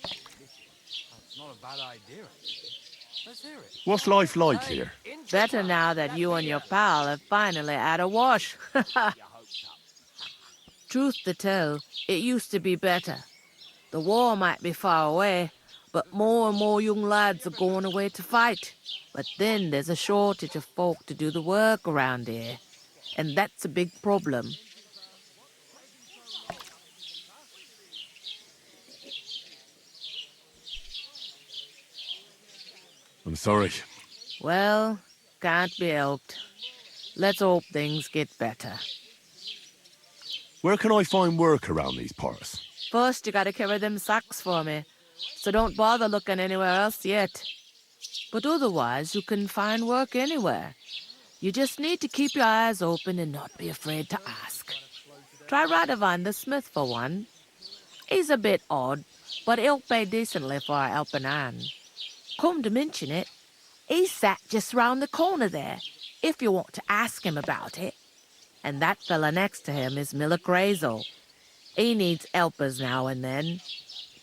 It's not a bad idea. Let's hear it. What's life like here? Better now that you and your pal have finally had a wash. Truth to tell, it used to be better. The war might be far away, but more and more young lads are going away to fight. But then there's a shortage of folk to do the work around here, and that's a big problem. I'm sorry. Well, can't be helped. Let's hope things get better. Where can I find work around these parts? First, you gotta carry them sacks for me, so don't bother looking anywhere else yet. But otherwise, you can find work anywhere. You just need to keep your eyes open and not be afraid to ask. Try Radovan the smith for one. He's a bit odd, but he'll pay decently for a helping hand. Come to mention it, he's sat just round the corner there, if you want to ask him about it. And that fella next to him is Miller Crazel. He needs helpers now and then,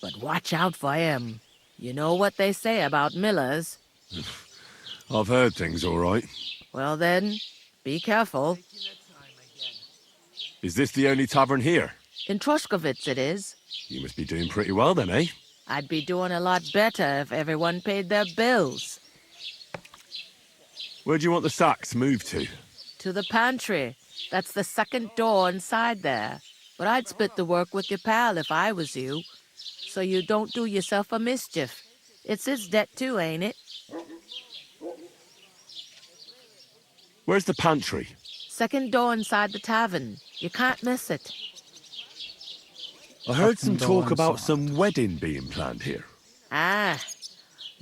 but watch out for him. You know what they say about Millers. I've heard things all right. Well then, be careful. Is this the only tavern here? In Troshkovitz it is. You must be doing pretty well then, eh? I'd be doing a lot better if everyone paid their bills. Where do you want the sacks moved to? To the pantry. That's the second door inside there. But I'd split the work with your pal if I was you, so you don't do yourself a mischief. It's his debt too, ain't it? Where's the pantry? Second door inside the tavern. You can't miss it. I heard some talk about some wedding being planned here. Ah,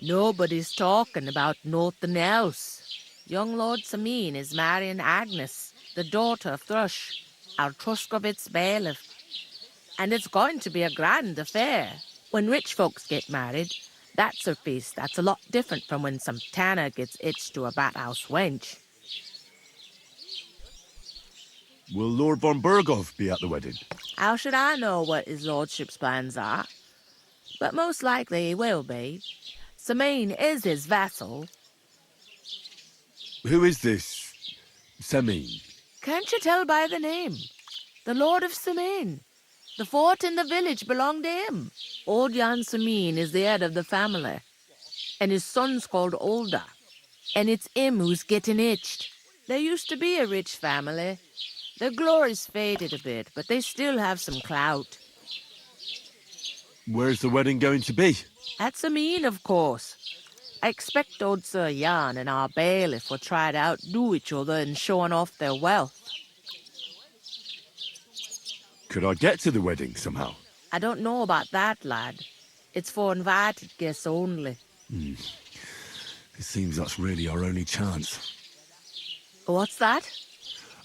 nobody's talking about nothing else. Young Lord Samin is marrying Agnes, the daughter of Thrush, our Truskovitz bailiff. And it's going to be a grand affair. When rich folks get married, that's a feast that's a lot different from when some tanner gets hitched to a bat-house wench. Will Lord von Berghoff be at the wedding? How should I know what his lordship's plans are? But most likely he will be. Samin is his vassal. Who is this Samin? Can't you tell by the name? The Lord of Samin. The fort and the village belong to him. Old Jan Samin is the head of the family. And his son's called Olda. And it's him who's getting hitched. There used to be a rich family. Their glory's faded a bit, but they still have some clout. Where's the wedding going to be? At Samin, of course. I expect old Sir Jan and our bailiff will try to outdo each other in showing off their wealth. Could I get to the wedding somehow? I don't know about that, lad. It's for invited guests only. It seems that's really our only chance. What's that?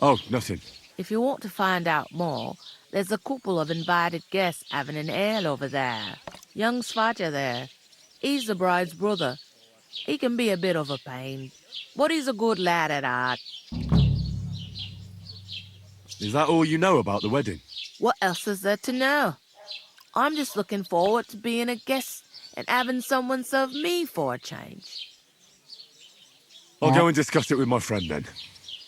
Oh, nothing. If you want to find out more, there's a couple of invited guests having an ale over there. Young Svatja there. He's the bride's brother. He can be a bit of a pain, but he's a good lad at heart. Is that all you know about the wedding? What else is there to know? I'm just looking forward to being a guest and having someone serve me for a change. I'll go and discuss it with my friend then.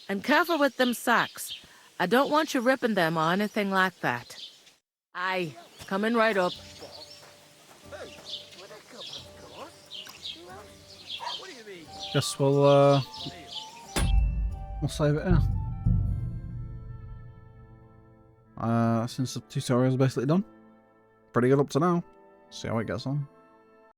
And careful with them sacks. I don't want you ripping them or anything like that. Aye, coming right up. Guess we'll save it here. Since the tutorial's basically done. Pretty good up to now. See how it gets on.